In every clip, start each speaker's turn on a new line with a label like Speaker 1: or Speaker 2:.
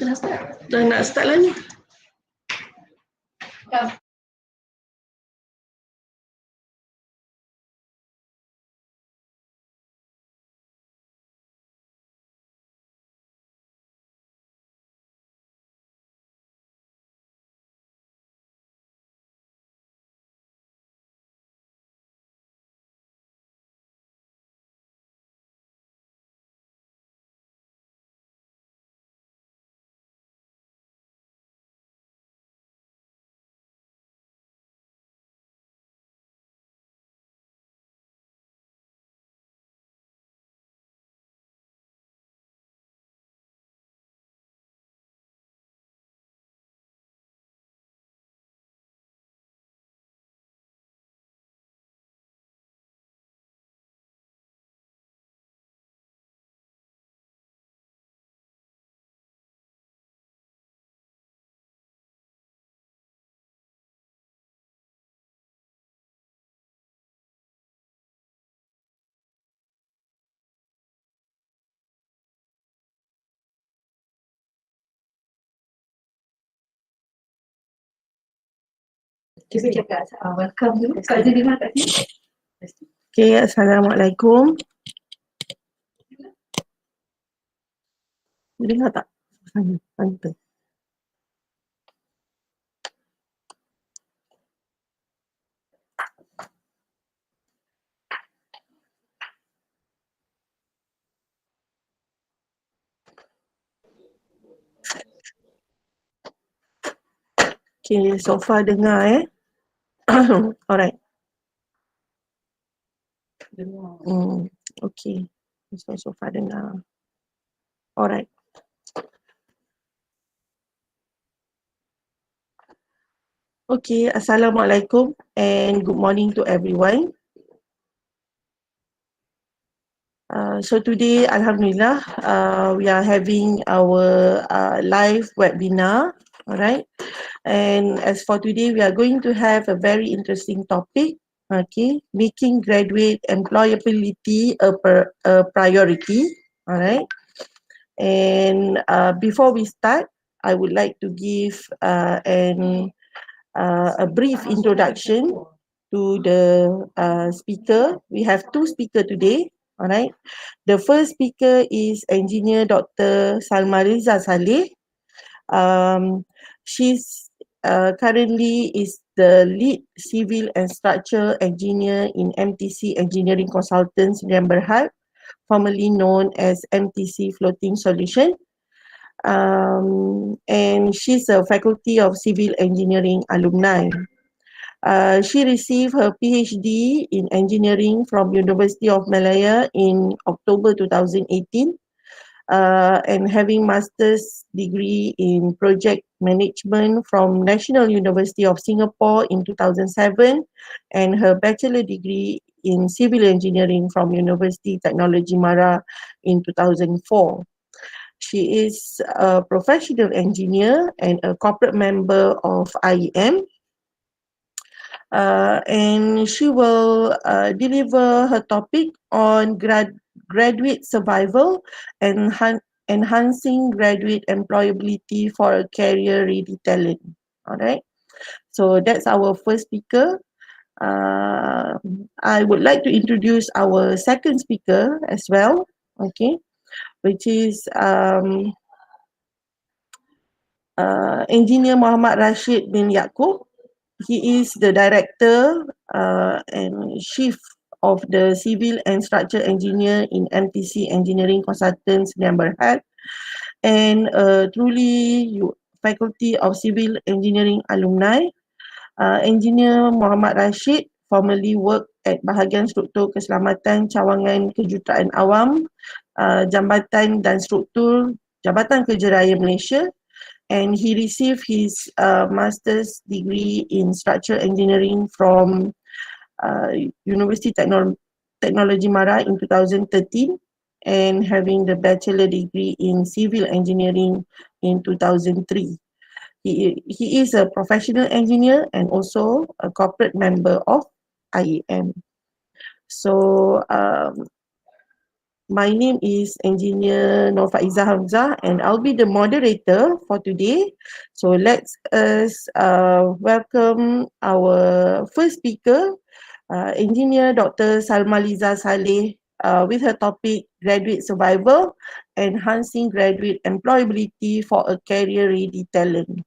Speaker 1: Kita dah start. Dah nak start lah ni.
Speaker 2: Kita cakap welcome dulu. Kak Zidina kat sini.
Speaker 1: Okay, Assalamualaikum. Dengar tak? Pantai. Okay, so far dengar Alright. Okay. So far dengar. Alright. Okay, Assalamualaikum and good morning to everyone. So today, Alhamdulillah, we are having our live webinar, alright. And as for today, we are going to have a very interesting topic, okay, making graduate employability a priority, alright. And before we start, I would like to give a brief introduction to the speaker. We have two speakers today, alright. The first speaker is Engineer Dr. Salmariza Saleh. She's currently is the lead civil and structural engineer in MTC Engineering Consultants Sdn Bhd, formerly known as MTC Floating Solution. And she's a Faculty of Civil Engineering alumni. She received her PhD in engineering from University of Malaya in October 2018, and having master's degree in project management from National University of Singapore in 2007, and her bachelor degree in civil engineering from University Technology Mara in 2004. She is a professional engineer and a corporate member of IEM. And she will deliver her topic on graduate survival and enhancing graduate employability for a career-ready talent. Alright, so that's our first speaker. I would like to introduce our second speaker as well, okay, which is Engineer Muhammad Rashid bin Yaakob. He is the director and chief of the civil and structural engineer in MTC Engineering Consultants Sdn Bhd, and truly Faculty of Civil Engineering alumni. Engineer Muhammad Rashid formerly worked at Bahagian Struktur Keselamatan Cawangan Kejuruteraan Awam, Jambatan dan Struktur Jabatan Kerja Raya Malaysia, and he received his master's degree in structural engineering from University Technology Mara in 2013, and having the bachelor degree in civil engineering in 2003. He is a professional engineer and also a corporate member of IEM. So My name is Engineer Nurfaiza Hamzah and I'll be the moderator for today. So let's us welcome our first speaker, Engineer Dr. Salmaliza Saleh, with her topic Graduate Survival, Enhancing Graduate Employability for a Career-Ready Talent.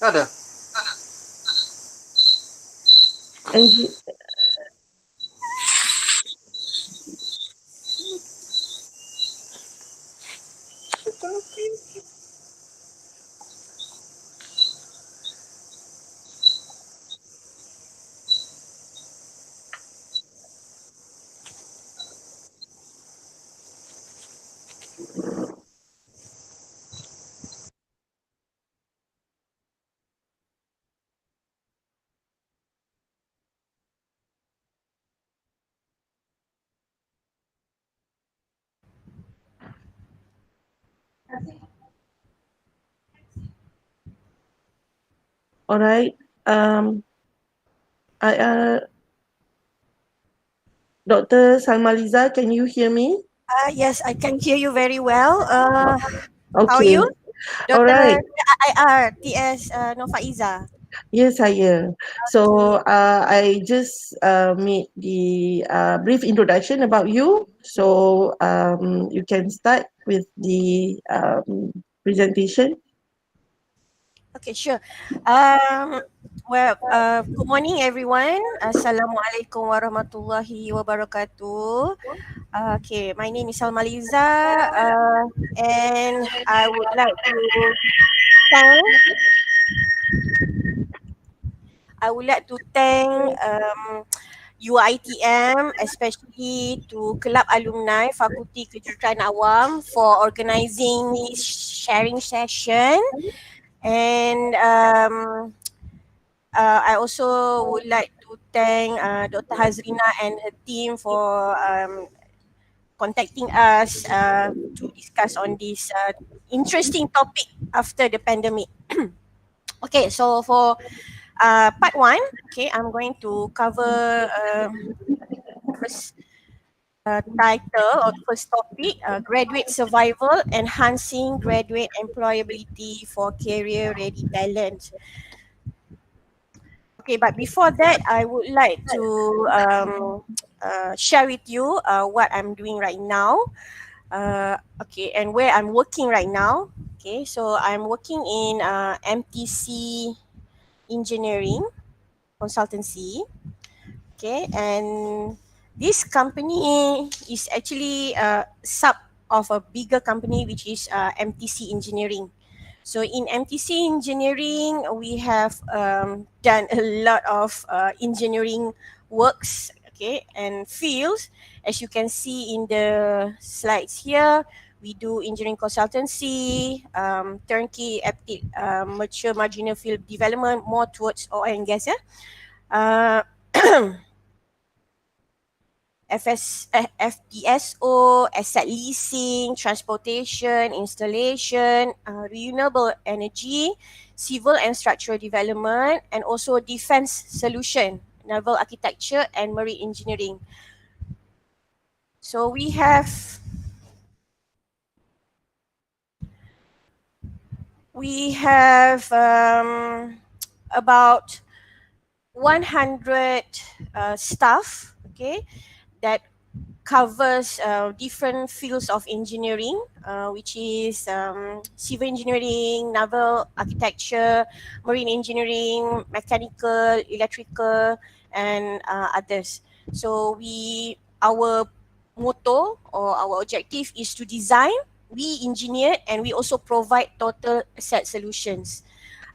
Speaker 3: Ada.
Speaker 1: Engi- All right. I, Dr. Salmaliza, can you hear me?
Speaker 4: Yes, I can hear you very well. How are
Speaker 1: Okay.
Speaker 4: you?
Speaker 1: All
Speaker 4: Dr.
Speaker 1: right.
Speaker 4: TS Nofaiza.
Speaker 1: Yes, saya.
Speaker 4: Okay.
Speaker 1: So I just made the brief introduction about you. So you can start with the presentation.
Speaker 4: Okay, sure. Good morning, everyone. Assalamualaikum warahmatullahi wabarakatuh. Okay, my name is Salmaliza, and I would like to thank UiTM, especially to Kelab Alumni, Fakulti Kejuruteraan Awam for organizing this sharing session. And I also would like to thank Dr. Hazrina and her team for contacting us to discuss on this interesting topic after the pandemic. Okay, so for part one, okay, I'm going to cover first title or first topic, graduate survival, enhancing graduate employability for career ready talent. Okay, but before that, I would like to share with you what I'm doing right now. Okay, and where I'm working right now. Okay, so I'm working in MTC Engineering Consultancy. Okay, and this company is actually a sub of a bigger company which is MTC Engineering. So in MTC Engineering, we have done a lot of engineering works, okay, and fields. As you can see in the slides here, we do engineering consultancy, turnkey, mature marginal field development, more towards oil and gas. Yeah. Uh, FPSO, asset leasing, transportation, installation, renewable energy, civil and structural development, and also defense solution, naval architecture, and marine engineering. So we have about 100 staff, okay, that covers different fields of engineering, which is civil engineering, naval architecture, marine engineering, mechanical, electrical, and others. So our motto or our objective is to design, we engineer, and we also provide total asset solutions.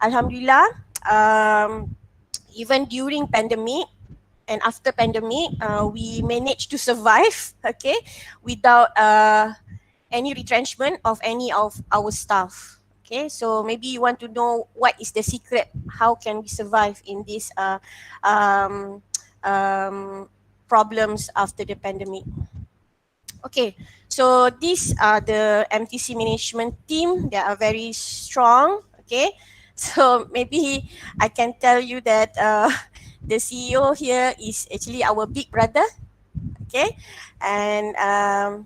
Speaker 4: Alhamdulillah, even during pandemic and after pandemic, we managed to survive, okay, without any retrenchment of any of our staff. Okay, so maybe you want to know what is the secret, how can we survive in this um, um, problems after the pandemic. Okay, so these are the MTC management team. They are very strong. Okay, so maybe I can tell you that the CEO here is actually our big brother. Okay, and um,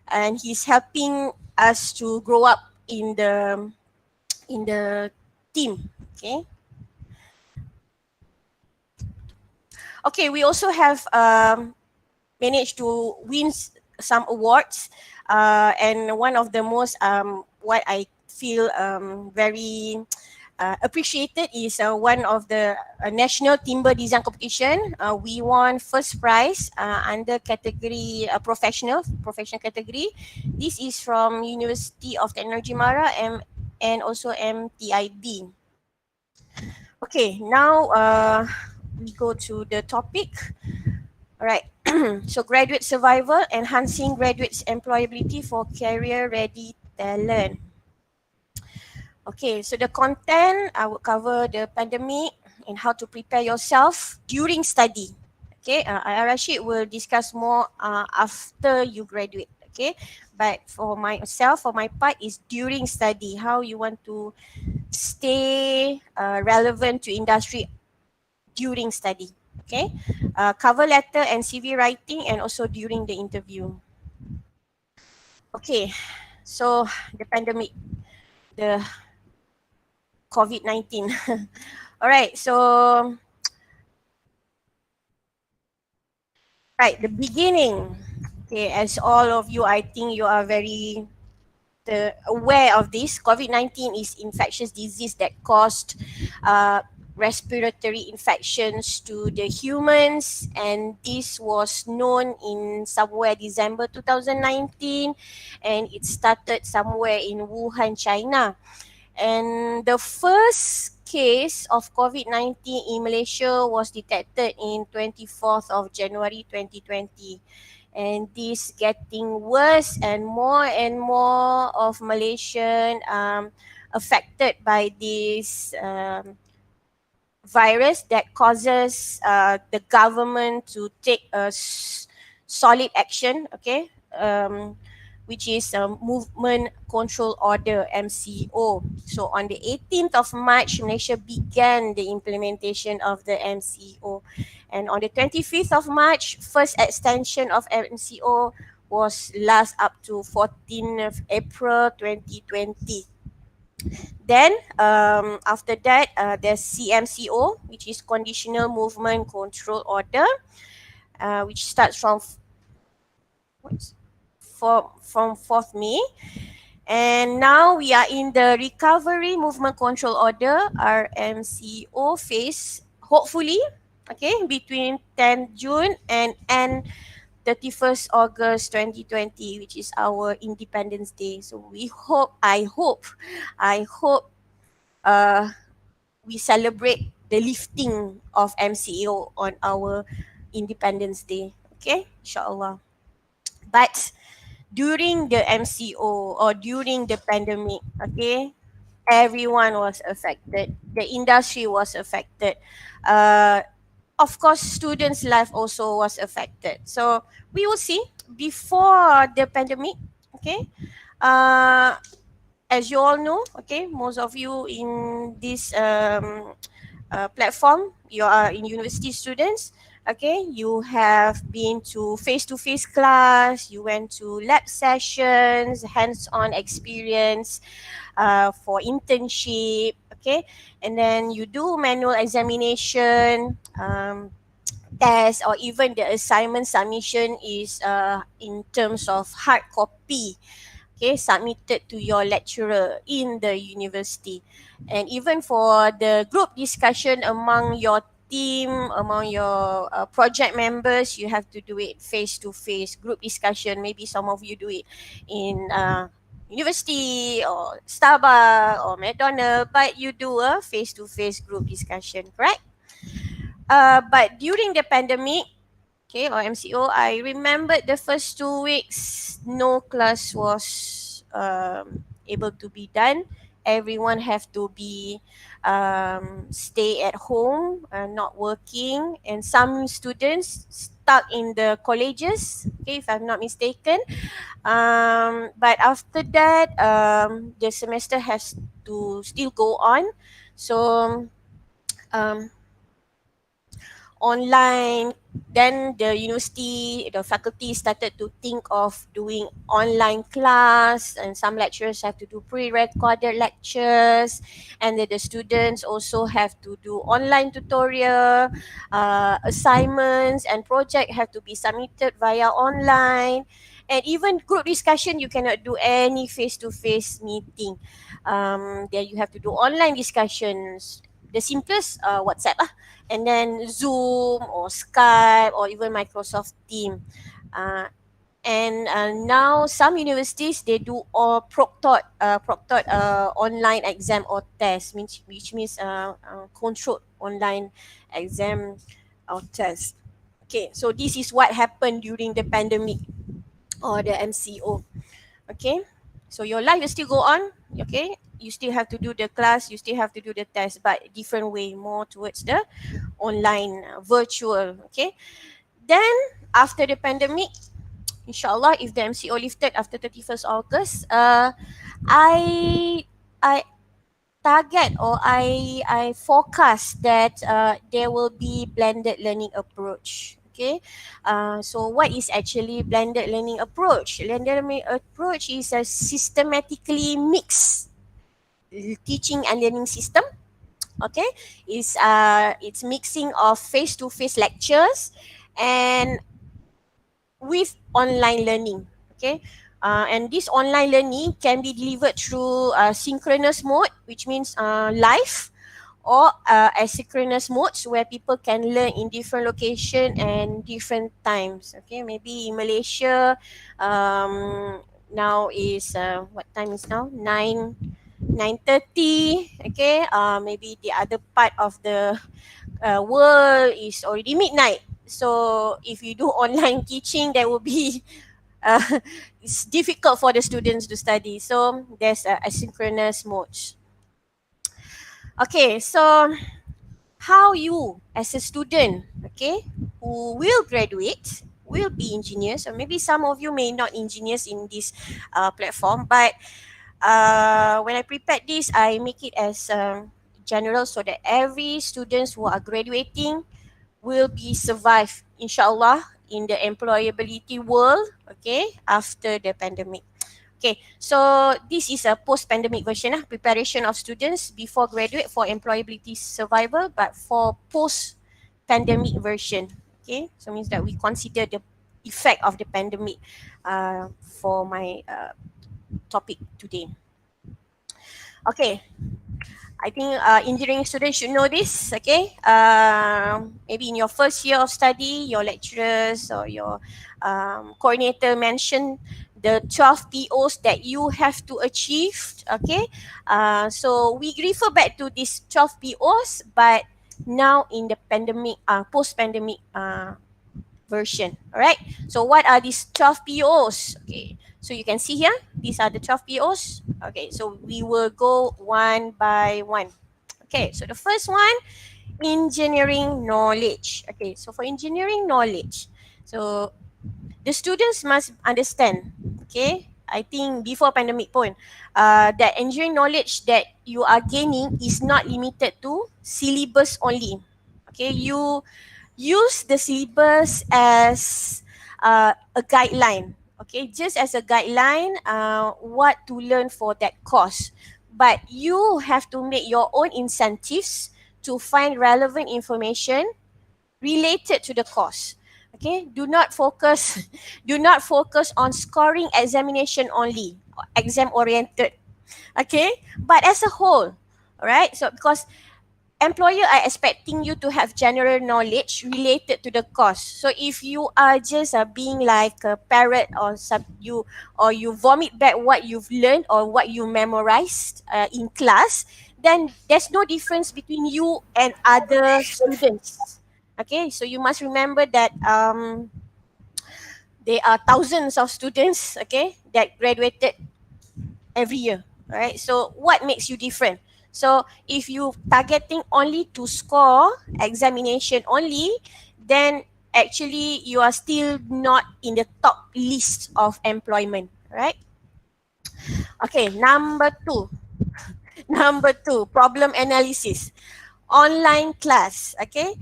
Speaker 4: and he's helping us to grow up in the team. Okay. Okay, we also have managed to win some awards, and one of the most what I feel very appreciated is one of the national timber design competition. We won first prize under category professional category. This is from University of Technology Mara and also MTIB. Okay, now we go to the topic. All right. So graduate survival, enhancing graduates' employability for career-ready talent. Okay, so the content, I will cover the pandemic and how to prepare yourself during study. Okay, Rashid will discuss more after you graduate. Okay, but for myself, for my part, is during study, how you want to stay relevant to industry during study. Okay, cover letter and CV writing, and also during the interview. Okay, so the pandemic, the COVID-19. All right, so right, the beginning. Okay, as all of you, I think you are very aware of this. COVID-19 is infectious disease that caused respiratory infections to the humans, and this was known in somewhere December 2019, and it started somewhere in Wuhan, China. And the first case of COVID-19 in Malaysia was detected in 24th of January 2020. And this getting worse and more of Malaysian affected by this virus that causes the government to take a solid action, okay, which is a movement control order, MCO. So on the 18th of March, Malaysia began the implementation of the MCO, and on the 25th of March, first extension of MCO was last up to 14th of April 2020. Then after that, there's CMCO, which is Conditional Movement Control Order, which starts from 4th May. And now we are in the Recovery Movement Control Order, RMCO phase, hopefully, okay, between 10th June and 31st August 2020, which is our Independence Day. So I hope we celebrate the lifting of MCO on our Independence Day. Okay, inshallah. But during the MCO or during the pandemic, okay, everyone was affected. The industry was affected. Of course, students' life also was affected. So we will see before the pandemic, okay. As you all know, okay, most of you in this platform, you are in university students, okay, you have been to face class, you went to lab sessions, hands-on experience for internship, okay, and then you do manual examination, test, or even the assignment submission is in terms of hard copy, okay, submitted to your lecturer in the university. And even for the group discussion among your team, among your project members, you have to do it face to face group discussion. Maybe some of you do it in university or Starbucks or McDonald's, but you do a face-to-face group discussion, correct? But during the pandemic, okay, or MCO, I remembered the first 2 weeks, no class was able to be done. Everyone have to be stay at home, not working, and some students stuck in the colleges, okay, if I'm not mistaken. But after that, the semester has to still go on. So um, online, then the university, the faculty started to think of doing online class, and some lecturers have to do pre-recorded lectures, and then the students also have to do online tutorial, assignments and project have to be submitted via online, and even group discussion you cannot do any face-to-face meeting. Then you have to do online discussions, the simplest WhatsApp and then Zoom or Skype or even Microsoft Team. Uh, and now some universities they do all proctored online exam or test, which means controlled online exam or test. Okay, so this is what happened during the pandemic or the MCO. Okay, so your life will still go on. Okay, you still have to do the class, you still have to do the test, but different way, more towards the online, virtual. Okay, then after the pandemic, inshallah, if the MCO lifted after 31st August, I I target or I forecast that there will be blended learning approach. Okay, so what is actually blended learning approach? Blended learning approach is a systematically mixed teaching and learning system. Okay, it's mixing of face-to-face lectures and with online learning. Okay, and this online learning can be delivered through synchronous mode, which means live, or asynchronous modes where people can learn in different location and different times. Okay, maybe in Malaysia, now is what time is now? 9:30. Okay, maybe the other part of the world is already midnight. So if you do online teaching, there will be it's difficult for the students to study. So there's asynchronous modes. Okay, so how you as a student, okay, who will graduate, will be engineers, or maybe some of you may not engineers in this platform, but when I prepared this, I make it as general so that every students who are graduating will be survive, inshallah, in the employability world, okay, after the pandemic. Okay, so this is a post-pandemic version, preparation of students before graduate for employability survival, but for post-pandemic version. Okay, so means that we consider the effect of the pandemic for my topic today. Okay, I think engineering students should know this, okay? Maybe in your first year of study, your lecturers or your coordinator mentioned the 12 POs that you have to achieve, okay? So we refer back to these 12 POs, but now in the pandemic, post-pandemic version, all right? So what are these 12 POs? Okay, so you can see here, these are the 12 POs. Okay, so we will go one by one. Okay, so the first one, engineering knowledge. Okay, so for engineering knowledge, so the students must understand, okay, I think before pandemic pun, that engineering knowledge that you are gaining is not limited to syllabus only. Okay, you use the syllabus as a guideline, okay, just as a guideline, what to learn for that course, but you have to make your own incentives to find relevant information related to the course. Okay, do not focus do not focus on scoring examination only, exam oriented, okay, but as a whole. All right, so because employer are expecting you to have general knowledge related to the course. So if you are just being like a parrot or you vomit back what you've learned or what you memorized in class, then there's no difference between you and other students. Okay, so you must remember that there are thousands of students, okay, that graduated every year, right? So what makes you different? So if you targeting only to score examination only, then actually you are still not in the top list of employment, right? Okay, number two. Number two, problem analysis. Online class, okay?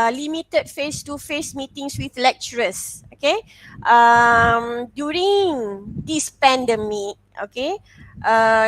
Speaker 4: Limited face-to-face meetings with lecturers, okay? During this pandemic, okay,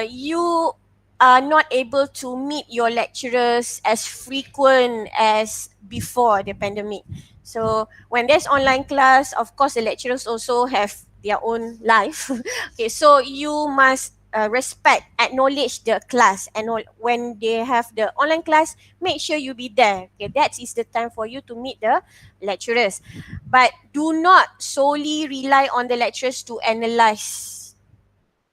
Speaker 4: you are not able to meet your lecturers as frequent as before the pandemic. So when there's online class, of course, the lecturers also have their own life. Okay, so you must respect, acknowledge the class, and when they have the online class, make sure you be there. Okay, that is the time for you to meet the lecturers. But do not solely rely on the lecturers to analyze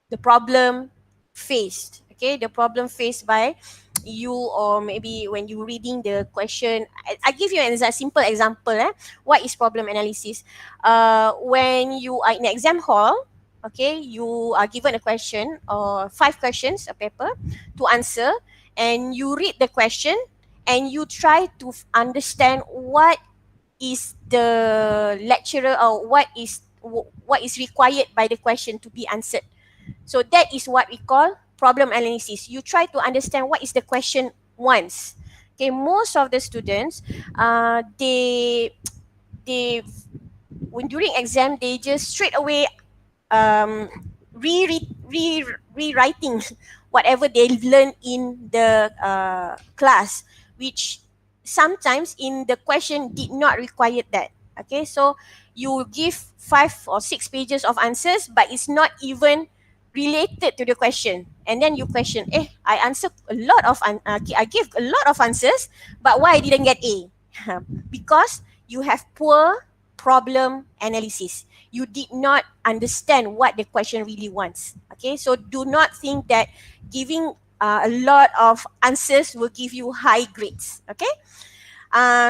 Speaker 4: the problem faced. Okay, the problem faced by you, or maybe when you reading the question. I give you a simple example. What is problem analysis? When you are in the exam hall, okay, you are given a question or 5 questions, a paper to answer, and you read the question and you try to understand what is the lecturer, or what is required by the question to be answered. So that is what we call problem analysis. You try to understand what is the question wants. Okay, most of the students, they when during exam they just straight away um, rewriting whatever they learn in the class, which sometimes in the question did not require that. Okay, so you give 5 or 6 pages of answers, but it's not even related to the question, and then you question, I answered a lot of I gave a lot of answers, but why I didn't get A? Because you have poor problem analysis. You did not understand what the question really wants. Okay, so do not think that giving a lot of answers will give you high grades. Okay,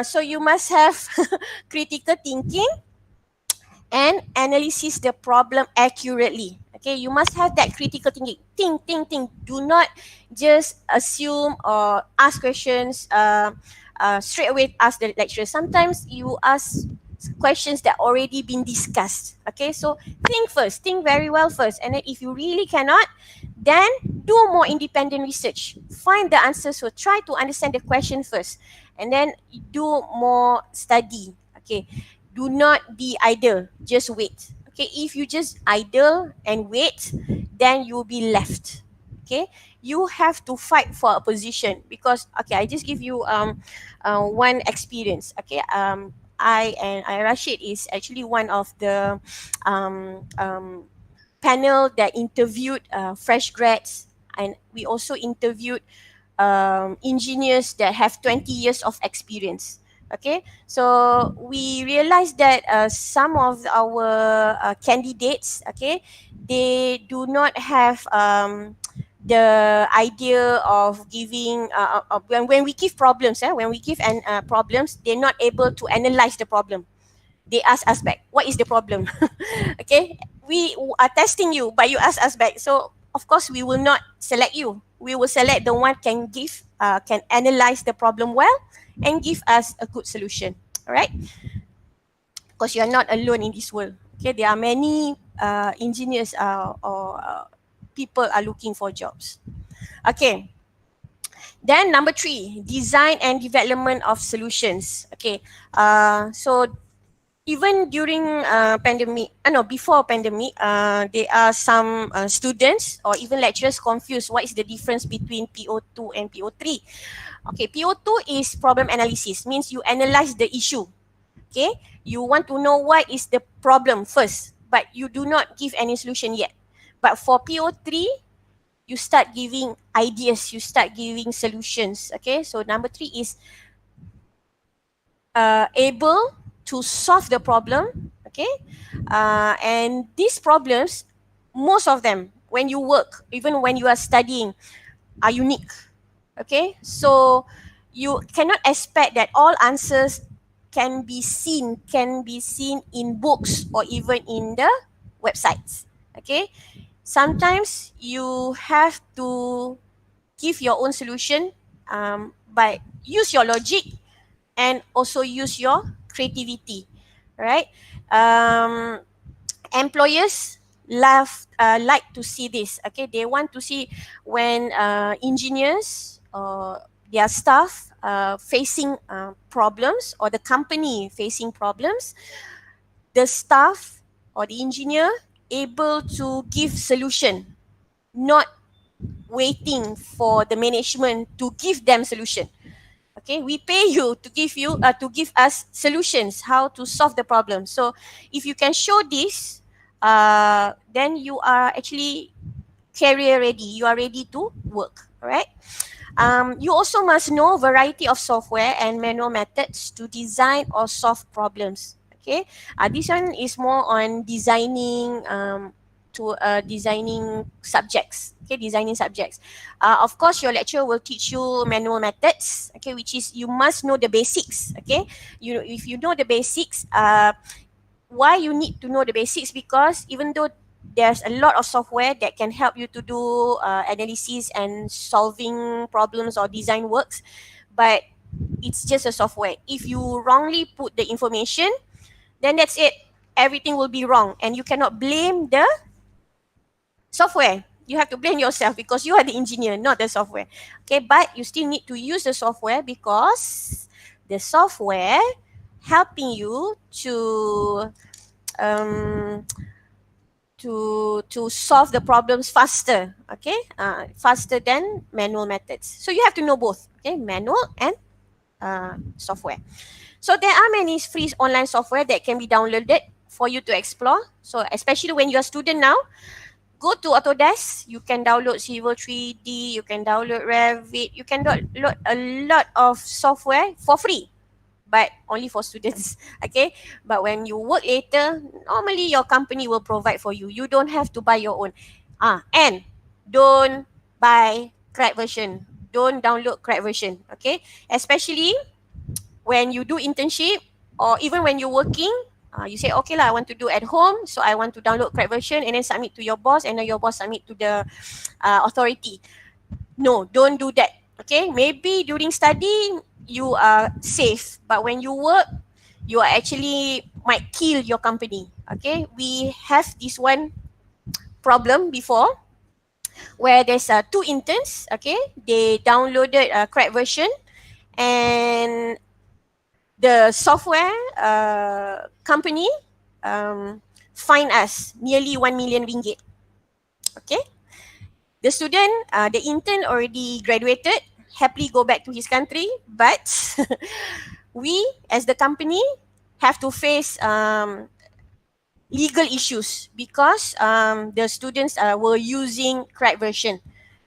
Speaker 4: so you must have critical thinking and analysis the problem accurately. Okay, you must have that critical thinking. Think. Do not just assume or ask questions straight away. Ask the lecturer. Sometimes you ask questions that already been discussed. Okay, so think first. Think very well first, and then if you really cannot, then do more independent research. Find the answers. So try to understand the question first, and then do more study. Okay. Do not be idle, just wait. Okay, if you just idle and wait, then you'll be left. Okay, you have to fight for a position, because okay, I just give you one experience. Okay, I Rashid is actually one of the panel that interviewed fresh grads, and we also interviewed engineers that have 20 years of experience. Okay, so we realized that some of our candidates, okay, they do not have the idea of giving when we give problems, when we give problems, they're not able to analyze the problem. They ask us back, what is the problem? Okay, we are testing you, but you ask us back. So of course we will not select you. We will select the one can analyze the problem well and give us a good solution. All right, because you are not alone in this world. Okay, there are many engineers or people are looking for jobs. Okay, then number 3, design and development of solutions. Okay, so even during pandemic, before pandemic, there are some students or even lecturers confused what is the difference between Po2 and Po3. Okay, Po2 is problem analysis, means you analyze the issue. Okay, you want to know what is the problem first, but you do not give any solution yet. But for Po3, you start giving ideas, you start giving solutions. Okay, so number 3 is able to solve the problem. Okay, and these problems, most of them, when you work, even when you are studying, are unique. Okay, so you cannot expect that all answers can be seen in books or even in the websites. Okay, sometimes you have to give your own solution, but use your logic and also use your creativity, right? um, Employers like to see this. Okay, they want to see when engineers or their staff facing problems, or the company facing problems, the staff or the engineer able to give solution, not waiting for the management to give them solution. Okay, we pay you to give us solutions how to solve the problem. So if you can show this, then you are actually career ready, you are ready to work. All right. You also must know variety of software and manual methods to design or solve problems. Okay, this one is more on designing designing subjects. Okay, designing subjects. Of course, your lecturer will teach you manual methods. Okay, which is you must know the basics. Okay, if you know the basics, why you need to know the basics? Because even though there's a lot of software that can help you to do analysis and solving problems or design works, but it's just a software. If you wrongly put the information, then that's it. Everything will be wrong, and you cannot blame the software. You have to blame yourself because you are the engineer, not the software. Okay, but you still need to use the software because the software helping you um, to solve the problems faster. Okay, faster than manual methods. So you have to know both. Okay, manual and software. So there are many free online software that can be downloaded for you to explore. So especially when you're a student now, go to Autodesk. You can download Civil 3D. You can download Revit. You can download a lot of software for free, but only for students. Okay, but when you work later, normally your company will provide for you. You don't have to buy your own. And don't buy cracked version. Don't download cracked version. Okay, especially when you do internship or even when you're working. You say, okay lah, I want to do at home, so I want to download cracked version and then submit to your boss, and then your boss submit to the authority. No, don't do that. Okay, maybe during study you are safe, but when you work, you are actually might kill your company. Okay, we have this one problem before where there's two interns. Okay, they downloaded a cracked version, and the software company fined us nearly 1 million ringgit. Okay, the student, the intern already graduated, happily go back to his country, but we as the company have to face legal issues because the students were using cracked version.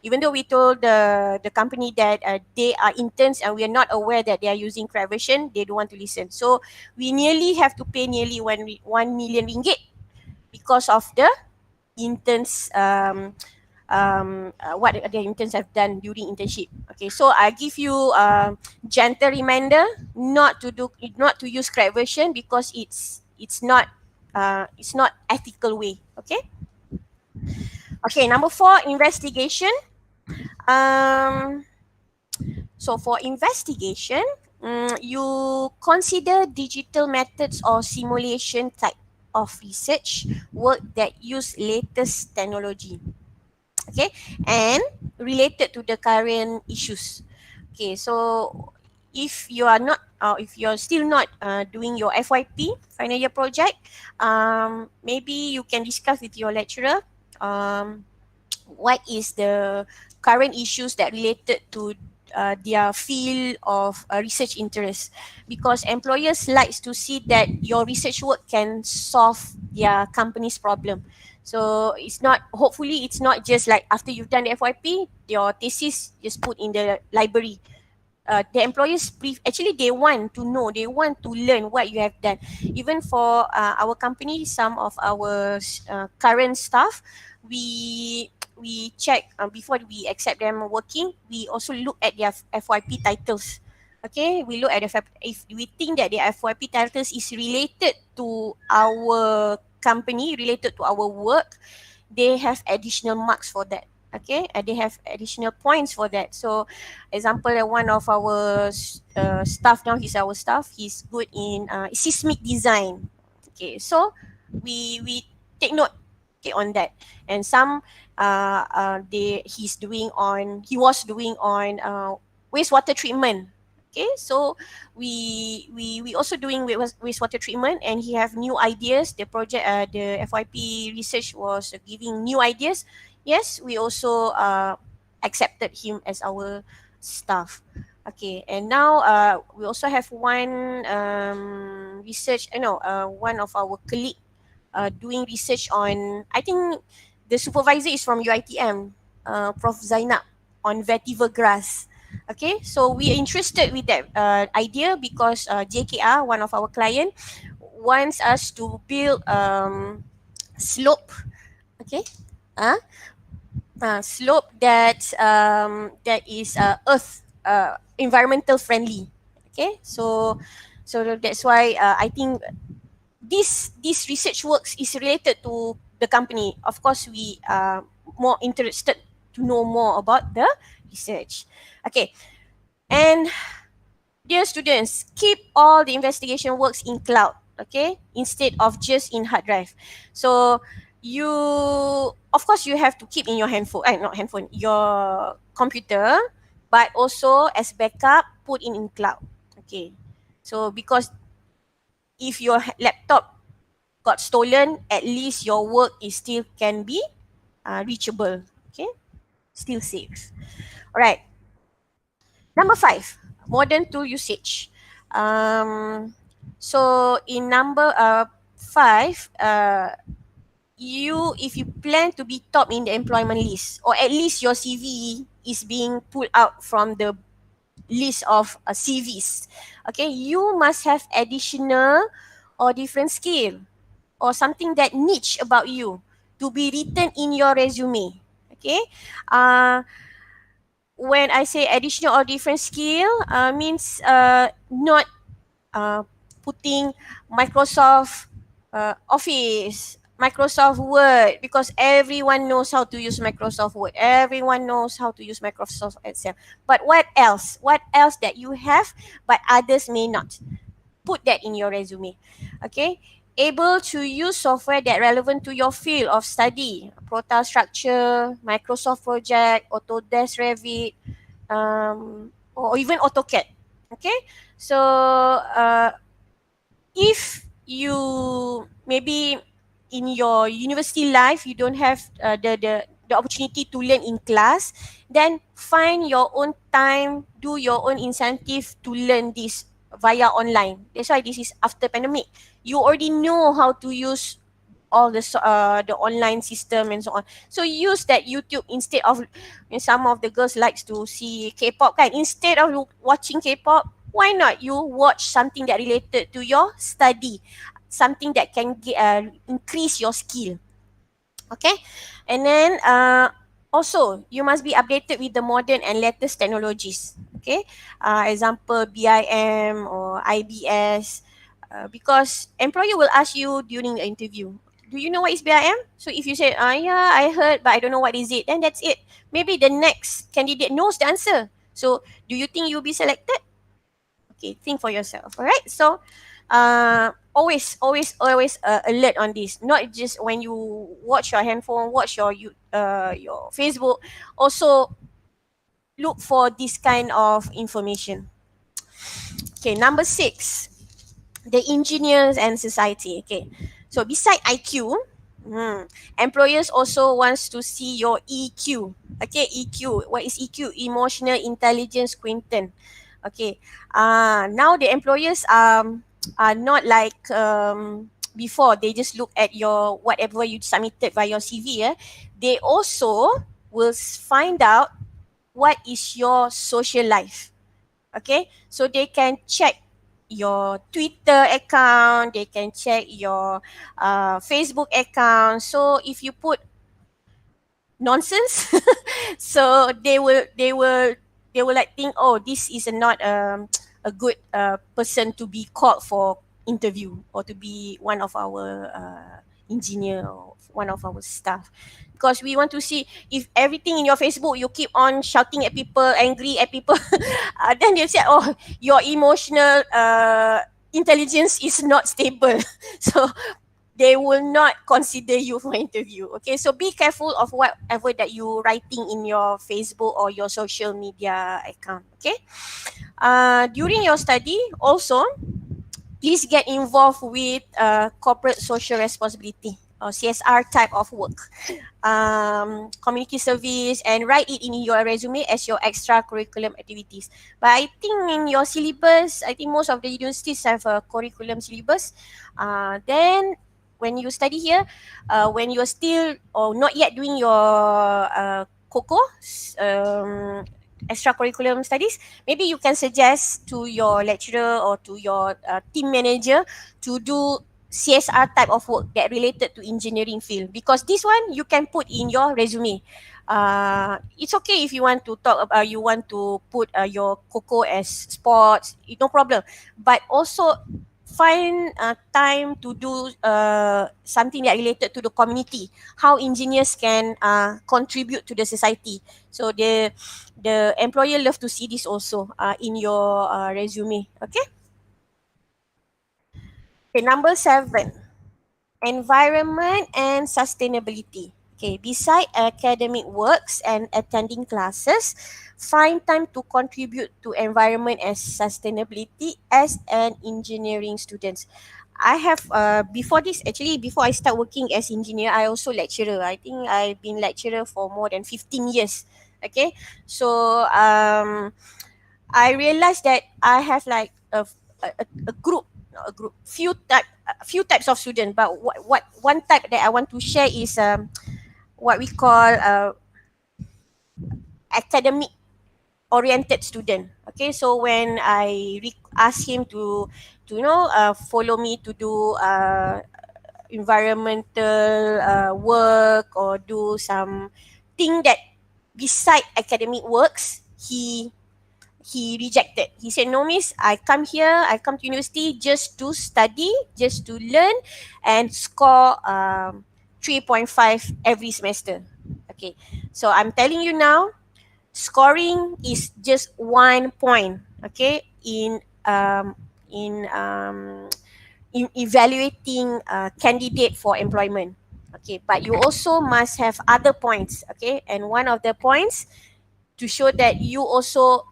Speaker 4: Even though we told the company that they are interns and we are not aware that they are using cracked version, they don't want to listen. So we nearly have to pay nearly 1 million ringgit because of the interns what the interns have done during internship. Okay, so I give you gentle reminder not to use cracked version because it's not ethical way. Okay. Okay, number 4, investigation. So for investigation, you consider digital methods or simulation type of research work that use latest technology. Okay, and related to the current issues. Okay, so if you are not, if you're still not doing your FYP, final year project, maybe you can discuss with your lecturer what is the current issues that related to their field of research interest, because employers likes to see that your research work can solve their company's problem. So it's not, hopefully it's not just like after you've done the FYP, your thesis just put in the library. The employers actually they want to know, they want to learn what you have done. Even for our company, some of our current staff, we check before we accept them working. We also look at their FYP titles. Okay, we look at if we think that the FYP titles is related to our company, related to our work, they have additional marks for that. Okay, they have additional points for that. So example, one of our staff now, he's our staff, he's good in seismic design. Okay, so we take note, okay, on that. And some he was doing on wastewater treatment. Okay, so we also doing wastewater treatment, and he have new ideas. The project, the FYP research was giving new ideas. Yes, we also accepted him as our staff. Okay, and now we also have one one of our colleague doing research on, I think the supervisor is from UiTM, Prof. Zainab, on vetiver grass. Okay, so we are interested with that idea because JKR, one of our client, wants us to build slope. Okay, slope that is earth environmental friendly. Okay, so that's why I think this research works is related to the company. Of course, we are more interested to know more about the research. Okay, and dear students, keep all the investigation works in cloud, okay, instead of just in hard drive. So you, of course, you have to keep in your handphone, not handphone, your computer, but also as backup, put in cloud. Okay, so because if your laptop got stolen, at least your work is still can be reachable. Okay, still safe. All right. Number 5, modern tool usage. So in number 5, if you plan to be top in the employment list, or at least your CV is being pulled out from the list of CVs, okay, you must have additional or different skill or something that niche about you to be written in your resume. Okay, when I say additional or different skill, means not putting Microsoft Office, Microsoft Word, because everyone knows how to use Microsoft Word. Everyone knows how to use Microsoft Excel. But what else? What else that you have, but others may not? Put that in your resume. Okay. Able to use software that relevant to your field of study, Prota Structure, Microsoft Project, Autodesk Revit, or even AutoCAD. Okay, so if you maybe in your university life you don't have the opportunity to learn in class, then find your own time, do your own incentive to learn this via online. That's why this is after pandemic. You already know how to use all the online system and so on. So use that YouTube instead of, some of the girls likes to see K-pop kan. Instead of watching K-pop, why not you watch something that related to your study, something that can increase your skill. Okay, and then also you must be updated with the modern and latest technologies. Okay, example BIM or IBS, because employer will ask you during the interview, do you know what is BIM? So if you say, yeah, I heard, but I don't know what is it, then that's it. Maybe the next candidate knows the answer. So do you think you'll be selected? Okay, think for yourself. All right. So always alert on this. Not just when you watch your handphone, watch your Facebook. Also look for this kind of information. Okay, number 6, the engineers and society. Okay, so beside IQ, employers also wants to see your EQ. Okay, EQ. What is EQ? Emotional Intelligence Quotient. Okay. Now the employers are not like before. They just look at your whatever you submitted by your CV. They also will find out what is your social life. Okay, so they can check your Twitter account, they can check your Facebook account. So if you put nonsense, so they will like think, oh, this is not a good person to be called for interview or to be one of our engineer or one of our staff, because we want to see if everything in your Facebook you keep on shouting at people, angry at people, then they say, oh, your emotional intelligence is not stable. So they will not consider you for interview. Okay, so be careful of whatever that you writing in your Facebook or your social media account. Okay, during your study also, please get involved with corporate social responsibility or CSR type of work, community service, and write it in your resume as your extracurriculum activities. But I think in your syllabus, I think most of the universities have a curriculum syllabus. Then when you study here, when you're still or not yet doing your COCO, extracurriculum studies, maybe you can suggest to your lecturer or to your team manager to do CSR type of work that related to engineering field, because this one you can put in your resume. It's okay if you want to talk about, you want to put your COCO as sports, no problem. But also find time to do something that related to the community, how engineers can contribute to the society. So the employer love to see this also in your resume. Okay. Okay, number 7, environment and sustainability. Okay, beside academic works and attending classes, find time to contribute to environment and sustainability as an engineering student. I have before this, actually before I start working as engineer, I also lecturer. I think I've been lecturer for more than 15 years. Okay, so I realized that I have like a group, not a group, few types of students. But what one type that I want to share is what we call academic oriented student. Okay, so when I ask him to follow me to do environmental work or do some thing that beside academic works, he rejected. He said, no miss, I come here, I come to university just to study, just to learn and score 3.5 every semester. Okay, so I'm telling you now, scoring is just 1 point, okay, in evaluating a candidate for employment. Okay, but you also must have other points, okay, and one of the points to show that you also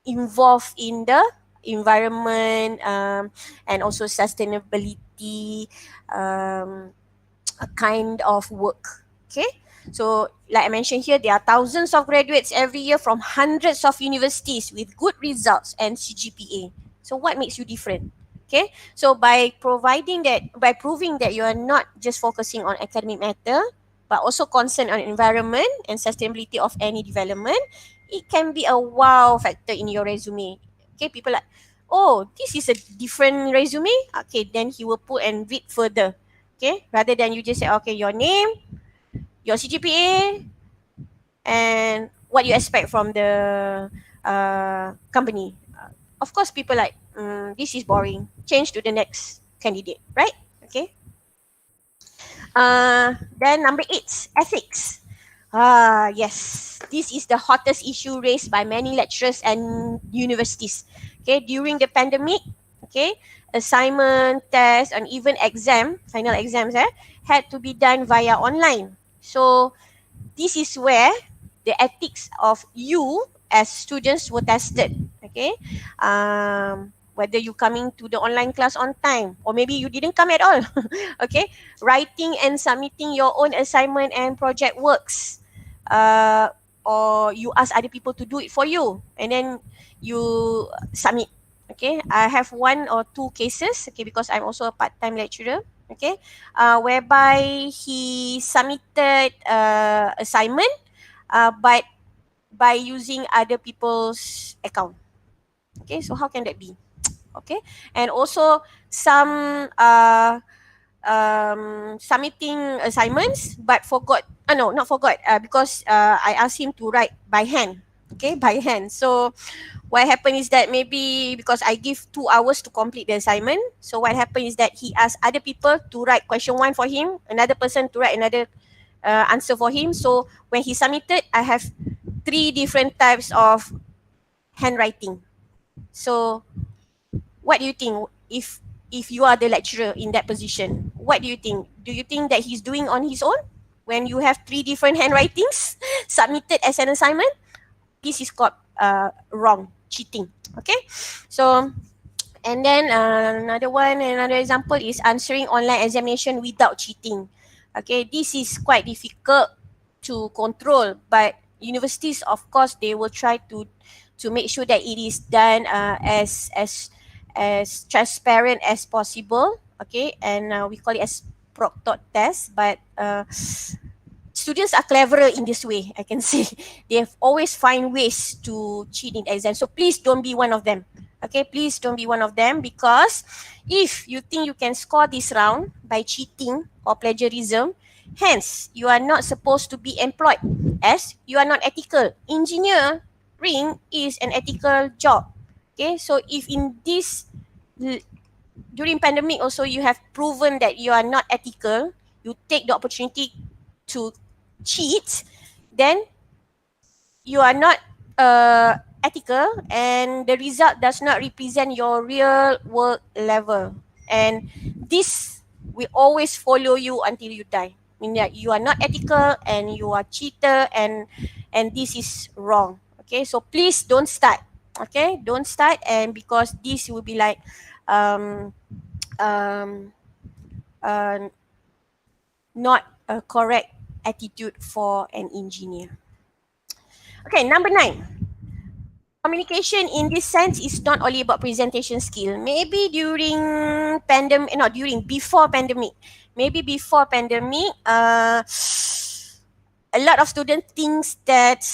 Speaker 4: involved in the environment and also sustainability a kind of work. Okay, so like I mentioned here, there are thousands of graduates every year from hundreds of universities with good results and CGPA. So what makes you different? Okay, so by proving that you are not just focusing on academic matter, but also concerned on environment and sustainability of any development, it can be a wow factor in your resume. Okay, people like, oh, this is a different resume. Okay, then he will put and read further. Okay, rather than you just say, okay, your name, your CGPA, and what you expect from the company. Of course, people like, this is boring. Change to the next candidate, right? Okay. Then number 8, ethics. Yes, this is the hottest issue raised by many lecturers and universities. Okay, during the pandemic, okay, assignment, test, and even final exams, had to be done via online. So this is where the ethics of you as students were tested. Okay, whether you coming to the online class on time or maybe you didn't come at all. Okay, writing and submitting your own assignment and project works, or you ask other people to do it for you, and then you submit. Okay, I have one or two cases, okay, because I'm also a part-time lecturer, okay, whereby he submitted assignment, but by using other people's account. Okay, so how can that be? Okay, and also some submitting assignments but forgot, no, not forgot, because I asked him to write by hand, okay, by hand. So what happened is that maybe because I give 2 hours to complete the assignment, so what happened is that he asked other people to write question 1 for him, another person to write another answer for him. So when he submitted, I have 3 different types of handwriting. So what do you think if you are the lecturer in that position? What do you think? Do you think that he's doing on his own when you have 3 different handwritings submitted as an assignment? This is called wrong, cheating. Okay, so and then another example is answering online examination without cheating. Okay, this is quite difficult to control, but universities, of course, they will try to make sure that it is done as transparent as possible. Okay, and we call it as proctored test, but students are cleverer in this way, I can say. They always find ways to cheat in exam. So please don't be one of them. Okay, please don't be one of them, because if you think you can score this round by cheating or plagiarism, hence you are not supposed to be employed, as you are not ethical. Engineering is an ethical job. Okay, so if in this during pandemic also you have proven that you are not ethical, you take the opportunity to cheat, then you are not ethical, and the result does not represent your real work level, and this will always follow you until you die. I mean that you are not ethical and you are cheater, and this is wrong. Okay, so please don't start. Okay, don't start, and because this will be like um, not a correct attitude for an engineer. Okay, number 9. Communication in this sense is not only about presentation skill. Maybe before pandemic. Maybe before pandemic, a lot of students thinks that,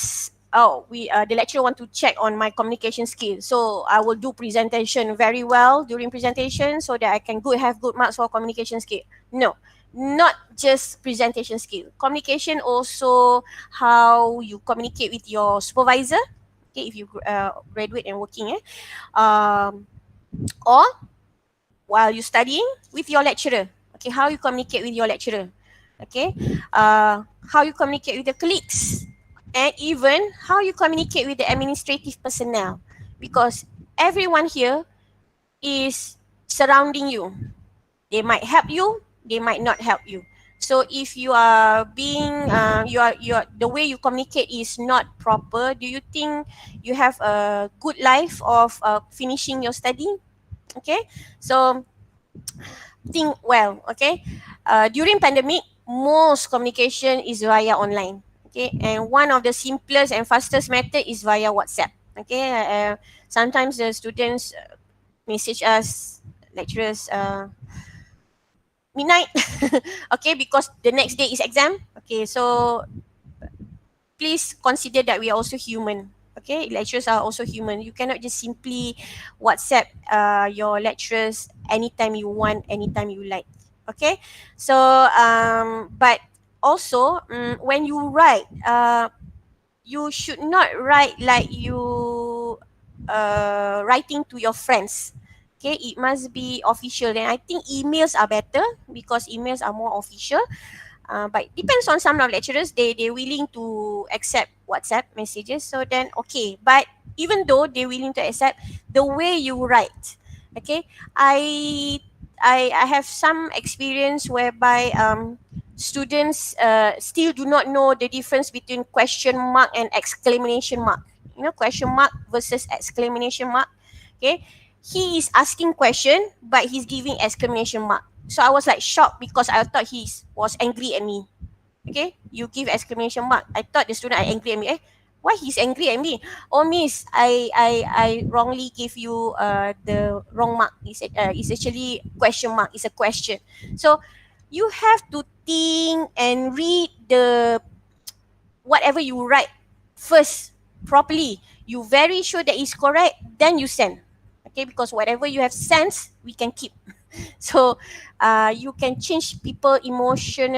Speaker 4: the lecturer want to check on my communication skill. So I will do presentation very well during presentation so that I can have good marks for communication skill. No, not just presentation skill. Communication also how you communicate with your supervisor. Okay, if you graduate and working, or while you studying with your lecturer. Okay, how you communicate with your lecturer. Okay, how you communicate with the colleagues, and even how you communicate with the administrative personnel, because everyone here is surrounding you. They might help you, they might not help you. So if you are being the way you communicate is not proper, do you think you have a good life of finishing your study? Okay, so think well. Okay, during pandemic, most communication is via online. Okay, and one of the simplest and fastest method is via WhatsApp. Okay, sometimes the students message us, lecturers, midnight. Okay, because the next day is exam. Okay, so please consider that we are also human. Okay, lecturers are also human. You cannot just simply WhatsApp your lecturers anytime you want, anytime you like. Okay, so but also when you write, you should not write like you writing to your friends. Okay, it must be official. And I think emails are better because emails are more official. But depends on some of lecturers, they're willing to accept WhatsApp messages. So then, okay. But even though they're willing to accept, the way you write, okay, I have some experience whereby students still do not know the difference between question mark and exclamation mark. You know, question mark versus exclamation mark. Okay, he is asking question, but he's giving exclamation mark. So I was like shocked because I thought he was angry at me. Okay, you give exclamation mark. I thought the student are angry at me. Why he's angry at me? Oh, miss, I wrongly gave you the wrong mark. It's actually question mark. It's a question. So you have to think and read the whatever you write first properly. You very sure that is correct, then you send. Okay, because whatever you have sent, we can keep. So you can change people emotion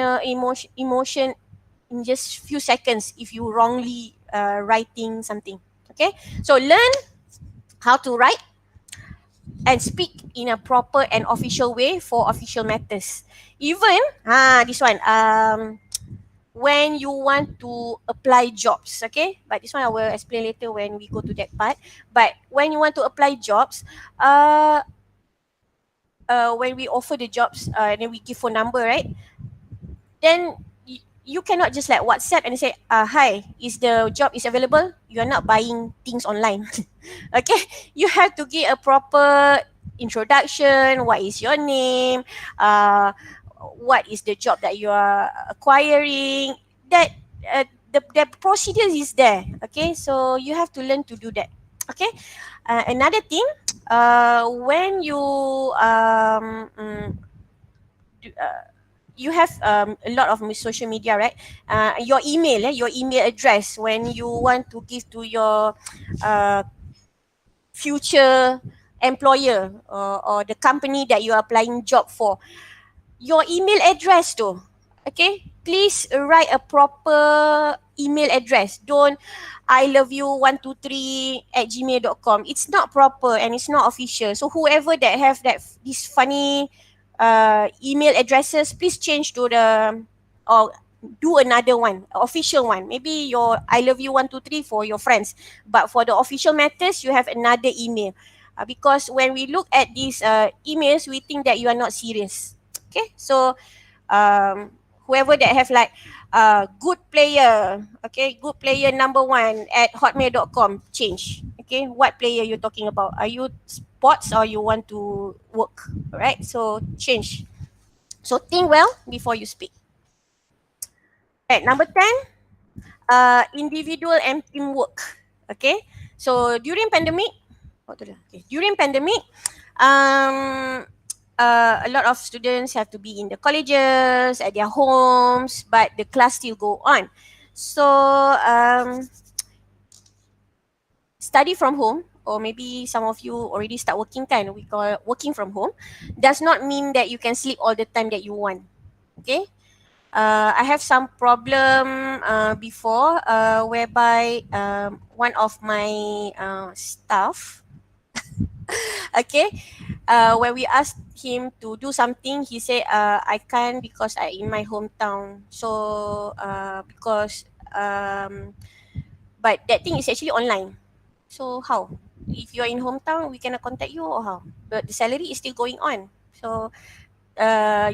Speaker 4: in just few seconds if you wrongly writing something. Okay, so learn how to write and speak in a proper and official way for official matters. Even this one when you want to apply jobs, okay, but this one I will explain later when we go to that part. But when you want to apply jobs, when we offer the jobs, and then we give phone number, right? Then you cannot just like WhatsApp and say, hi, is the job is available? You are not buying things online. Okay, you have to give a proper introduction. What is your name? What is the job that you are acquiring? That the procedure is there. Okay, so you have to learn to do that. Okay, another thing, when you you have a lot of social media, right? Your email, your email address, when you want to give to your uh, future employer, or the company that you are applying job for, your email address too. Okay, please write a proper email address. Don't I love you 123 at gmail.com. It's not proper and it's not official. So whoever that have that this funny email addresses, please change to the, or do another one, official one. Maybe your I love you 123 for your friends, but for the official matters you have another email. Because when we look at these emails, we think that you are not serious. Okay, so whoever that have like good player, okay, good player number one at hotmail.com, change. Okay, what player you're talking about? Are you sports or you want to work? All right, so change. So think well before you speak. Right, number 10, individual and teamwork. Okay, so during pandemic, during pandemic, um, a lot of students have to be in the colleges, at their homes, but the class still go on. So study from home, or maybe some of you already start working, kind we call working from home, does not mean that you can sleep all the time that you want. Okay, I have some problem before, whereby one of my staff, okay, when we asked him to do something, he said, I can't because I in my hometown. So because but that thing is actually online. So how? If you're in hometown, we cannot contact you, or how? But the salary is still going on. So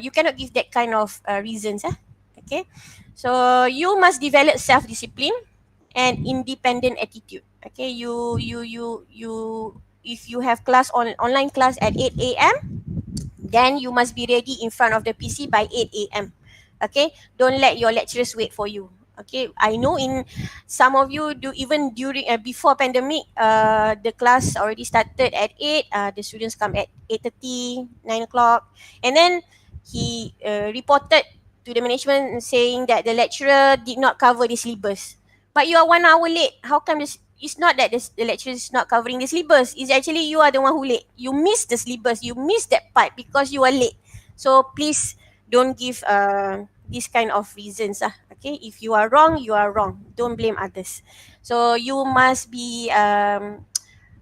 Speaker 4: you cannot give that kind of reasons. Okay. So you must develop self-discipline and independent attitude. Okay. You if you have class online class at 8 a.m., then you must be ready in front of the PC by 8 a.m. Okay, don't let your lecturers wait for you. Okay, I know in some of you do even during before pandemic, the class already started at 8, the students come at 8:30, 9 o'clock, and then he reported to the management saying that the lecturer did not cover the syllabus. But you are 1 hour late. How come this? It's not that the lecturer is not covering the syllabus. It's actually you are the one who late. You missed the syllabus. You missed that part because you are late. So please don't give this kind of reasons. Okay, if you are wrong, you are wrong. Don't blame others. So you must be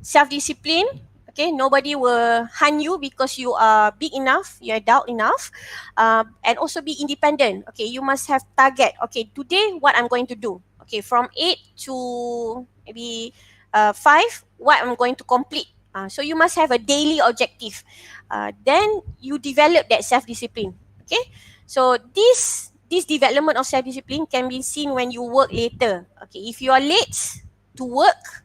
Speaker 4: self-discipline. Okay, nobody will hunt you because you are big enough, you are adult enough, and also be independent. Okay, you must have target. Okay, today what I'm going to do. Okay, from 8 to maybe 5, what I'm going to complete. So you must have a daily objective. Then you develop that self-discipline. Okay, so this development of self-discipline can be seen when you work later. Okay, if you are late to work,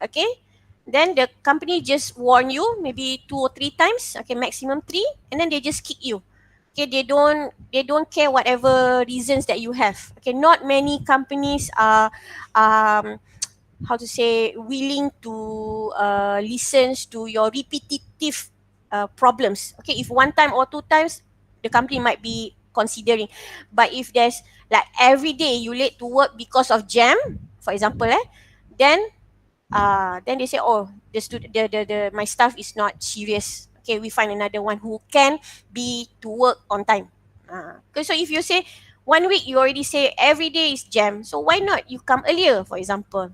Speaker 4: okay, then the company just warn you maybe 2 or 3 times, okay, maximum 3, and then they just kick you. Okay, they don't care whatever reasons that you have. Okay, not many companies are how to say, willing to listen to your repetitive problems. Okay, if one time or two times, the company might be considering. But if there's like every day you late to work because of jam, for example, then they say, oh, my staff is not serious. Okay, we find another one who can be to work on time. Okay, so if you say 1 week, you already say every day is jam. So why not you come earlier, for example?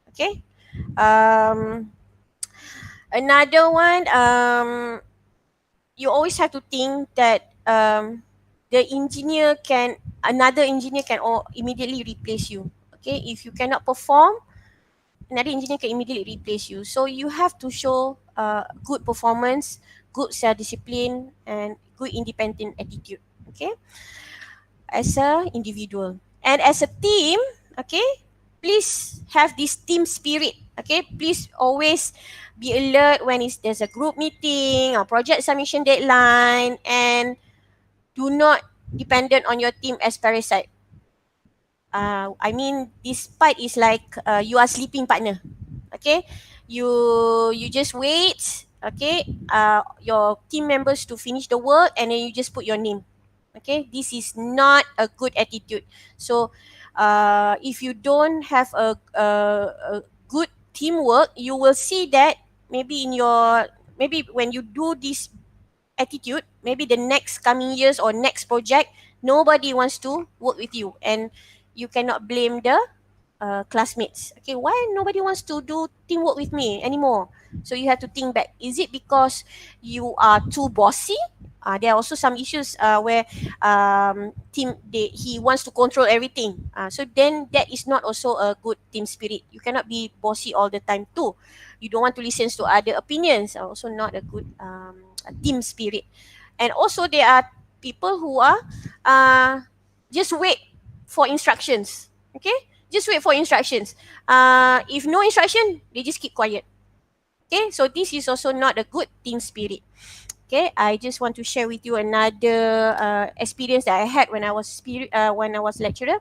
Speaker 4: Okay. Another one, you always have to think that another engineer can immediately replace you. Okay, if you cannot perform, another engineer can immediately replace you. So you have to show good performance, good self-discipline, and good independent attitude. Okay, as a individual and as a team. Okay, please have this team spirit. Okay, please always be alert when there's a group meeting or project submission deadline, and do not dependent on your team as parasite. I mean, despite is like you are sleeping partner. Okay, you just wait. Okay, your team members to finish the work, and then you just put your name. Okay, this is not a good attitude. So if you don't have a good teamwork, you will see that maybe when you do this attitude, maybe the next coming years or next project, nobody wants to work with you, and you cannot blame the classmates. Okay, why nobody wants to do teamwork with me anymore? So you have to think back. Is it because you are too bossy? There are also some issues where he wants to control everything. So then that is not also a good team spirit. You cannot be bossy all the time too. You don't want to listen to other opinions. Also not a good a team spirit. And also there are people who are just wait for instructions. Okay, just wait for instructions. If no instruction, they just keep quiet. Okay, so this is also not a good team spirit. Okay, I just want to share with you another experience that I had when I was lecturer.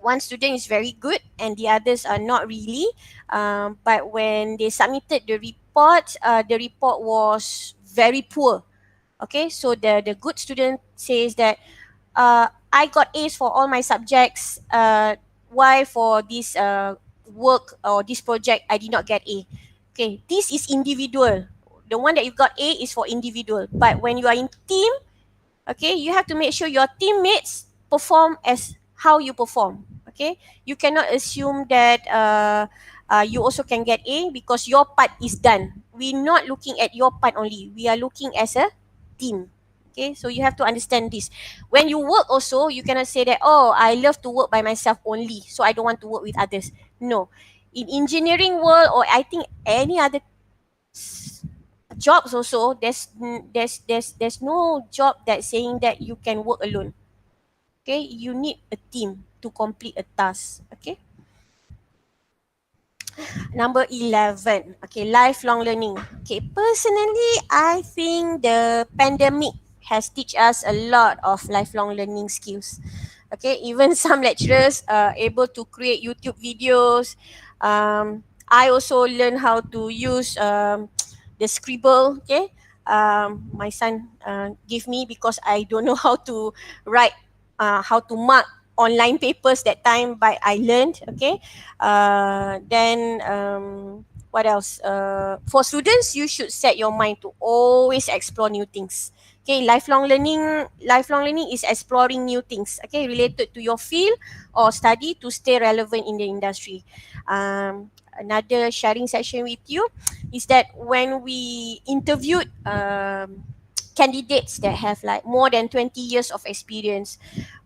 Speaker 4: One student is very good and the others are not really. But when they submitted the report was very poor. Okay, so the good student says that I got A's for all my subjects. Why for this work or this project I did not get A? Okay, this is individual. The one that you got A is for individual. But when you are in team, okay, you have to make sure your teammates perform as how you perform. Okay, you cannot assume that you also can get A because your part is done. We're not looking at your part only. We are looking as a team. Okay, so you have to understand this. When you work also, you cannot say that, oh, I love to work by myself only, so I don't want to work with others. No. In engineering world, or I think any other jobs also, there's no job that's saying that you can work alone. Okay, you need a team to complete a task. Okay. Number 11. Okay, lifelong learning. Okay, personally, I think the pandemic has teach us a lot of lifelong learning skills. Okay, even some lecturers are able to create YouTube videos. I also learned how to use the Scribble. Okay, my son gave me because I don't know how to write, how to mark online papers that time, but I learned. Okay, then what else? For students, you should set your mind to always explore new things. Okay, lifelong learning is exploring new things, okay, related to your field or study to stay relevant in the industry. Another sharing session with you is that when we interviewed candidates that have like more than 20 years of experience,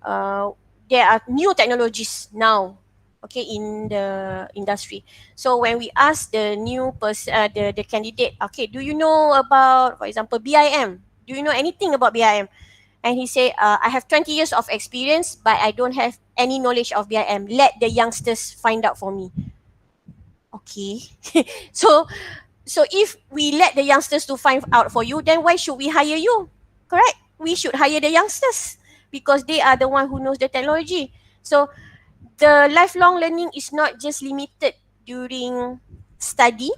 Speaker 4: there are new technologies now, okay, in the industry. So when we ask the the candidate, okay, do you know about, for example, BIM? Do you know anything about BIM? And he say, I have 20 years of experience, but I don't have any knowledge of BIM. Let the youngsters find out for me. Okay. so if we let the youngsters to find out for you, then why should we hire you? Correct? We should hire the youngsters because they are the one who knows the technology. So the lifelong learning is not just limited during study,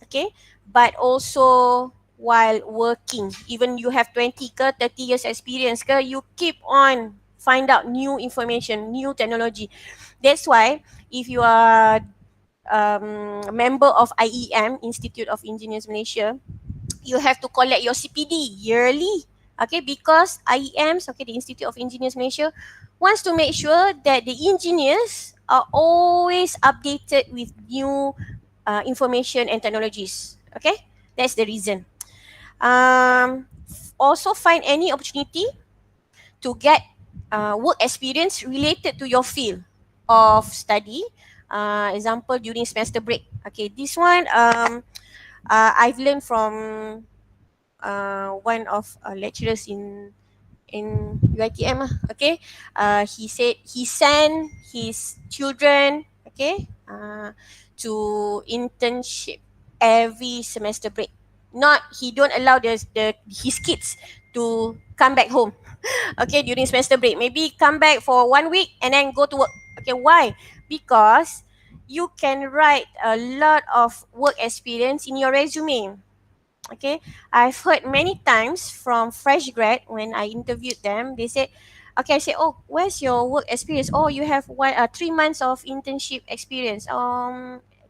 Speaker 4: okay, but also while working. Even you have 20 ke 30 years experience ke, you keep on find out new information, new technology. That's why if you are member of IEM, Institute of Engineers Malaysia, you have to collect your CPD yearly. Okay, because IEMs, okay, the Institute of Engineers Malaysia, wants to make sure that the engineers are always updated with new information and technologies. Okay, that's the reason. Also find any opportunity to get work experience related to your field of study. Example during semester break. Okay, this one I've learned from one of lecturers in UiTM lah. Okay, he said he sent his children, okay, to internship every semester break. Not he don't allow the his kids to come back home. Okay, during semester break, maybe come back for 1 week and then go to work. Okay, why? Because you can write a lot of work experience in your resume. Okay, I've heard many times from fresh grad when I interviewed them. They said, okay, I said, oh, where's your work experience? Oh, you have 3 months of internship experience.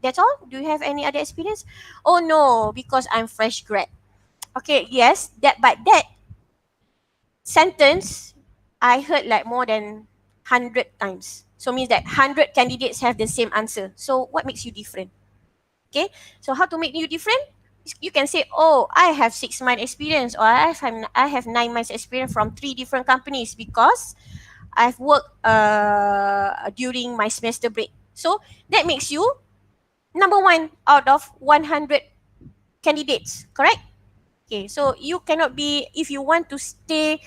Speaker 4: That's all. Do you have any other experience? Oh no, because I'm fresh grad. Okay, yes, but that sentence I heard like more than 100 times. So means that 100 candidates have the same answer. So what makes you different? Okay, so how to make you different? You can say, oh, I have 6 month experience, or I have 9 months experience from 3 different companies because I've worked during my semester break. So that makes you number one out of 100 candidates, correct? Okay, so you cannot be, if you want to stay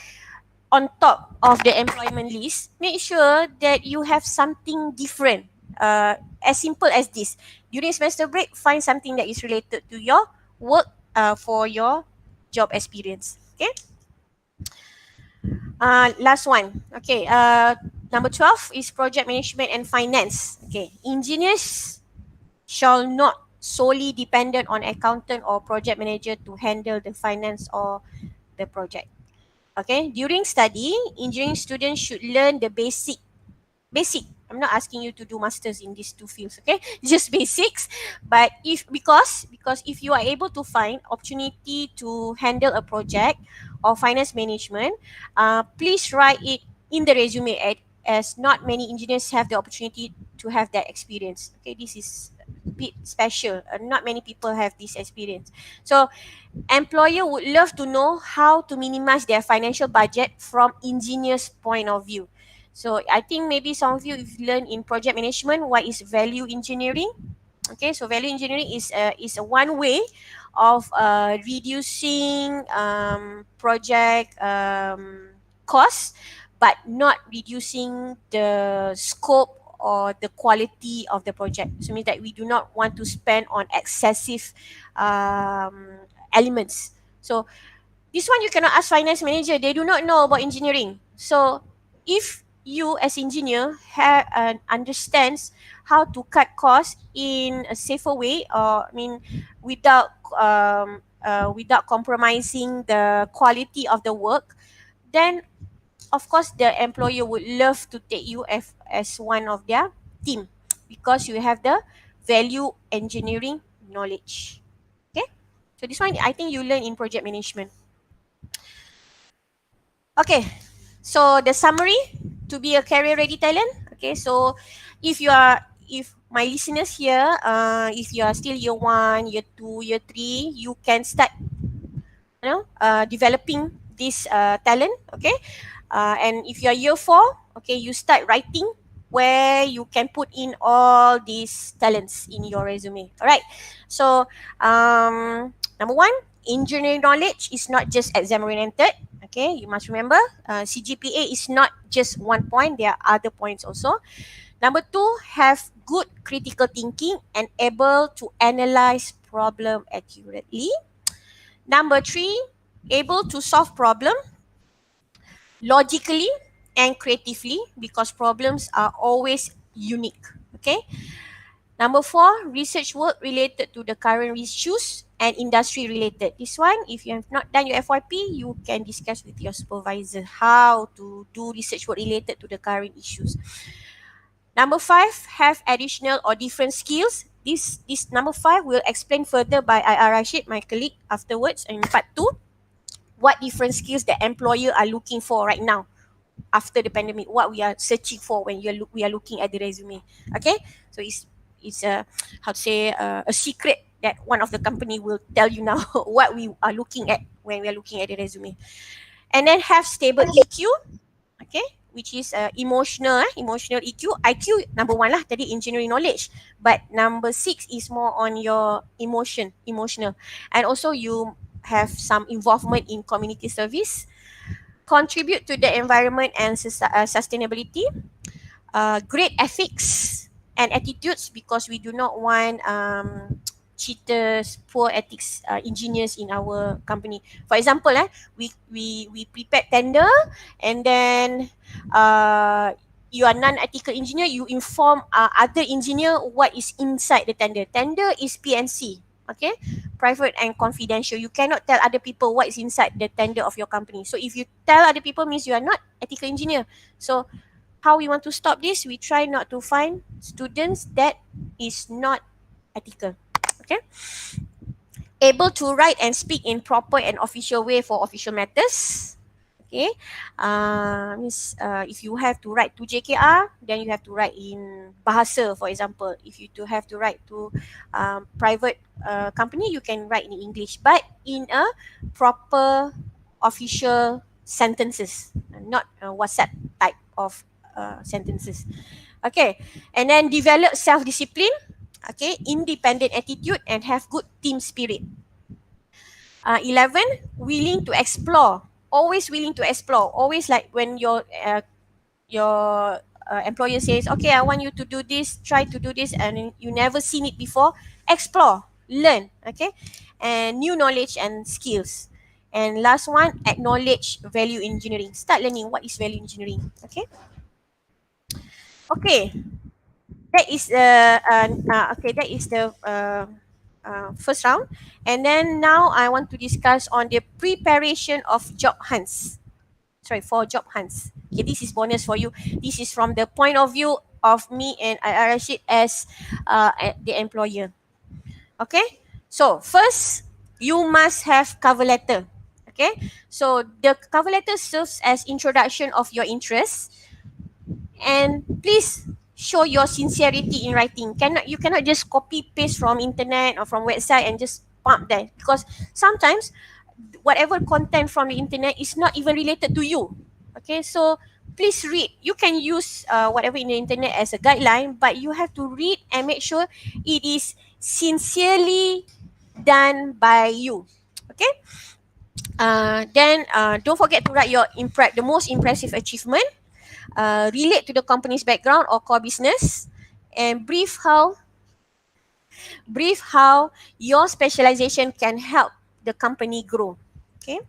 Speaker 4: on top of the employment list, make sure that you have something different. As simple as this. During semester break, find something that is related to your work for your job experience. Okay. Last one. Okay. Number 12 is project management and finance. Okay. Engineers shall not solely dependent on accountant or project manager to handle the finance or the project. Okay, during study, engineering students should learn the basic. I'm not asking you to do masters in these 2 fields, okay? Just basics. But because if you are able to find opportunity to handle a project or finance management, please write it in the resume as not many engineers have the opportunity to have that experience. Okay, this is a bit special. Not many people have this experience. So employer would love to know how to minimize their financial budget from engineers' point of view. So I think maybe some of you have learned in project management what is value engineering. Okay, so value engineering is a one way of reducing project costs, but not reducing the scope or the quality of the project. So it means that we do not want to spend on excessive elements. So this one you cannot ask finance manager. They do not know about engineering. So if you as engineer understands how to cut costs in a safer way, or without compromising the quality of the work, then of course the employer would love to take you as one of their team because you have the value engineering knowledge. Okay, so this one I think you learn in project management. Okay, so the summary to be a career ready talent. Okay, so if my listeners here, if you are still year 1, year 2, year 3, you can start developing this talent. Okay, and if you are year 4, okay, you start writing where you can put in all these talents in your resume. All right, so number 1, engineering knowledge is not just exam oriented. Okay, you must remember CGPA is not just 1 point, there are other points also. Number 2, have good critical thinking and able to analyze problem accurately. Number 3, able to solve problem logically and creatively because problems are always unique. Okay. Number 4, research work related to the current issues and industry related. This one, if you have not done your FYP, you can discuss with your supervisor how to do research work related to the current issues. Number 5, have additional or different skills. This number 5 will explain further by IR Rashid, my colleague, afterwards in part 2. What different skills the employer are looking for right now after the pandemic, what we are searching for when we are looking at the resume. Okay, so it's a how to say a secret that one of the company will tell you now what we are looking at when we are looking at the resume. And then have stable EQ, okay, which is emotional EQ. IQ number 1 lah tadi, engineering knowledge, but number 6 is more on your emotional, and also you have some involvement in community service, contribute to the environment and sustainability, great ethics and attitudes, because we do not want cheaters, poor ethics engineers in our company. For example, we prepare tender, and then you are non-ethical engineer, you inform other engineer what is inside the tender. Tender is PNC, okay, private and confidential. You cannot tell other people what is inside the tender of your company. So if you tell other people, means you are not ethical engineer. So how we want to stop this? We try not to find students that is not ethical. Okay. Able to write and speak in proper and official way for official matters. Okay, means if you have to write to JKR, then you have to write in bahasa, for example. If you have to write to private company, you can write in English, but in a proper official sentences, not WhatsApp type of sentences. Okay, and then develop self-discipline, okay, independent attitude, and have good team spirit. 11, willing to explore. Always willing to explore. Always like when your employer says, okay, I want you to do this, try to do this, and you never seen it before, explore, learn, okay, and new knowledge and skills. And last one, acknowledge value engineering. Start learning what is value engineering. Okay. Okay. That is the first round. And then now I want to discuss on the preparation of job hunts. For job hunts. Okay, this is bonus for you. This is from the point of view of me and Rashid as the employer. Okay, so first you must have cover letter. Okay, so the cover letter serves as introduction of your interest, and please show your sincerity in writing. You cannot just copy paste from internet or from website and just pump there, because sometimes whatever content from the internet is not even related to you. Okay, so please read. You can use whatever in the internet as a guideline, but you have to read and make sure it is sincerely done by you. Okay. Then don't forget to write the most impressive achievement, relate to the company's background or core business, and brief how your specialization can help the company grow. Okay.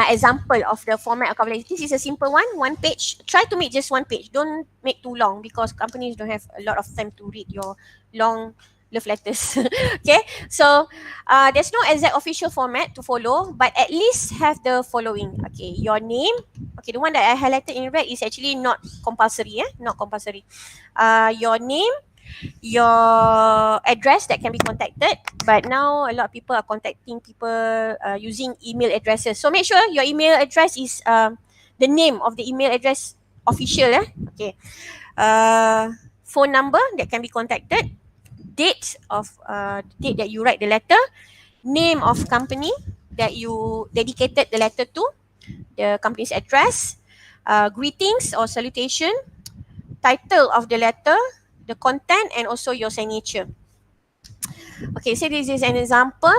Speaker 4: Example of the format of cover letter. This is a simple one page. Try to make just one page. Don't make too long, because companies don't have a lot of time to read your long love letters. Okay, so there's no exact official format to follow, but at least have the following. Okay, your name. Okay, the one that I highlighted in red is actually not compulsory. Not compulsory. Your name, your address that can be contacted, but now a lot of people are contacting people using email addresses. So make sure your email address is the name of the email address official. Okay. Phone number that can be contacted, date that you write the letter, name of company that you dedicated the letter to, the company's address, greetings or salutation, title of the letter, the content, and also your signature. Okay, so this is an example.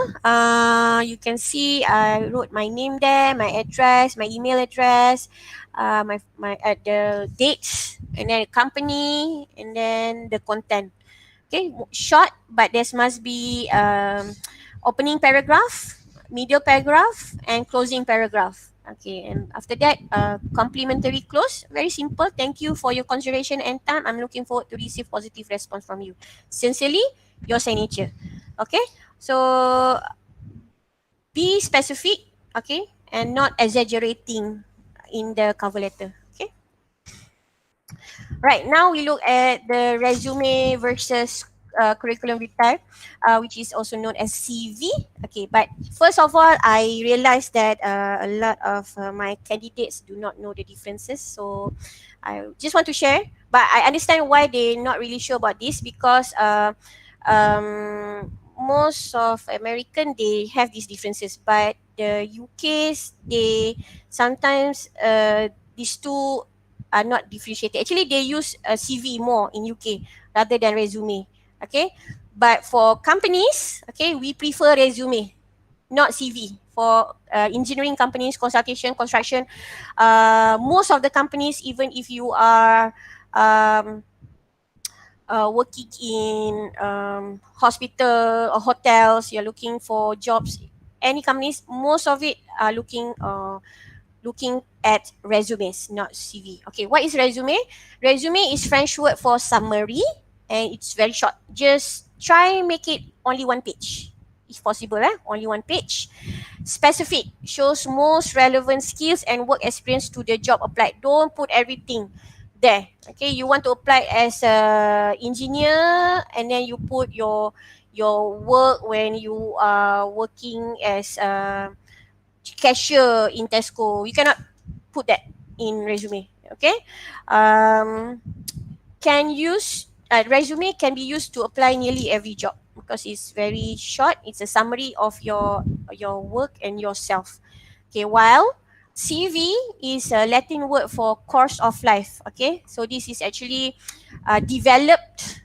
Speaker 4: You can see I wrote my name there, my address, my email address, my the dates, and then company, and then the content. Okay, short, but there must be opening paragraph, middle paragraph, and closing paragraph. Okay, and after that, complimentary close. Very simple. Thank you for your consideration and time. I'm looking forward to receive positive response from you. Sincerely, your signature. Okay, so be specific. Okay, and not exaggerating in the cover letter. Okay. Right now, we look at the resume versus curriculum vitae, which is also known as CV. Okay, but first of all, I realized that a lot of my candidates do not know the differences. So I just want to share, but I understand why they're not really sure about this because most of American they have these differences, but the UK's they sometimes these two are not differentiated. Actually, they use CV more in UK rather than resume. Okay, but for companies, okay, we prefer resume, not CV. For engineering companies, consultation, construction, most of the companies, even if you are working in hospital or hotels, you're looking for jobs, any companies, most of it are looking at resumes, not CV. Okay, what is resume? Resume is French word for summary, and it's very short. Just try make it only one page, if possible. Only one page. Specific shows most relevant skills and work experience to the job applied. Don't put everything there. Okay, you want to apply as a engineer, and then you put your work when you are working as a cashier in Tesco. You cannot put that in resume. Okay, um, can use resume can be used to apply nearly every job because it's very short. It's a summary of your work and yourself. Okay, while CV is a Latin word for course of life. Okay, so this is actually developed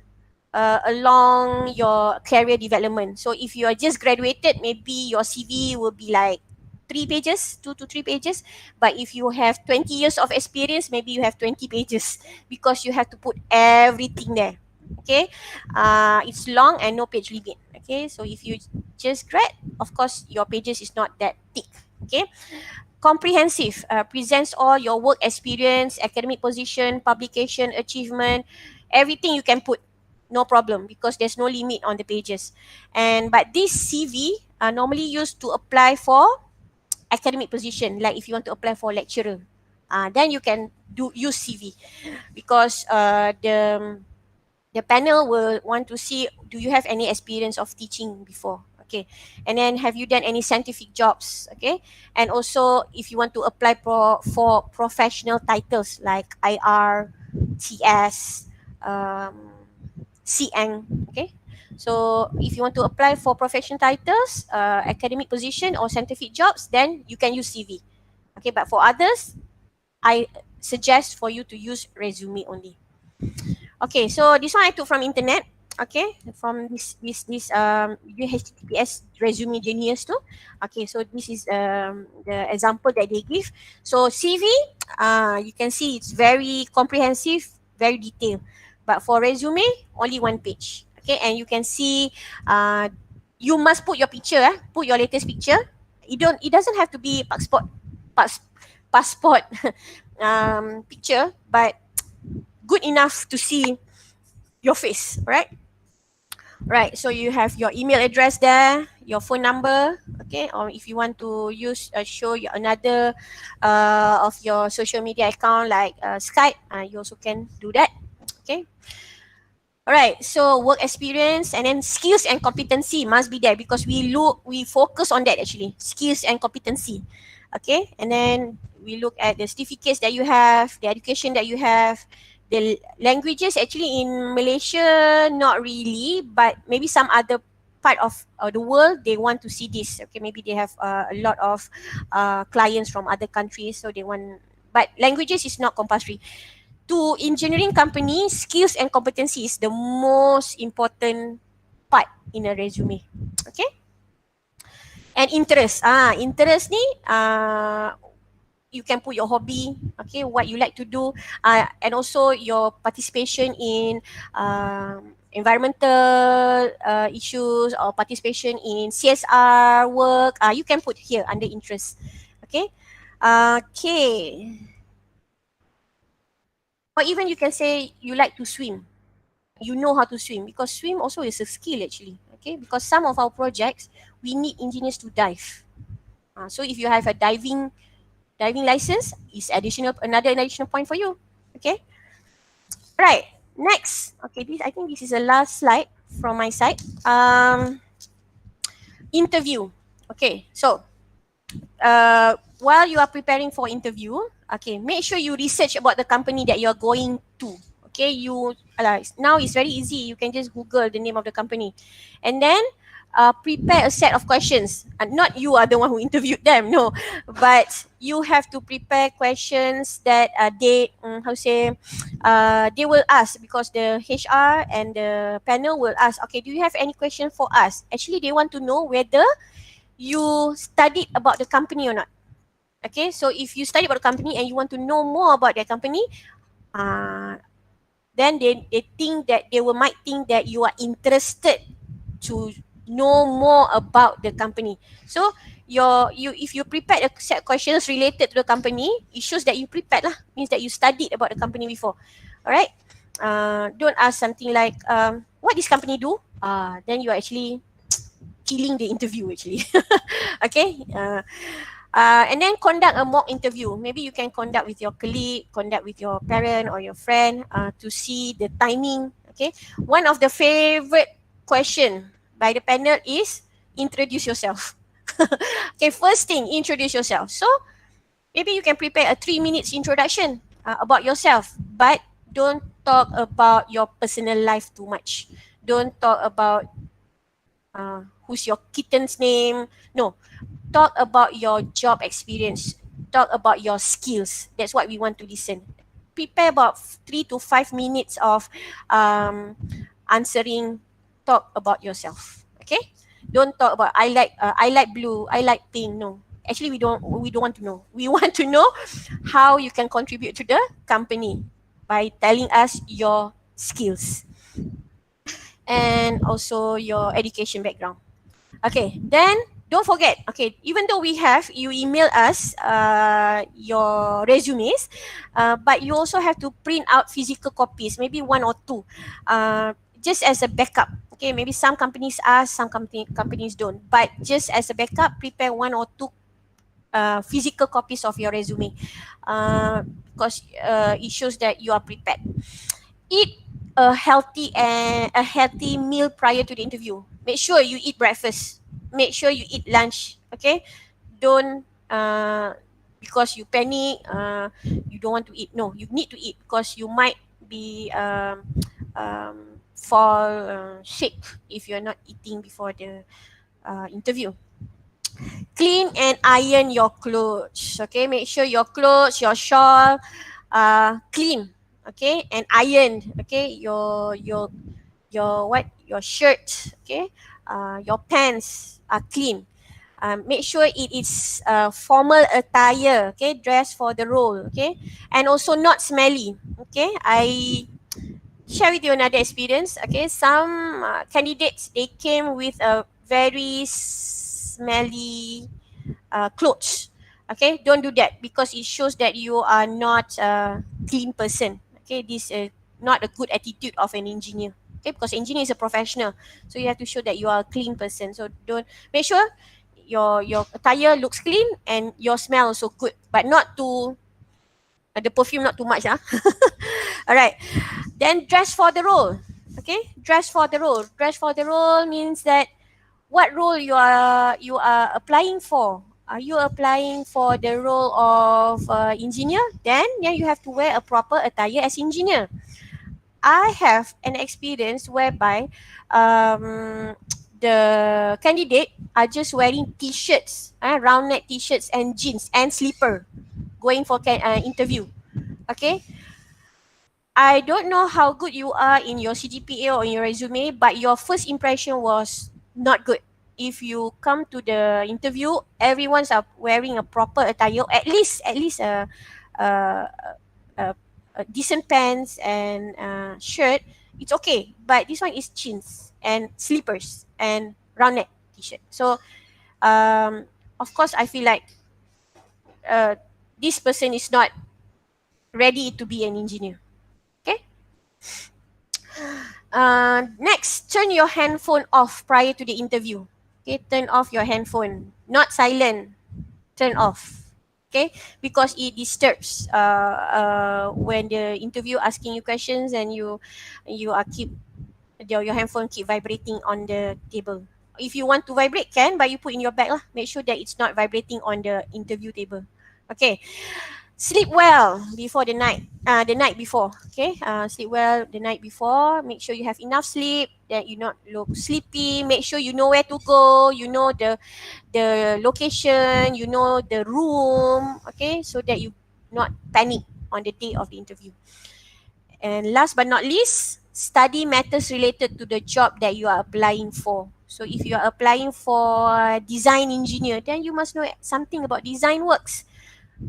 Speaker 4: along your career development. So if you are just graduated, maybe your CV will be like 3 pages, 2 to 3 pages. But if you have 20 years of experience, maybe you have 20 pages because you have to put everything there. Okay, it's long and no page limit. Okay, so if you just grad, of course your pages is not that thick. Okay, comprehensive presents all your work experience, academic position, publication, achievement, everything you can put, no problem because there's no limit on the pages. And but this CV are normally used to apply for academic position, like if you want to apply for lecturer, then you can do use CV because the panel will want to see, do you have any experience of teaching before? Okay, and then have you done any scientific jobs? Okay, and also if you want to apply for professional titles like IR, TS, CN. Okay, so if you want to apply for professional titles, academic position or scientific jobs, then you can use CV. Okay, but for others, I suggest for you to use resume only. Okay, so this one I took from internet. Okay, from this HTTPS resume genius too. Okay, so this is the example that they give. So CV, you can see it's very comprehensive, very detailed. But for resume, only one page. Okay, and you can see, you must put your picture. Put your latest picture. It doesn't have to be passport picture, but good enough to see your face, right? Right. So you have your email address there, your phone number, okay? Or if you want to use show you another of your social media account like Skype, you also can do that. Okay. All right. So work experience and then skills and competency must be there because we focus on that actually, skills and competency. Okay. And then we look at the certificates that you have, the education that you have, the languages. Actually in Malaysia, not really, but maybe some other part of the world they want to see this. Okay, maybe they have a lot of clients from other countries, so they want. But languages is not compulsory. To engineering companies, skills and competency is the most important part in a resume. Okay, and interest. Interest ni you can put your hobby, okay, what you like to do, and also your participation in environmental issues or participation in CSR work. You can put here under interest. Okay. Okay. Or even you can say you like to swim. You know how to swim, because swim also is a skill actually. Okay, because some of our projects we need engineers to dive. So if you have a diving license, is another additional point for you. Okay. Right. Next. Okay. I think this is the last slide from my side. Interview. Okay. So while you are preparing for interview, okay, make sure you research about the company that you are going to. Okay, now it's very easy. You can just Google the name of the company, and then prepare a set of questions. Not you are the one who interviewed them, no, but you have to prepare questions that they will ask, because the HR and the panel will ask. Okay, do you have any question for us? Actually, they want to know whether you studied about the company or not. Okay, so if you study about the company and you want to know more about their company, then might think that you are interested to know more about the company. So if you prepared a set of questions related to the company, it shows that you prepared lah. Means that you studied about the company before. Alright. Don't ask something like what this company do. Then you are actually killing the interview actually. Okay. And then conduct a mock interview. Maybe you can conduct with your colleague, conduct with your parent or your friend to see the timing. Okay. One of the favorite question by the panel is introduce yourself. Okay, first thing, introduce yourself. So maybe you can prepare a 3 minutes introduction about yourself, but don't talk about your personal life too much. Don't talk about who's your kitten's name. No, talk about your job experience. Talk about your skills. That's what we want to listen. Prepare about 3 to 5 minutes of answering. Talk about yourself. Okay. Don't talk about I like blue, I like pink. No, actually we don't want to know. We want to know how you can contribute to the company by telling us your skills and also your education background. Okay, then don't forget. Okay, even though you email us your resumes, but you also have to print out physical copies, maybe one or two, just as a backup. Okay, maybe some companies ask, some companies don't. But just as a backup, prepare one or two physical copies of your resume, because it shows that you are prepared. Eat a healthy meal prior to the interview. Make sure you eat breakfast. Make sure you eat lunch. Okay, don't because you panic. You don't want to eat. No, you need to eat, because you might be fall sick if you're not eating before the interview. Clean and iron your clothes. Okay, make sure your clothes, your shawl, clean. Okay, and ironed. Okay, your shirt. Okay, your pants are clean. Make sure it is formal attire. Okay, dress for the role. Okay, and also not smelly. Okay, I share with you another experience. Okay, some candidates, they came with a very smelly clothes. Okay, don't do that, because it shows that you are not a clean person. Okay, this is not a good attitude of an engineer. Okay, because engineer is a professional, so you have to show that you are a clean person. So don't make sure your attire looks clean and your smell also good, but not too the perfume not too much. All right. Then dress for the role. Okay, dress for the role. Dress for the role means that what role you are applying for. Are you applying for the role of engineer? Then you have to wear a proper attire as engineer. I have an experience whereby the candidate are just wearing t-shirts, round neck t-shirts and jeans and slipper, going for interview. Okay, I don't know how good you are in your CGPA or in your resume, but your first impression was not good. If you come to the interview, everyone's are wearing a proper attire, at least a, a, a decent pants and shirt. It's okay, but this one is jeans and slippers and round neck t-shirt. So, of course, I feel like this person is not ready to be an engineer. Okay. Next, turn your handphone off prior to the interview. Okay, turn off your handphone, not silent. Turn off. Okay, because it disturbs when the interview asking you questions and you are keep your handphone keep vibrating on the table. If you want to vibrate, can, but you put in your bag lah. Make sure that it's not vibrating on the interview table. Okay. Sleep well before the night before. Okay, sleep well the night before. Make sure you have enough sleep, that you not look sleepy. Make sure you know where to go, you know the location, you know the room. Okay, so that you not panic on the day of the interview. And last but not least, study matters related to the job that you are applying for. So if you are applying for design engineer, then you must know something about design works.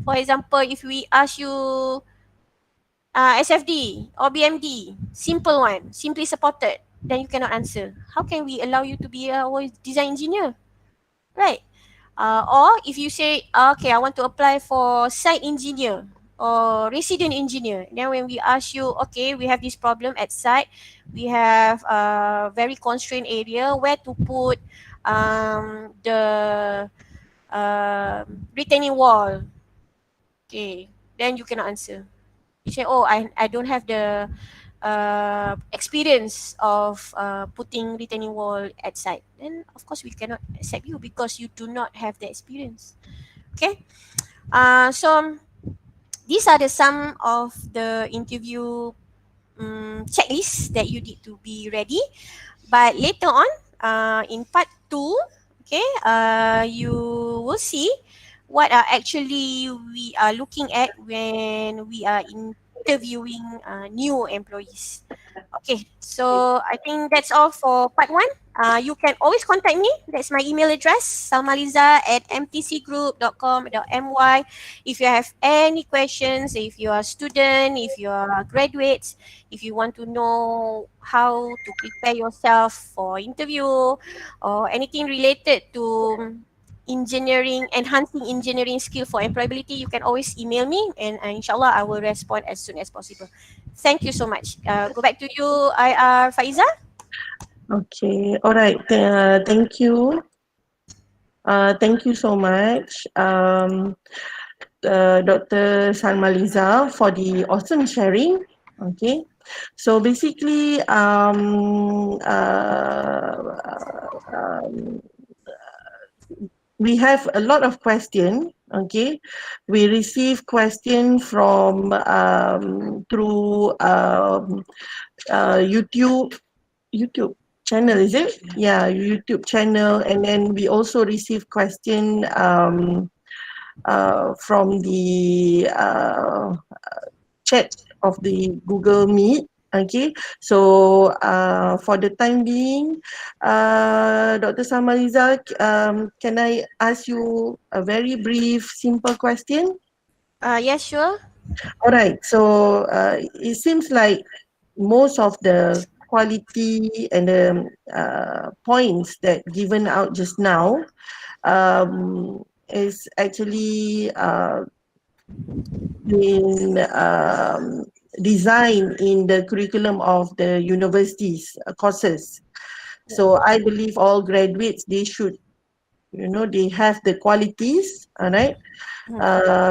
Speaker 4: For example, if we ask you SFD or BMD, simple one, simply supported, then you cannot answer. How can we allow you to be a design engineer, right? Or if you say, okay, I want to apply for site engineer or resident engineer, then when we ask you, okay, we have this problem at site, we have a very constrained area, where to put the retaining wall. Okay, then you cannot answer. You say, oh, I don't have the experience of putting retaining wall at site. Then of course we cannot accept you because you do not have the experience. Okay. So these are the some of the interview checklists that you need to be ready. But later on, in part 2, okay, you will see what are actually we are looking at when we are interviewing new employees. Okay, so I think that's all for part 1. You can always contact me. That's my email address, salmaliza@mtcgroup.com.my. If you have any questions, if you are a student, if you are graduates, if you want to know how to prepare yourself for interview or anything related to engineering, enhancing engineering skill for employability, you can always email me, and inshallah I will respond as soon as possible. Thank you so much. Go back to you, Faiza.
Speaker 1: Okay, all right. Thank you. Thank you so much, Dr. Salmaliza, for the awesome sharing. Okay, so basically, we have a lot of question. Okay, we receive question from through YouTube channel, is it? Yeah, YouTube channel, and then we also receive question from the chat of the Google Meet. Okay, so for the time being, Dr. Samaliza, can I ask you a very brief, simple question?
Speaker 4: Yes, sure.
Speaker 1: All right, so it seems like most of the quality and the points that given out just now is actually been designed in the curriculum of the universities courses. So I believe all graduates, they should, they have the qualities, all right,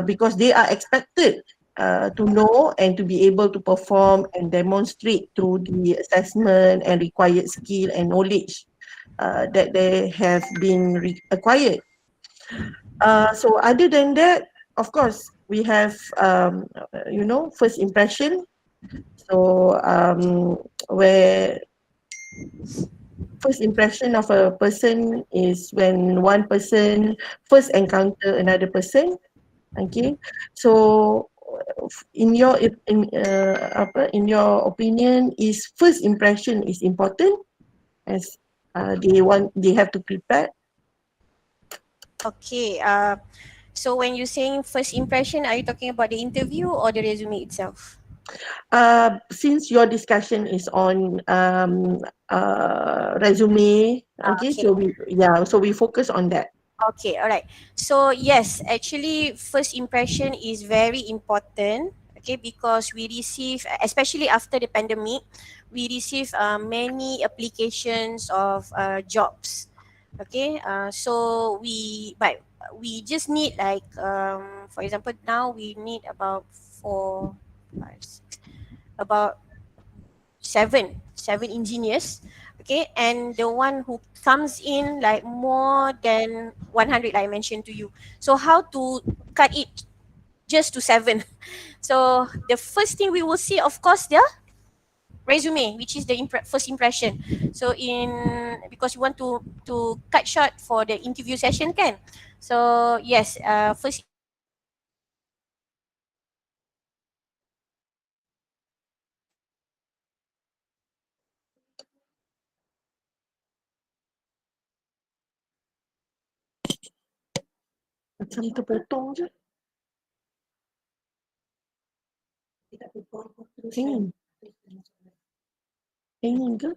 Speaker 1: because they are expected to know and to be able to perform and demonstrate through the assessment and required skill and knowledge that they have been acquired. So other than that, of course, we have, first impression. So where first impression of a person is when one person first encounter another person. Okay, so in your opinion, is first impression is important as they have to prepare?
Speaker 4: Okay. So when you're saying first impression, are you talking about the interview or the resume itself?
Speaker 1: Since your discussion is on resume, okay,
Speaker 4: Okay.
Speaker 1: so we focus on that.
Speaker 4: Okay, all right. So yes, actually, first impression is very important. Okay, because we receive, especially after the pandemic, we receive many applications of jobs. Okay, but we just need like for example, now we need about four, five, six, about seven engineers. Okay, and the one who comes in like more than 100, like I mentioned to you. So how to cut it just to seven? So the first thing we will see, of course, the resume, which is the first impression. So in, because we want to cut short for the interview session, can. So yes, first impression is very important.
Speaker 1: Macam terpotong je. Hanging. Hanging ke?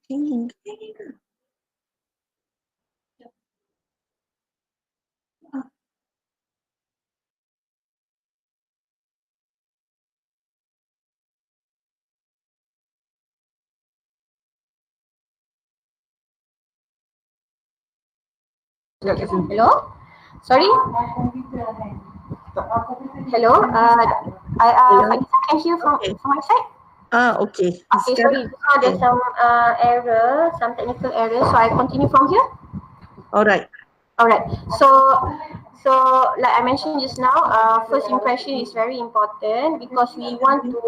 Speaker 1: Hanging ke?
Speaker 2: Hello? Sorry? Hello?
Speaker 1: Hello?
Speaker 2: Can hear
Speaker 1: Okay.
Speaker 2: from my side?
Speaker 1: Okay.
Speaker 2: Okay, sorry.
Speaker 1: Sekarang.
Speaker 2: So there's some error, some technical error. So I continue from here.
Speaker 1: Alright.
Speaker 2: Alright. So like I mentioned just now, first impression is very important because we want to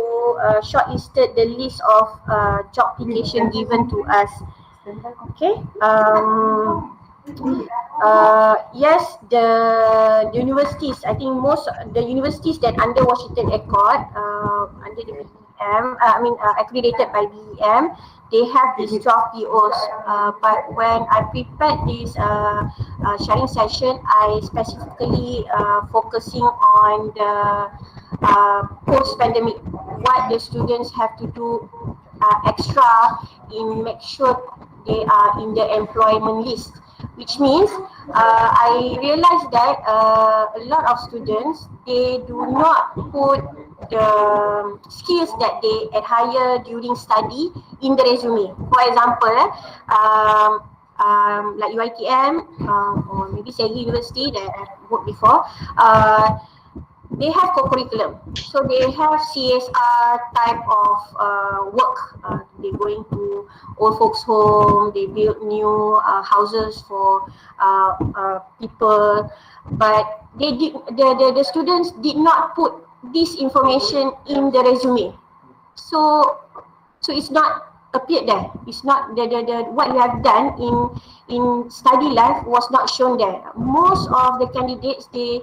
Speaker 2: shortlisted the list of job application given to us. Okay. Yes, the universities, I think most the universities that under Washington Accord, under the BEM, accredited by BEM, they have these 12 POs. But when I prepared this sharing session, I specifically focusing on the post-pandemic, what the students have to do extra in make sure they are in the employment list, which means I realized that a lot of students, they do not put the skills that they acquire during study in the resume. For example, like UiTM or maybe Segi University that I've worked before, they have co-curriculum. So they have CSR type of work. They're going to old folks home, they build new houses for people, but the students did not put this information in the resume. So it's not appeared there. It's not the what you have done in study life was not shown there. Most of the candidates, they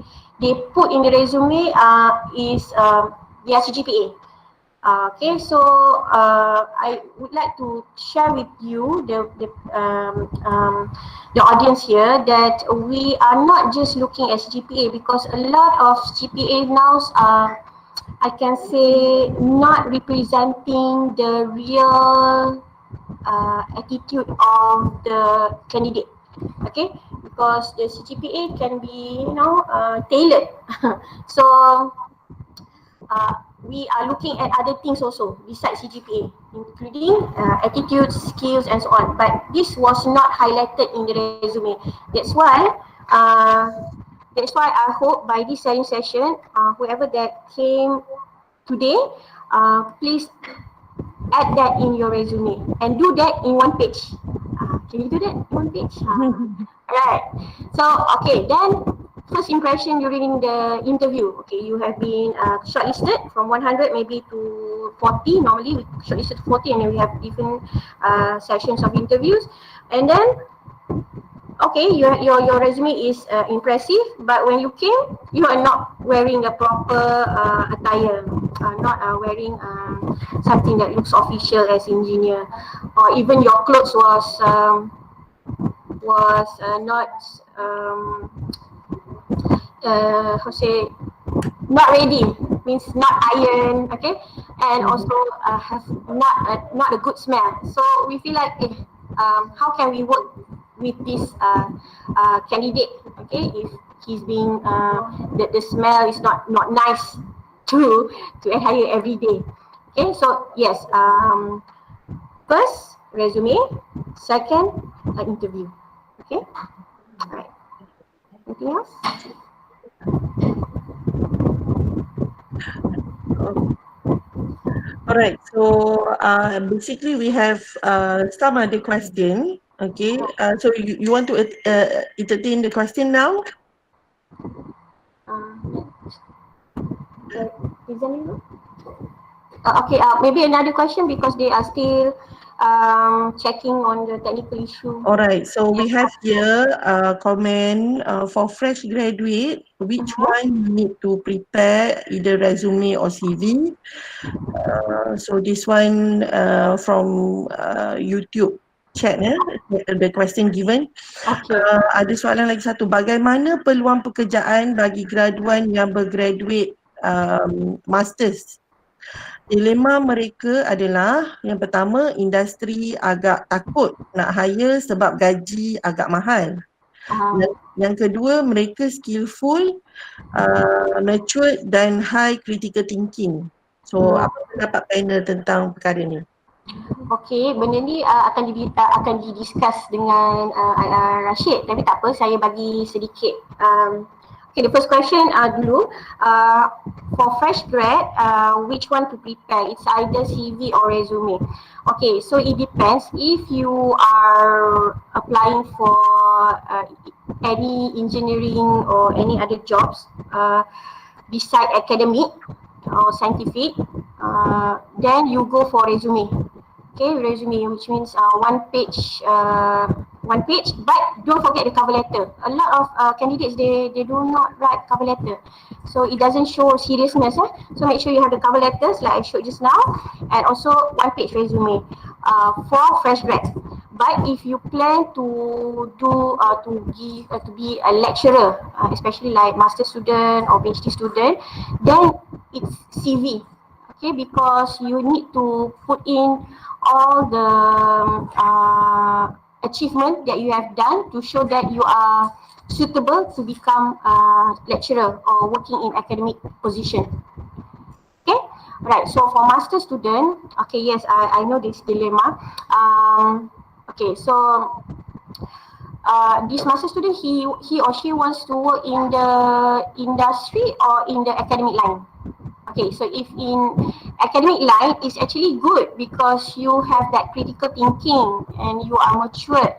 Speaker 2: put in the resume is their CGPA. Okay, so I would like to share with you the audience here that we are not just looking at GPA, because a lot of GPA now I can say not representing the real attitude of the candidate. Okay, because the CGPA can be tailored. So we are looking at other things also besides CGPA, including attitude, skills, and so on. But this was not highlighted in the resume. That's why. That's why I hope by this sharing session, whoever that came today, please add that in your resume and do that in one page. Can you do that in one page? Alright. So, okay, then first impression during the interview. Okay, you have been shortlisted from 100 maybe to 40. Normally we shortlisted 40 and then we have different sessions of interviews. And then, okay, your resume is impressive, but when you came, you are not wearing a proper attire, not wearing something that looks official as engineer, or even your clothes was not how say, not ready, means not iron, okay, and also have not a good smell. So we feel like, how can we work with this candidate. Okay, if he's being the smell is not nice to hire every day. Okay, so yes, first resume, second interview. Okay, all right. Anything else?
Speaker 1: Alright, so basically we have some other question. Okay, so you want to entertain the question now?
Speaker 2: Is there any? Okay, maybe another question because they are still checking on the technical issue.
Speaker 1: Alright, so we have here a comment for fresh graduate, which one you need to prepare, either resume or CV. So this one from YouTube chat, the question given.
Speaker 2: Okay.
Speaker 1: Ada soalan lagi satu, bagaimana peluang pekerjaan bagi graduan yang bergraduate masters? Dilema mereka adalah yang pertama, industri agak takut nak hire sebab gaji agak mahal. Yang kedua, mereka skillful, mature dan high critical thinking. So apa pendapat panel tentang perkara ni?
Speaker 2: Okey, benda ni akan didiscuss dengan Rashid, tapi tak apa, saya bagi sedikit. Okay, the first question dulu, for fresh grad, which one to prepare? It's either CV or resume. Okay, so it depends. If you are applying for any engineering or any other jobs beside academic or scientific, then you go for resume. Okay, resume, which means one page, but don't forget the cover letter. A lot of candidates, they do not write cover letter, so it doesn't show seriousness. So make sure you have the cover letters like I showed just now, and also one page resume for fresh grads. But if you plan to be a lecturer, especially like master student or PhD student, then it's CV. Okay, because you need to put in all the achievement that you have done to show that you are suitable to become a lecturer or working in academic position. Okay, right. So for master student, okay, yes, I know this dilemma. Okay, so this master student, he or she wants to work in the industry or in the academic line. Okay, so if in academic line, it's actually good because you have that critical thinking and you are matured.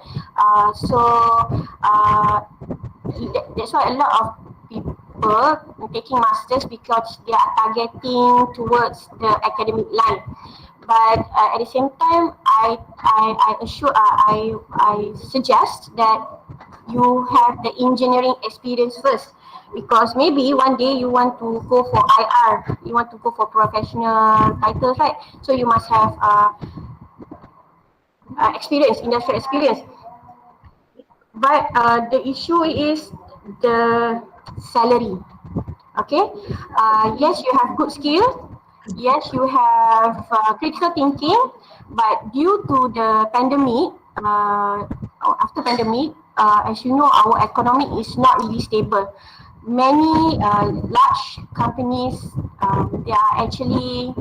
Speaker 2: That's why a lot of people taking masters because they are targeting towards the academic line. But at the same time, I suggest that you have the engineering experience first. Because maybe one day you want to go for IR, you want to go for professional titles, right? So you must have experience, industrial experience. But the issue is the salary. Okay, yes, you have good skill. Yes, you have critical thinking, but due to the pandemic, after pandemic, as you know, our economy is not really stable. Many large companies, they are actually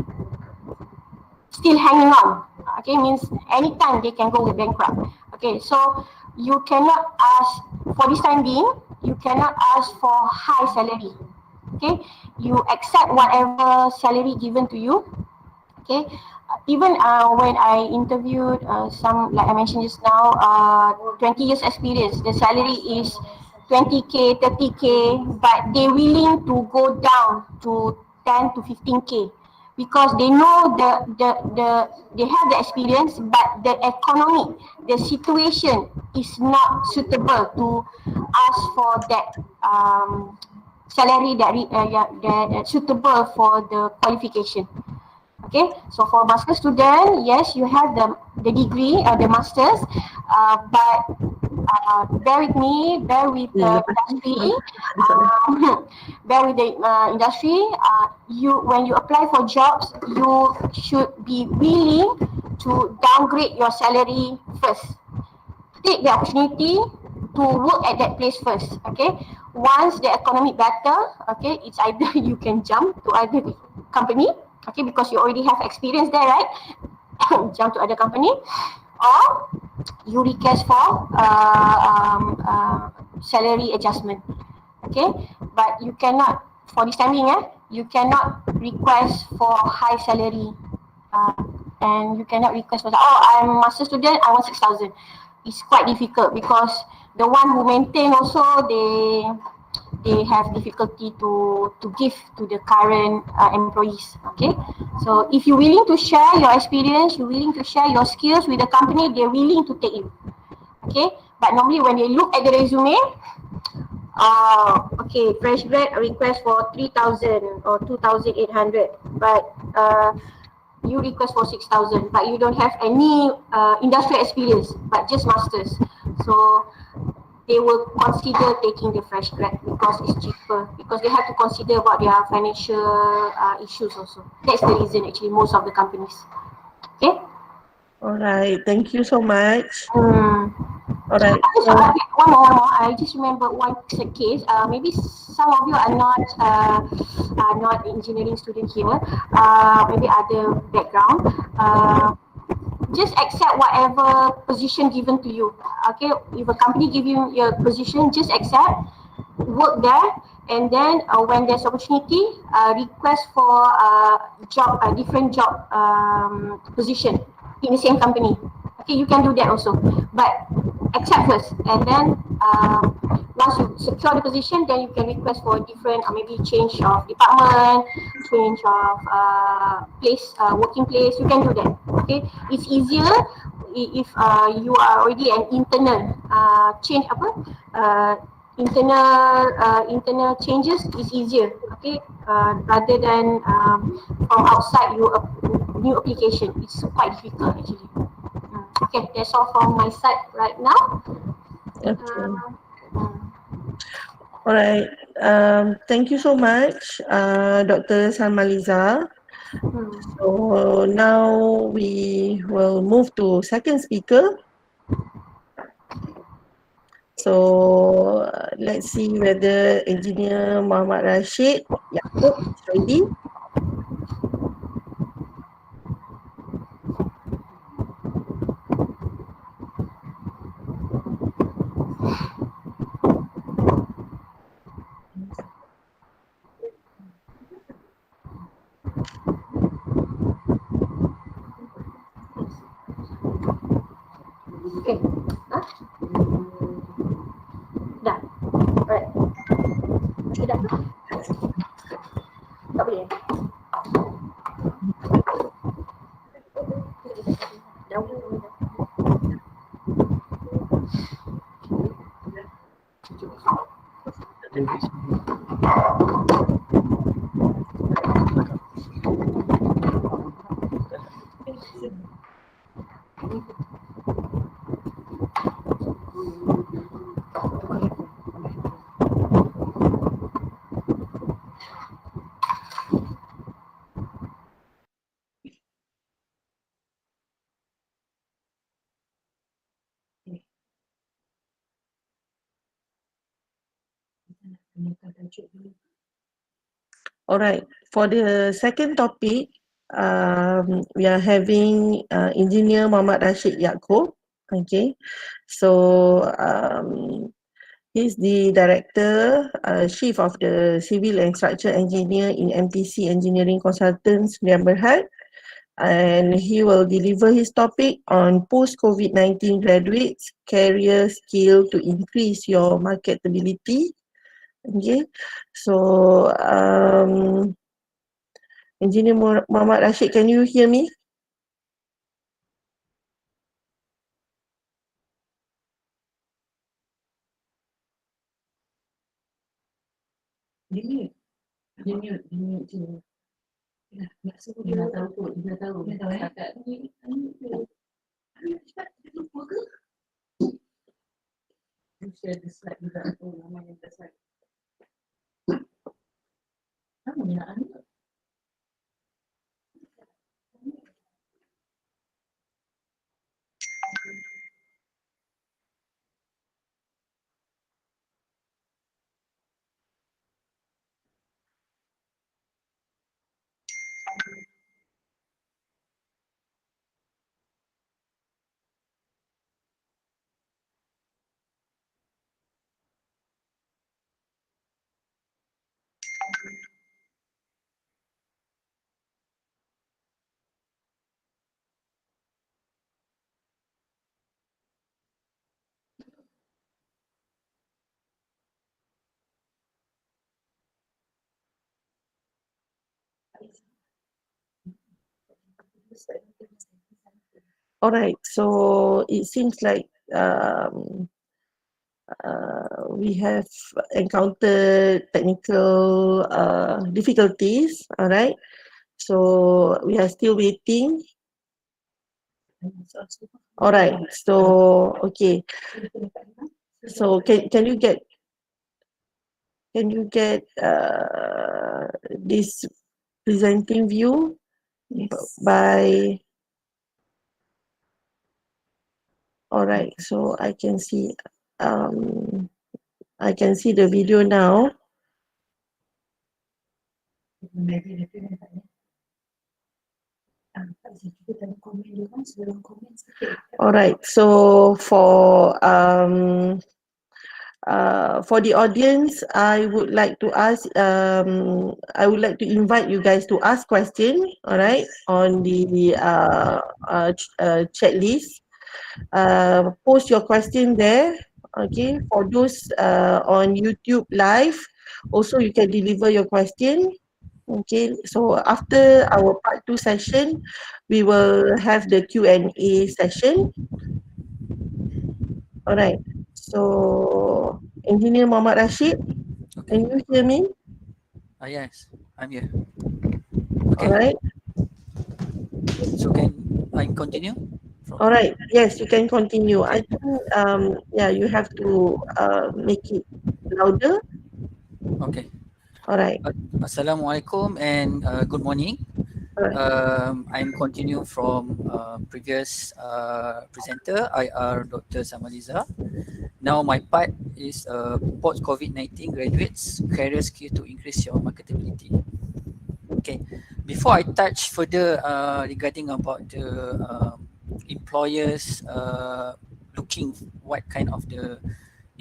Speaker 2: still hanging on. Okay, means anytime they can go bankrupt. Okay, so you cannot ask, for this time being, you cannot ask for high salary. Okay, you accept whatever salary given to you. Okay, even when I interviewed some, like I mentioned just now, 20 years experience, the salary is 20k, 30k, but they're willing to go down to 10 to 15k because they know they have the experience, but the economy, the situation is not suitable to ask for that salary that suitable for the qualification. Okay, so for master student, yes, you have the degree, the masters, but bear with me, bear with the industry, bear with the industry. When you apply for jobs, you should be willing to downgrade your salary first. take the opportunity to work at that place first. Okay, once the economy better, okay, it's either you can jump to other company, okay, because you already have experience there, right? Jump to other company, or you request for salary adjustment. Okay, but you cannot, for this timing, you cannot request for high salary, uh, and you cannot request for, oh, I'm master student, I want 6,000. It's quite difficult because the one who maintain also, they have difficulty to give to the current employees. Okay, so if you're willing to share your experience, you're willing to share your skills with the company, they're willing to take you. Okay, but normally when they look at the resume, okay, fresh grad request for 3,000 or 2,800, but you request for 6,000, but you don't have any industrial experience, but just masters. So they will consider taking the fresh grad because it's cheaper, because they have to consider about their financial issues also. That's the reason actually most of the companies. Okay.
Speaker 1: All right. Thank you so much.
Speaker 2: Hmm.
Speaker 1: All right.
Speaker 2: One more. I just remember one case. Maybe some of you are not engineering student here. Maybe other background. Just accept whatever position given to you. Okay, if a company give you your position, just accept, work there, and then when there's opportunity, request for different job position in the same company. Okay, you can do that also, but accept first, and then once you secure the position, then you can request for a different, maybe change of department, change of place, working place. You can do that. Okay, it's easier if you are already an internal change internal changes is easier. Okay, rather than from outside new application, it's quite difficult actually. Okay, that's all from my side right now.
Speaker 1: Okay. All right. Thank you so much, Dr. Salmaliza. So now we will move to second speaker. So let's see whether Engineer Muhammad Rashid Yaakob is ready.
Speaker 2: Okay. Dah. Alright. Masih dah? Tak boleh. Dah boleh.
Speaker 1: All right. For the second topic, we are having Engineer Muhammad Rashid Yaakob. Okay. So he's the Director, Chief of the Civil and Structural Engineer in MTC Engineering Consultants, Sdn Bhd. And he will deliver his topic on post-COVID-19 graduates, career skill to increase your marketability. Okay, so Engineer Muhammad Rashid, can you hear me? Dia mute. Dia dah tahu kot, dia dah tahu. Setakat ni, lupa ke? You share the slide juga tu, nama yang slide. Apa ni nak ambil? Alright, so it seems like we have encountered technical difficulties. Alright, so we are still waiting. Alright, so okay. So can you get this presenting view by alright, so I can see the video now. Alright, so for the audience, I would like to invite you guys to ask questions, all right, on the chat list. Post your question there, okay. For those on YouTube live, also you can deliver your question. Okay, so after our part 2 session, we will have the Q&A session. Alright, so Engineer Muhammad Rashid,
Speaker 3: Okay.
Speaker 1: can you hear me?
Speaker 3: Yes, I'm here. Okay.
Speaker 1: Alright,
Speaker 3: So can I continue? From
Speaker 1: alright, yes, you can continue. I
Speaker 3: okay.
Speaker 1: think, yeah, you have to make it louder.
Speaker 3: Okay.
Speaker 1: Alright,
Speaker 3: Assalamualaikum and good morning.
Speaker 1: alright.
Speaker 3: I'm continue from previous presenter, IR Dr. Samaliza. Now my part is post COVID-19 graduates career skill to increase your marketability. Okay, before I touch further regarding about the employers looking what kind of the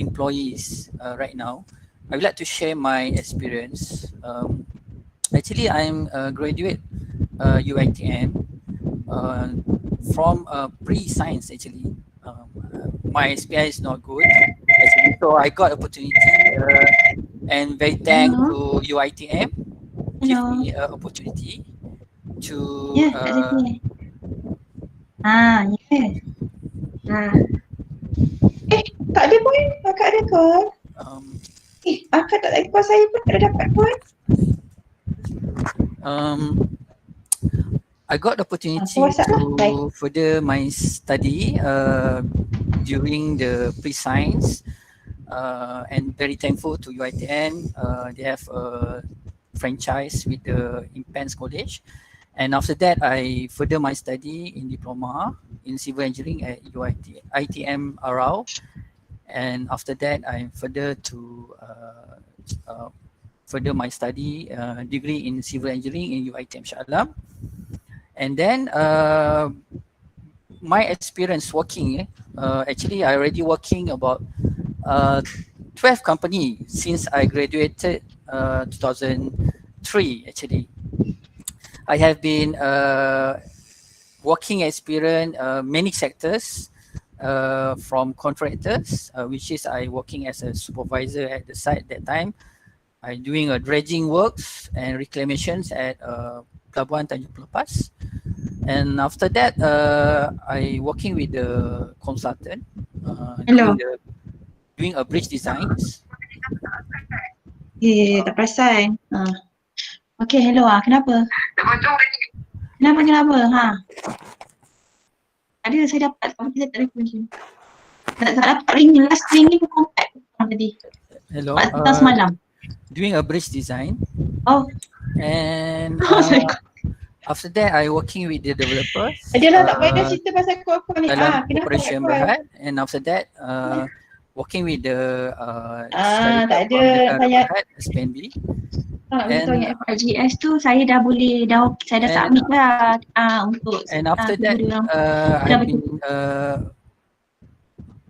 Speaker 3: employees right now, I would like to share my experience. Actually, I'm a graduate UiTM uh, from pre-science actually. My experience is not good actually, so I got opportunity and very thank to UiTM give
Speaker 5: Hello.
Speaker 3: me an opportunity to
Speaker 5: Ya, kat sini. Ya. Tak ada pun. Akak ada call.
Speaker 3: um,
Speaker 5: Akak tak ada call saya pun tak ada dapat pun.
Speaker 3: um, I got the opportunity
Speaker 5: WhatsApp lah. Baik.
Speaker 3: to further my study during the pre-science and very thankful to UiTM. They have a franchise with the Impens College. And after that, I further my study in diploma in civil engineering at UiTM Arau. And after that, I further to further my study degree in civil engineering in UiTM Shah Alam. And then my experience working, actually I already working about 12 company since I graduated 2003 actually. I have been working experience many sectors from contractors, which is I working as a supervisor at the site that time. I doing a dredging works and reclamations at Pelabuhan Tanjung Pelepas. And after that, I working with the consultant
Speaker 5: Hello.
Speaker 3: doing a bridge designs.
Speaker 5: Tak perasan. Okay, hello. Kenapa? Kenapa? Ada saya dapat tapi saya tak ada kunci. Tak dapat ring ni. Last ring ni pun contact tadi.
Speaker 3: Hello.
Speaker 5: Petang semalam.
Speaker 3: Doing a bridge design.
Speaker 5: Oh.
Speaker 3: And
Speaker 5: Sorry.
Speaker 3: after that, I working with the developers.
Speaker 5: Dia lah tak payah cerita pasal apa ni.
Speaker 3: Dalam
Speaker 5: Kenapa
Speaker 3: operation
Speaker 5: tak call?
Speaker 3: Berhad. And after that, working with the
Speaker 5: Tak ada tanya.
Speaker 3: Berhad, SPNB.
Speaker 5: Betul yang FRGS tu saya dah boleh saya dah submit lah untuk
Speaker 3: and after that I've been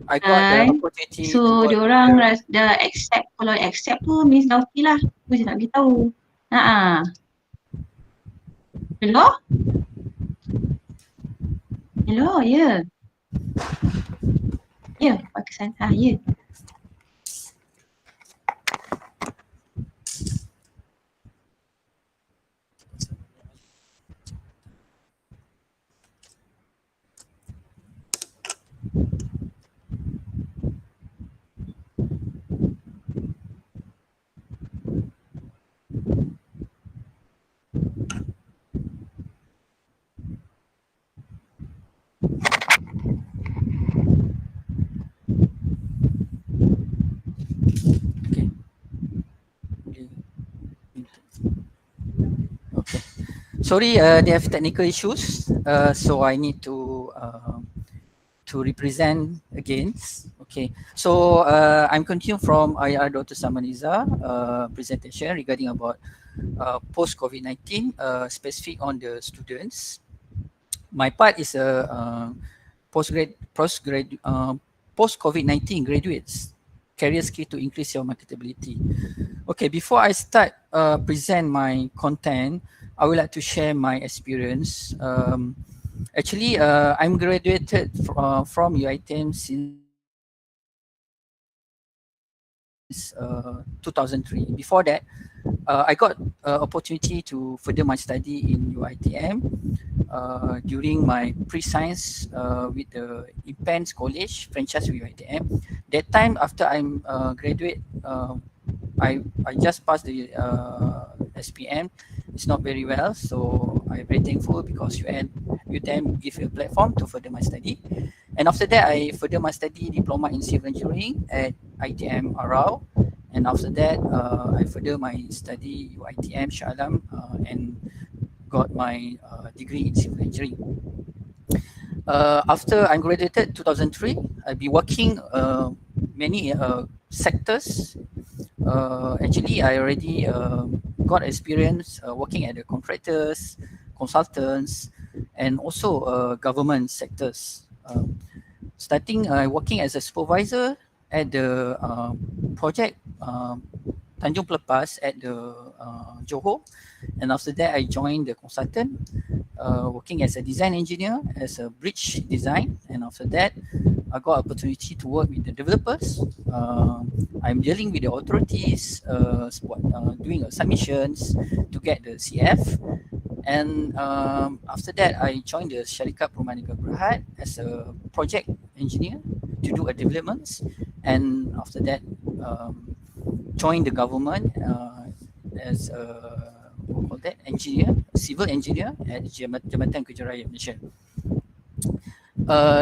Speaker 3: I got the opportunity
Speaker 5: so diorang dah accept. Kalau accept tu means dah okay lah. Aku je nak beritahu. Hello? Hello, ya. Ya, Pakistan. Ya.
Speaker 3: Sorry, they have technical issues, so I need to represent against. Okay, so I'm continuing from IR Dr. Samaniza presentation regarding about post COVID-19, specific on the students. My part is a post COVID-19 graduates career skill to increase your marketability. Okay, before I start present my content, I would like to share my experience. Actually, I'm graduated from UiTM since 2003. Before that, I got opportunity to further my study in UiTM during my pre-science with the Impens College franchise with UiTM. That time, after I'm graduate, I just passed the SPM. It's not very well, so I'm very thankful because UiTM give a platform to further my study. And after that, I further my study diploma in civil engineering at ITM Arau. And after that, I further my study UiTM Shah Alam and got my degree in civil engineering. After I graduated 2003, I've been working many sectors. Actually, I already got experience working at the contractors, consultants, and also government sectors. Starting working as a supervisor at the project Tanjung Pelepas at the Johor, and after that I joined the consultant, working as a design engineer as a bridge design, and after that I got opportunity to work with the developers. I'm dealing with the authorities, doing submissions to get the CF, and after that I joined the Syarikat Perumahan Negara Berhad as a project engineer to do a developments, and after that joined the government as a what call that engineer, civil engineer at Jabatan Kerja Raya Malaysia.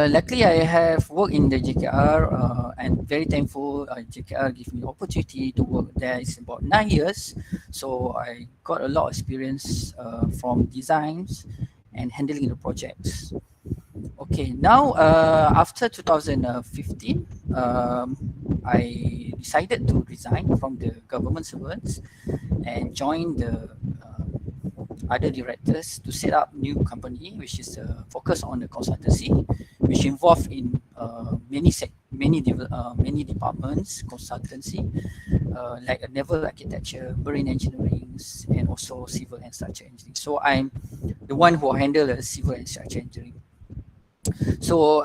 Speaker 3: Luckily, I have worked in the JKR and very thankful JKR gave me opportunity to work there. It's about 9 years, so I got a lot of experience from designs and handling the projects. Okay, now after 2015, I decided to resign from the government servants and join the other directors to set up new company, which is focused on the consultancy, which involved in many departments, consultancy, like naval architecture, marine engineering, and also civil and structural engineering. So I'm the one who handle the civil and structural engineering. So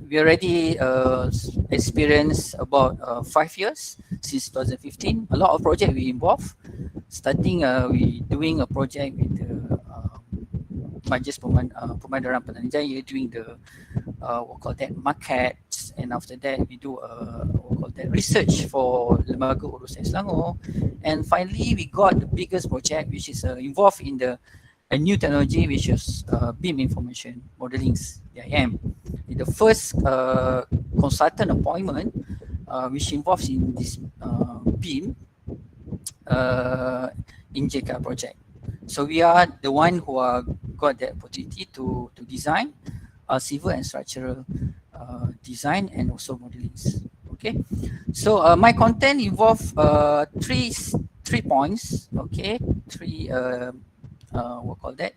Speaker 3: we already experienced about 5 years since 2015. A lot of projects we involved. Starting we doing a project with the Majlis Pemandaran Penang Jaya, doing the what call that markets, and after that we do what call that research for Lembaga Urusan Selangor, and finally we got the biggest project which is involved in a new technology which is beam information modeling, BIM. The first consultant appointment which involves in this beam in JK project. So we are the one who got the opportunity to design civil and structural design and also modeling. Okay, so my content involve three points. Okay, three what call that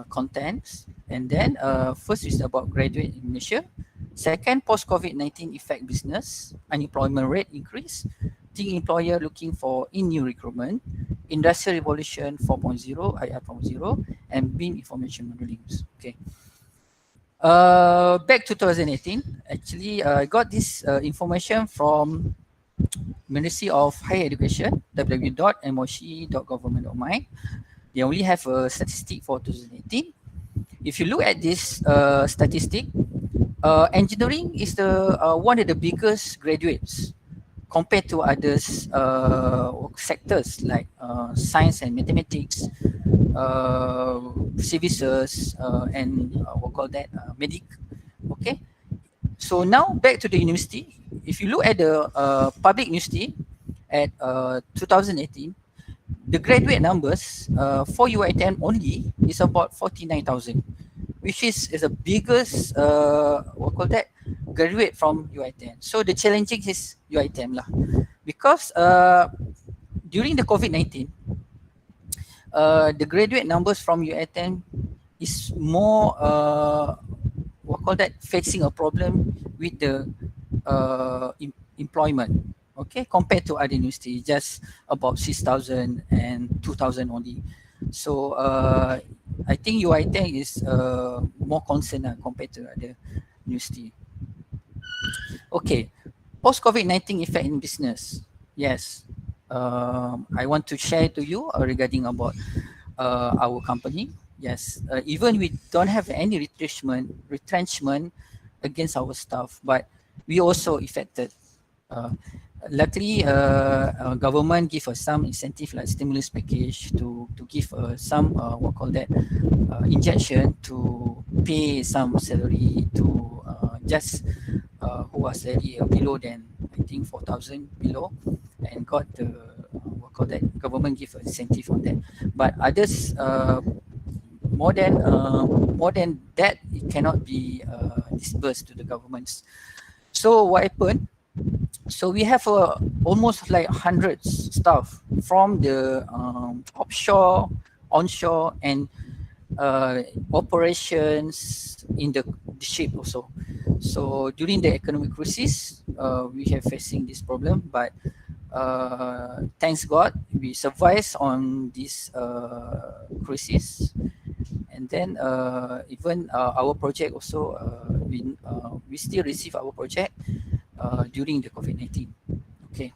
Speaker 3: contents, and then first is about graduate in Malaysia. Second, post COVID-19 effect business, unemployment rate increase, teen employer looking for in new recruitment, industrial revolution 4.0, IR 4.0, and beam information modeling. Okay. Back to 2018, actually I got this information from Ministry of Higher Education, www.moc.government.my. They only have a statistic for 2018. If you look at this statistic, engineering is the one of the biggest graduates compared to others sectors like science and mathematics, services, and what call that medic. Okay, so now back to the university. If you look at the public university at 2018, the graduate numbers for UiTM only is about 49,000, which is the biggest what call that, graduate from UiTM. So the challenging is UiTM lah, because during the COVID-19, the graduate numbers from UiTM is more what call that, facing a problem with the employment, okay, compared to other universities, just about 6,000 and 2,000 only. So I think UiTM is more concerned compared to other university. Okay, post COVID-19 effect in business. Yes, I want to share to you regarding about our company. Yes, even we don't have any retrenchment against our staff, but we also affected. Luckily, government give us some incentive like stimulus package to give some what call that, injection to pay some salary to just who are salary below than I think 4,000 below, and got the what call that, government give an incentive on that. But others more than that, it cannot be disbursed to the governments. So what happened? So we have almost like hundreds staff from the offshore, onshore, and operations in the ship also. So during the economic crisis, we have facing this problem, but thanks God, we survived on this crisis. And then even our project also, we still receive our project during the COVID-19. Okay.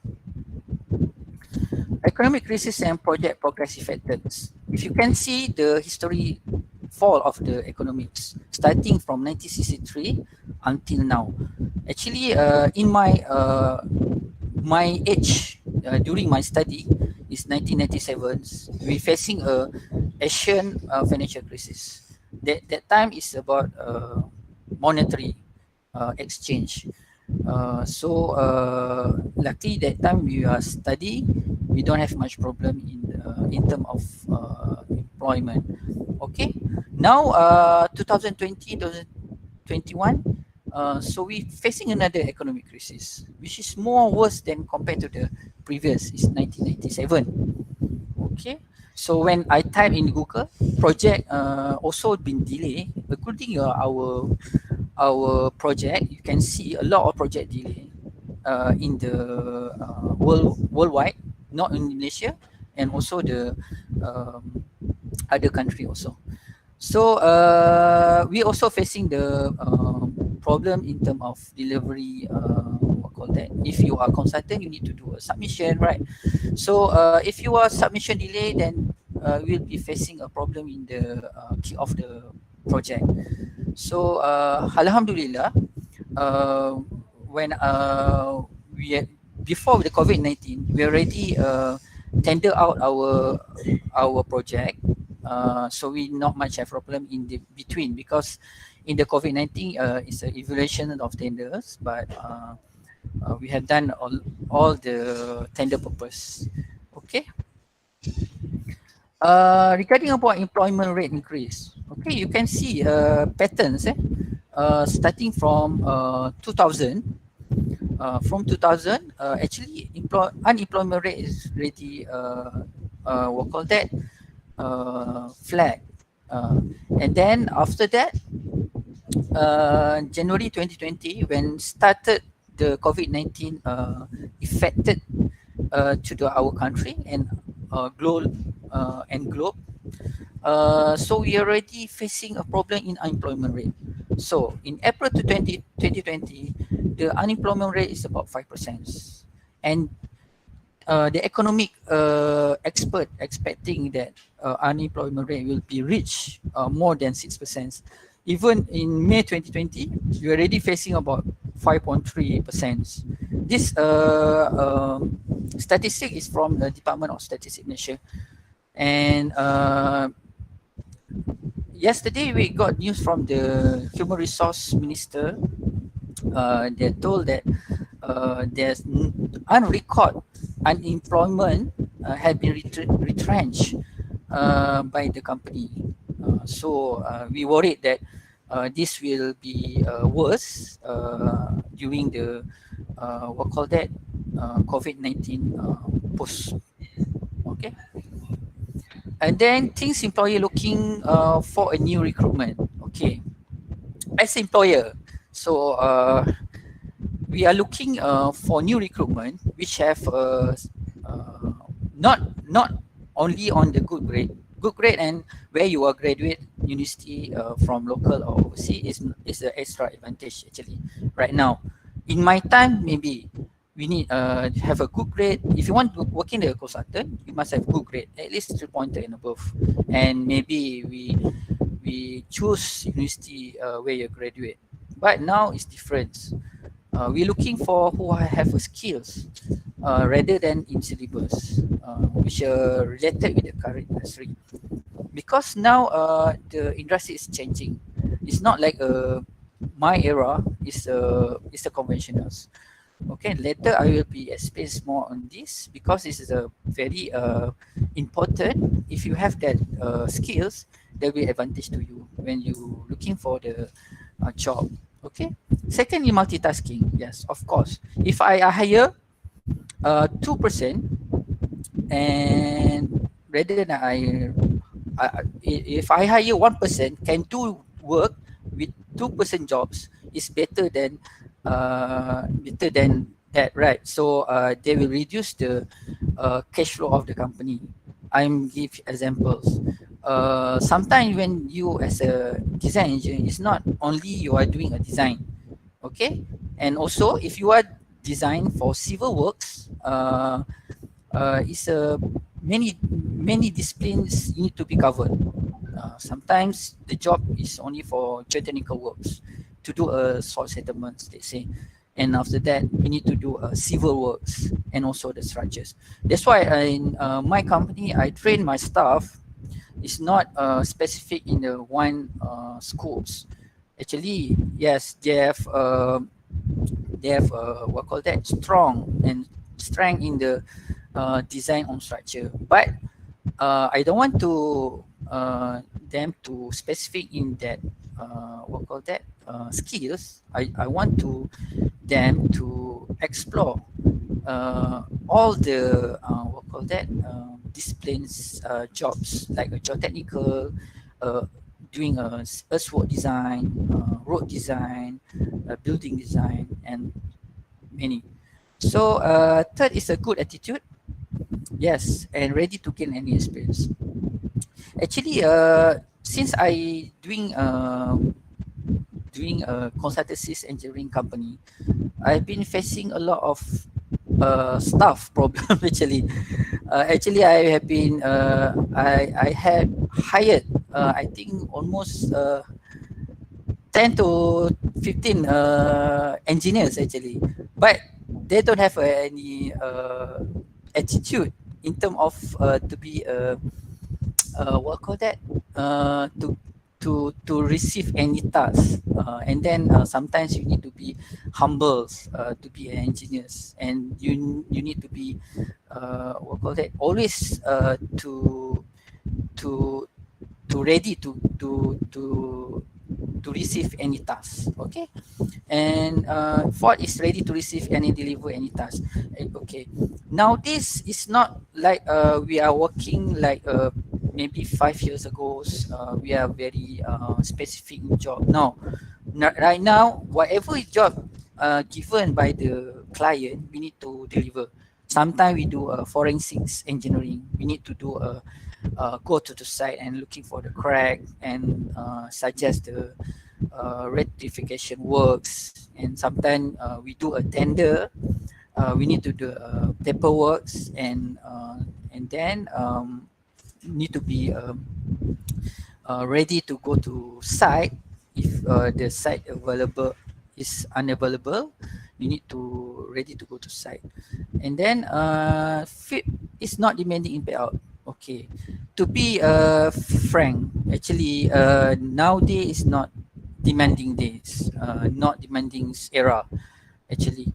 Speaker 3: Economic crisis and project progress factors. If you can see the history fall of the economics starting from 1963 until now. Actually, in my age during my study is 1997. We facing a Asian financial crisis. That time is about monetary exchange. So luckily that time we are studying, we don't have much problem in terms of employment. Okay, now 2020, 2021, so we facing another economic crisis, which is more worse than compared to the previous, is 1997. Okay, so when I type in Google, project also been delayed, including our project, you can see a lot of project delay in the worldwide, not in Indonesia, and also the other country also. So we also facing the problem in terms of delivery. What call that? If you are consultant, you need to do a submission, right? So if you are submission delay, then we'll be facing a problem in the kick off the project. So alhamdulillah, when before the COVID-19, we already tender out our project. So we not much have problem in the between, because in the COVID-19 it's an evaluation of tenders, but we have done all the tender purpose. Okay. Regarding about employment rate increase, okay, you can see patterns starting from 2000. From 2000, actually unemployment rate is really what call that, flat, and then after that, January 2020, when started the COVID-19 affected to our country and globe. So we are already facing a problem in unemployment rate. So in April to 2020, the unemployment rate is about 5%, and the economic expert expecting that unemployment rate will be reached more than 6%. Even in May 2020, we're already facing about 5.3%. This statistic is from the Department of Statistics Malaysia. And yesterday we got news from the Human Resource Minister. They told that there's unrecorded unemployment had been retrenched by the company. So we worried that this will be worse during the what call that COVID-19 post. Okay, and then things employer looking for a new recruitment. Okay, as employer, so we are looking for new recruitment which have not only on the good grade and where you are graduate university from local or overseas is the extra advantage actually right now. In my time, maybe we need have a good grade. If you want to work in the consultant, you must have good grade, at least 3 pointer and above. And maybe we choose university where you graduate. But now it's different. We're looking for who have skills rather than in syllabus, which are related with the current industry. Because now the industry is changing. It's not like my era is the conventionals. Okay, later I will be explain more on this because this is a very important. If you have that skills, there will be advantage to you when you looking for the job. Okay. Secondly, multitasking. Yes, of course. If I hire 2% and rather than if I hire 1% can do work with 2% jobs is better than that, right? So they will reduce the cash flow of the company. I'm give examples. Sometimes when you as a design engineer, it's not only you are doing a design, okay? And also if you are design for civil works, it's many disciplines need to be covered. Sometimes the job is only for geotechnical works to do a soil settlements, let's say. And after that, we need to do civil works and also the structures. That's why in my company, I train my staff. It's not specific in the one schools. Actually, yes, they have what call that strong and strength in the design on structure. But I don't want to them to specific in that what call that skills. I want to them to explore all the what call that disciplines jobs like a geotechnical, doing a earthwork design, road design, building design, and many. So third is a good attitude. Yes, and ready to gain any experience. Actually, since I doing a consultancy engineering company, I've been facing a lot of staff problem actually. Actually, I have been I had hired I think almost 10 to 15 engineers actually, but they don't have any attitude in terms of to be what call that to receive any task, and then sometimes you need to be humble to be an engineers, and you need to be what call that always to ready to receive any task. Okay, and fourth is ready to receive any deliver any task. Okay, now this is not like we are working like maybe 5 years ago. We are very specific job. No, right now whatever job given by the client, we need to deliver. Sometimes we do forensics engineering. We need to do go to the site and looking for the crack and suggest the rectification works. And sometimes we do a tender. We need to do paperwork and then need to be ready to go to site. If the site available is unavailable, you need to ready to go to site. And then fifth is not demanding in payout. Okay, to be frank, actually nowadays is not demanding days, not demanding era. Actually,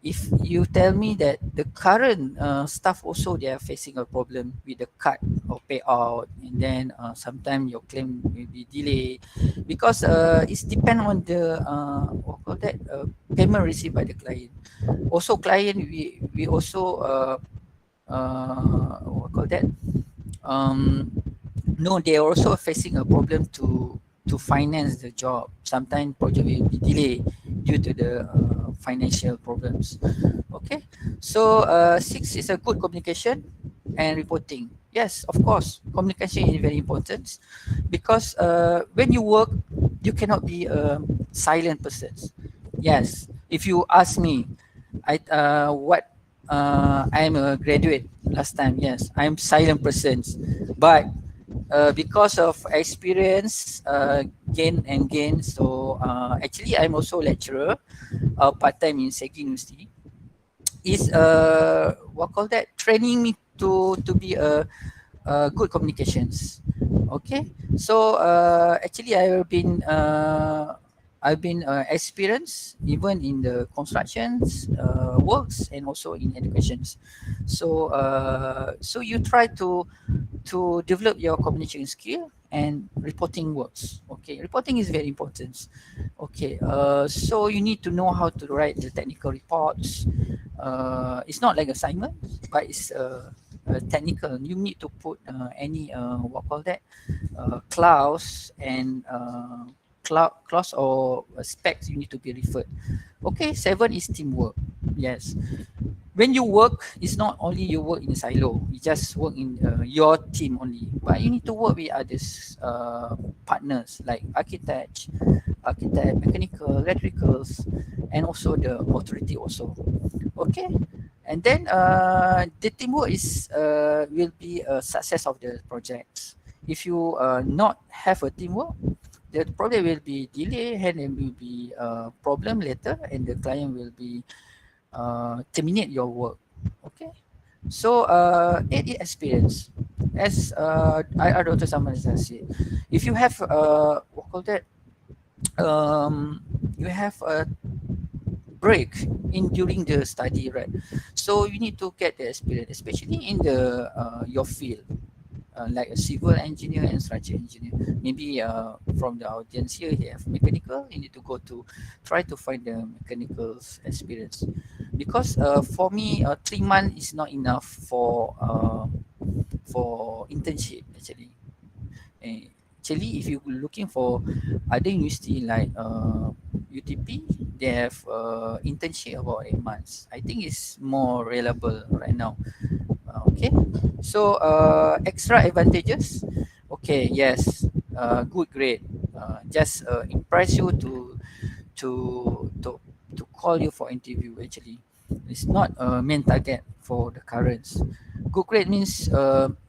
Speaker 3: if you tell me that the current staff also they are facing a problem with the cut or payout, and then sometimes your claim will be delayed because it's depend on the what call that payment received by the client. Also, client we also what call that no, they are also facing a problem to finance the job. Sometimes project will be delayed due to the financial problems. Okay, so six is a good communication and reporting. Yes, of course, communication is very important because when you work, you cannot be a silent person. Yes, if you ask me, what I'm a graduate last time. Yes, I'm silent person, but because of experience, gain and gain. So actually, I'm also lecturer, part time in Segi University. Is what call that training me to be a good communications. Okay, so actually I've been experienced even in the constructions works and also in educations. So so you try to develop your communication skill and reporting works. Okay, reporting is very important. Okay, so you need to know how to write the technical reports. It's not like assignment, but it's technical. You need to put any what call that clause and clause or specs you need to be referred. Okay, seven is teamwork. Yes, when you work, it's not only you work in a silo. You just work in your team only, but you need to work with others, partners like architect, mechanical, electricals, and also the authority also. Okay, and then the teamwork is will be a success of the projects. If you not have a teamwork, the project will be delayed and it will be a problem later, and the client will be terminate your work. Okay, so it is experience. As Dr. Saman has said, if you have what call that you have a break in during the study, right? So you need to get the experience, especially in the your field, like a civil engineer and structure engineer. Maybe from the audience here, you have mechanical. You need to go to try to find the mechanical experience, because for me, 3 months is not enough for internship actually. Actually, if you're looking for other university like UTP, they have internship about 8 months. I think it's more reliable right now. Okay, so extra advantages. Okay, yes, good grade. Just impress you to to call you for interview. Actually, it's not a main target for the currents. Good grade means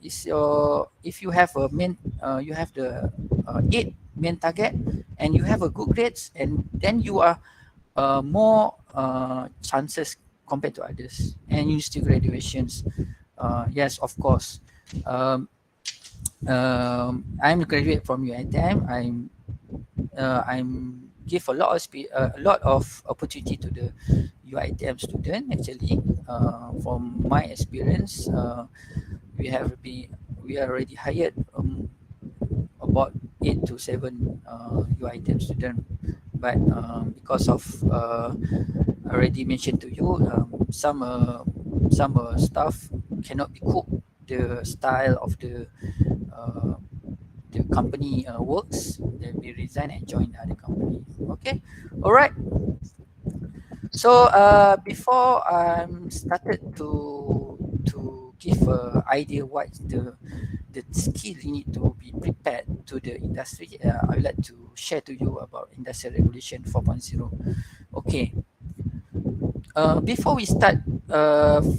Speaker 3: is your if you have a main you have the 8 main target and you have a good grades, and then you are more chances compared to others, and university graduations. Yes, of course. I'm a graduate from UiTM. I'm give a lot of opportunity to the UiTM student. Actually, from my experience, we are already hired about 8 to 7 UiTM student, but because of I already mentioned to you, some staff cannot be cooked the style of uh, the company works, then we resign and join the other company. Okay, all right. So before I'm started to give a idea what the skill you need to be prepared to the industry, I would like to share to you about Industrial Revolution 4.0. Okay, before we start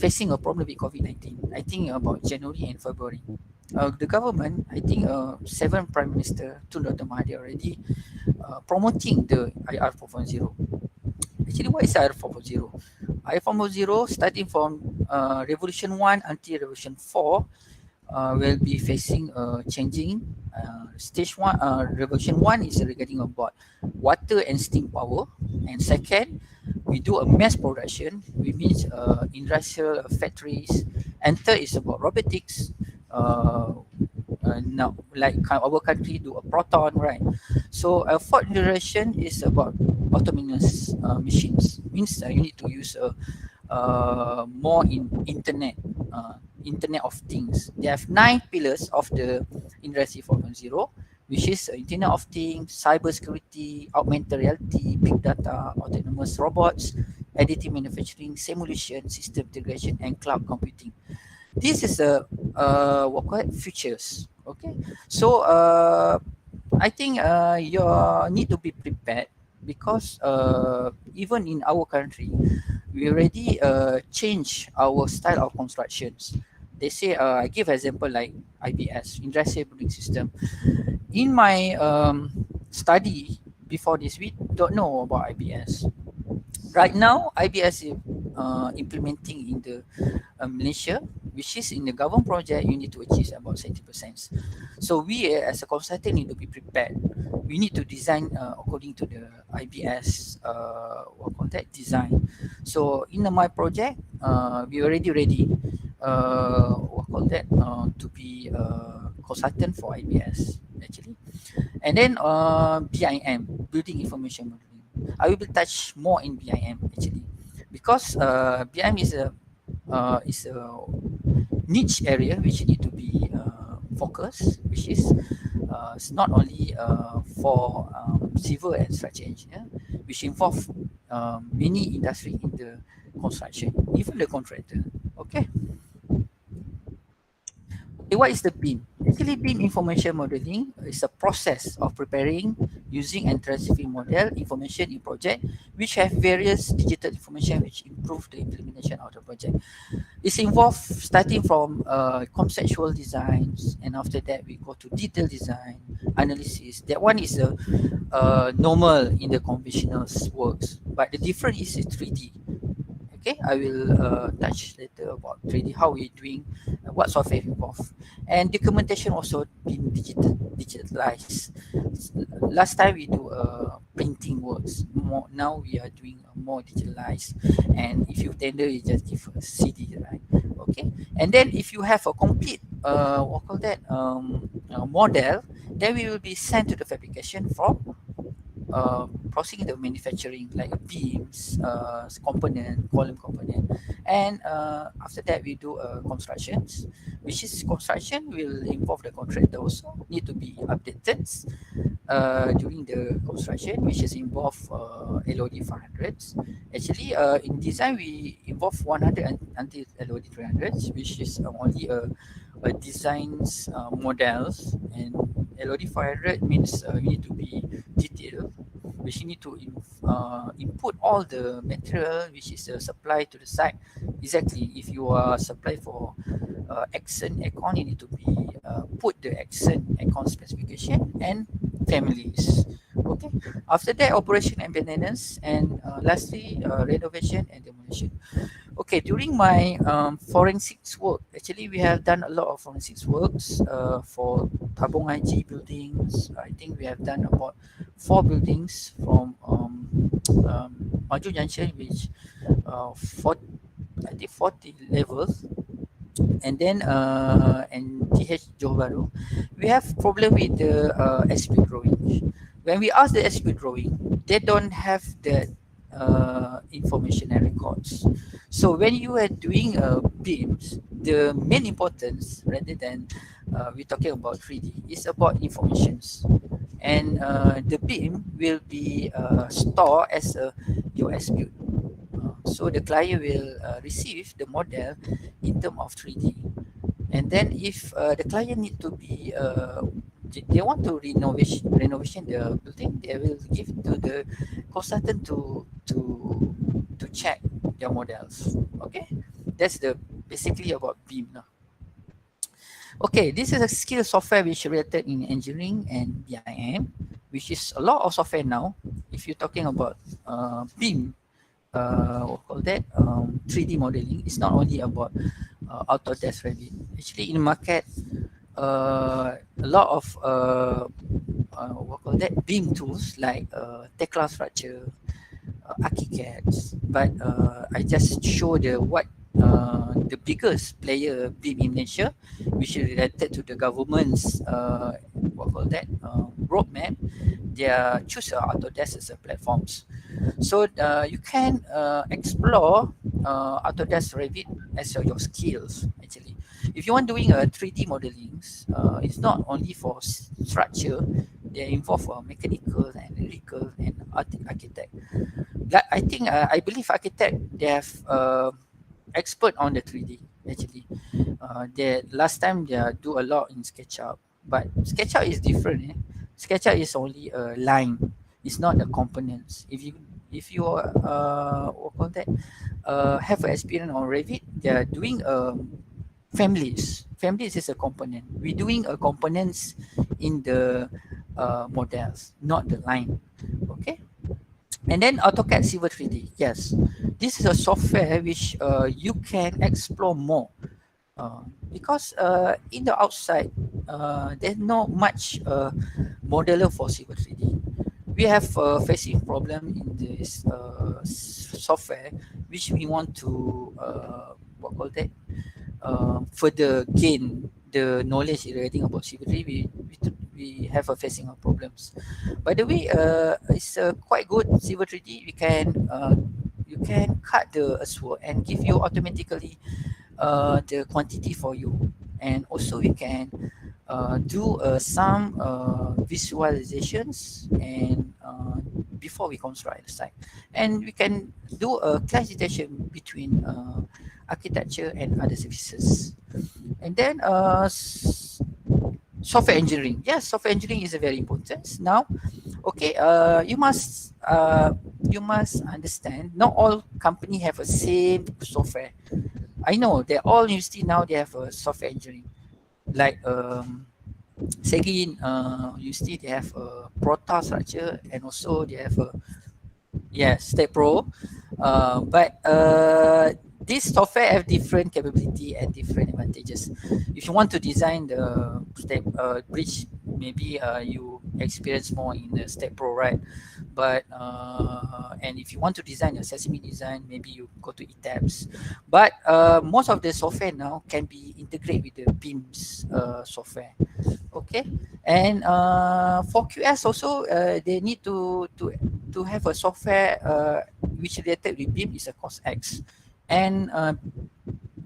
Speaker 3: facing a problem with COVID-19, I think about January and February, the government, I think 7 Prime Minister Tun Dr. Mahathir already promoting the IR 4.0. Actually, what is IR 4.0? IR 4.0 starting from Revolution 1 until Revolution 4 will be facing changing. Stage 1, Revolution 1 is regarding about water and steam power, and second, We do a mass production, which means industrial factories. And third is about robotics. Now, like our country do a proton, right? So fourth generation is about autonomous machines. Means you need to use more in Internet of Things. They have 9 pillars of the Industry 4.0, which is Internet of Things, cybersecurity, augmented reality, big data, autonomous robots, additive manufacturing, simulation, system integration, and cloud computing. This is the what call it, futures. Okay, so I think you need to be prepared because even in our country, we already change our style of constructions. They say, I give example like IBS, Industrial Building System. In my study before this, we don't know about IBS. Right now, IBS is implementing in the Malaysia, which is in the government project, you need to achieve about 70%. So we as a consultant need to be prepared. We need to design according to the IBS what call that design. So in my project, we already ready what call that to be consultant for IBS actually. And then BIM, Building Information Modeling. I will touch more in BIM actually because BIM is a niche area which need to be focused, which is it's not only for civil and structure engineer, which involve many industry in the construction, even the contractor. Okay. What is the BIM? Actually, BIM information modeling is a process of preparing, using and transferring model information in project which have various digital information which improve the implementation of the project. It's involved starting from conceptual designs, and after that we go to detailed design, analysis. That one is normal in the conventional works, but the difference is 3D. Okay, I will touch later about 3D, how we're doing, what software involved. And documentation also been digitalized. Last time we do printing works. Now we are doing more digitalized. And if you tender, you just give a CD, right? Okay. And then if you have a complete, what call that, model, then we will be sent to the fabrication from processing the manufacturing like beams, component, column component, and after that we do constructions, which is construction will involve the contractor also need to be updated during the construction, which is involve LOD 500s. Actually, in design we involve 100 until LOD 300s, which is only a designs models, and LOD 500 means you need to be detailed, which you need to input all the material which is supplied to the site. Exactly, if you are supplied for accent aircon, you need to be put the accent aircon specification and families. Okay. After that, operation and maintenance, and lastly, renovation and demolition. Okay, during my forensics work, actually we have done a lot of forensics works for Tabung IG buildings. I think we have done about 4 buildings from Maju Junction, which 40, I think 40 levels, and then and TH Johor Bahru. We have problem with the SP drawing. When we ask the SP drawing, they don't have that information and records. So when you are doing beams, the main importance rather than we're talking about 3D is about informations, and the beam will be stored as a USB. So the client will receive the model in terms of 3D, and then if the client need to be they want to renovation the building, they will give to the consultant to check their models. Okay, that's the basically about BIM now. Okay, this is a skill software which related in engineering and BIM, which is a lot of software now. If you're talking about BIM, what call that 3D modeling, it's not only about Autodesk Revit. Actually, in the market, a lot of what call that BIM tools like Tekla Structure, architects, but I just show the biggest player being in Malaysia, which is related to the government's what call that roadmap. They choose Autodesk as a platforms. So you can explore Autodesk Revit as your skills actually. If you want doing a 3D modeling, it's not only for structure. They involve mechanical and electrical and architect. I think I believe architect they have expert on the 3D actually. They last time they do a lot in SketchUp, but SketchUp is different. SketchUp is only a line. It's not the components. If you what call that have an experience on Revit, they are doing families. Families is a component. We're doing a components in the models, not the line. Okay. And then AutoCAD Civil 3D. Yes, this is a software which you can explore more because in the outside there's not much modeler for Civil 3D. We have facing problem in this software which we want to what call that further gain the knowledge regarding about Civil 3D. We have a facing of problems. By the way, it's quite good Civil 3D. You can cut the sword and give you automatically the quantity for you, and also we can do some visualizations and before we construct the site, and we can do a classification between architecture and other services. And then software engineering. Yes, software engineering is very important now. Okay, you must understand not all company have a same software. I know that all university now they have a software engineering. Like Seguin university they have a Prota structure, and also they have a Step Pro. But this software have different capability and different advantages. If you want to design the step bridge, maybe you experience more in the Step Pro, right? But and if you want to design a Sesame design, maybe you go to ETABS. But most of the software now can be integrated with the BIM's software. Okay, and for QS also they need to have a software which related with BIM is a cost X, and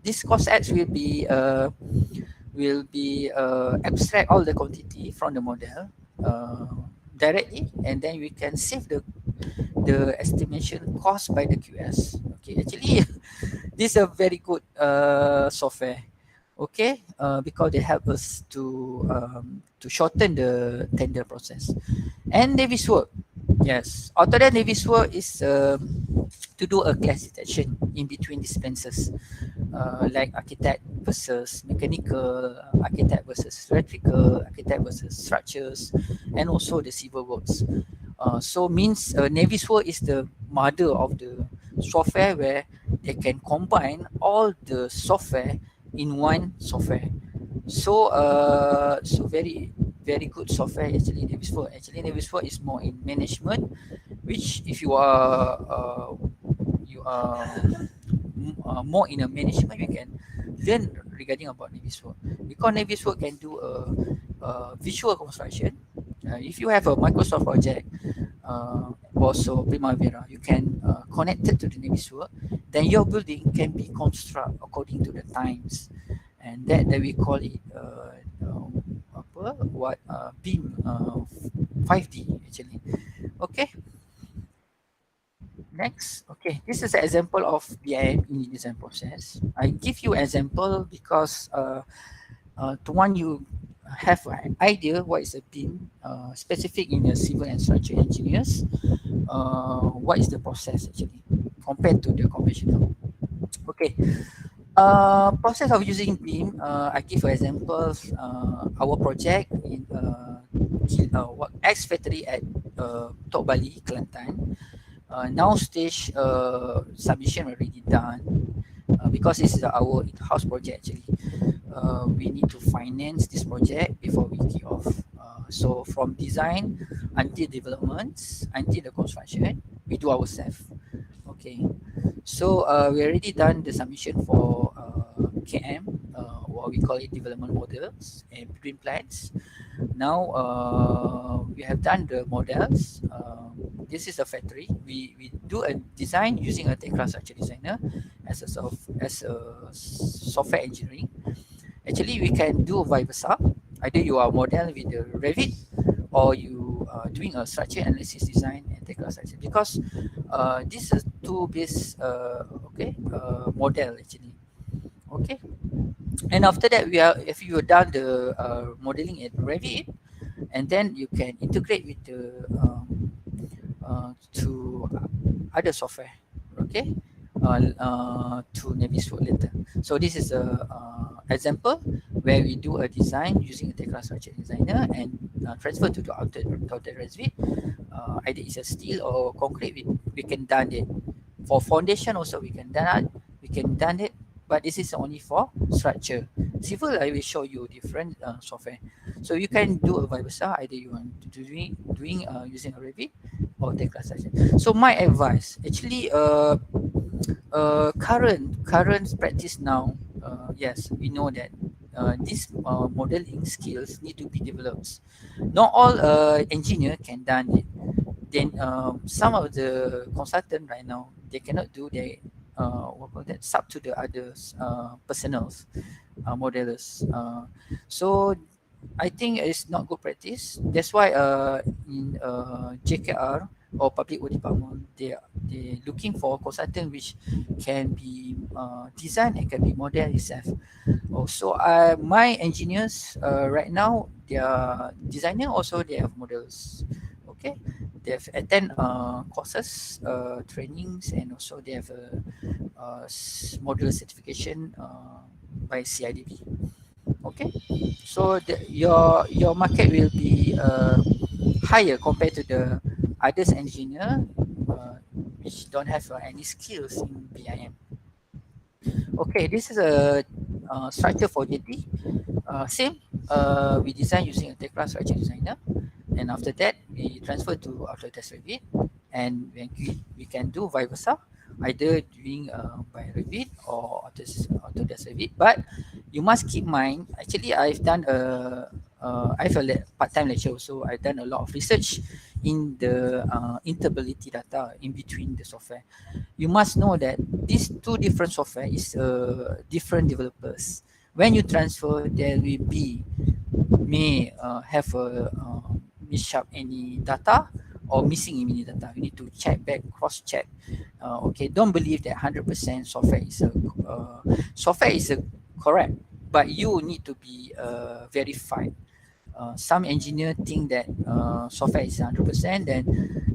Speaker 3: this cost X will be abstract all the quantity from the model directly, and then we can save the estimation cost by the QS. Okay, actually this is a very good software. Okay, because they help us to shorten the tender process. And Navisworks. Yes, Autodesk Navisworks is to do a classification in between dispensers, like architect versus mechanical, architect versus electrical, architect versus structures, and also the civil works. So means Navisworks is the mother of the software where they can combine all the software in one software. So so very good software actually Navisworks. Actually Navisworks is more in management, which if you are more in a management, you can learn regarding about Navisworks, because Navisworks can do a visual construction. If you have a Microsoft project, also Primavera, you can connect it to the Navisworks, then your building can be constructed according to the times, and that we call it BIM 5D actually. Okay. Next, okay, this is an example of BIM in the design process. I give you an example because to one you have an idea what is a BIM, specific in the civil and structural engineers, what is the process actually compared to the conventional. Okay, process of using BIM, I give examples. Our project in X factory at Tok Bali, Kelantan. Now stage submission already done because this is our in-house project actually. We need to finance this project before we kick off. So from design until development, until the construction, we do ourselves. Okay, so we already done the submission for KM, what we call it development models and blueprint plans. Now we have done the models. This is a factory. We do a design using a tech structure designer as a software engineering. Actually, we can do vice versa. Either you are model with the Revit or you are doing a structure analysis design and tech structure, because this is two base model actually. Okay, and after that we are if you are done the modeling in Revit, and then you can integrate with the to other software, okay, to Navisworks later. So this is a example where we do a design using a technical structure designer and transfer to the outer Revit. Either it's a steel or concrete, we can done it. For foundation also we can done it, but this is only for structure. Civil I will show you different software. So you can do a vice versa, either you want to doing using a Revit or technical structure. So my advice, actually current practice now, yes, we know that these modeling skills need to be developed. Not all engineer can done it. Then some of the consultant right now, they cannot do the what call that, sub to the others personals modelers. So I think it's not good practice. That's why in JKR or public work department, they looking for consultant which can be design and can be model itself. Also, my engineers right now, they are designer, also they have models. Okay, they have attend courses, trainings, and also they have a model certification by CIDB. Okay, so your market will be higher compared to the others engineer which don't have any skills in BIM. Okay, this is a structure for JT. Same, we design using a technical structure designer, and after that we transfer to Autodesk Revit, and we can do vice versa, either doing by Revit or Autodesk Revit. But you must keep mind, actually I've done I have a part-time lecture, so I've done a lot of research in the interoperability data in between the software. You must know that these two different software is different developers. When you transfer, there will be may have a mishap any data or missing any data. You need to check back, cross check. Okay, don't believe that 100% software is correct, but you need to be verified. Some engineer think that software is 100%, then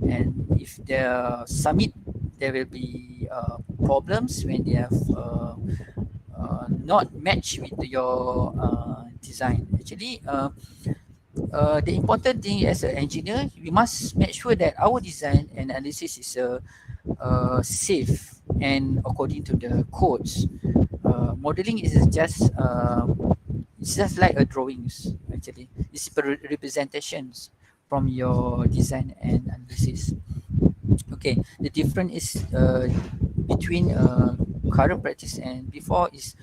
Speaker 3: and if they submit, there will be problems when they have not match with your design. Actually, the important thing as an engineer, we must make sure that our design and analysis is safe and according to the codes. Modeling is just it's just like a drawings. Actually, it's representations from your design and analysis. Okay, the difference is between current practice and before is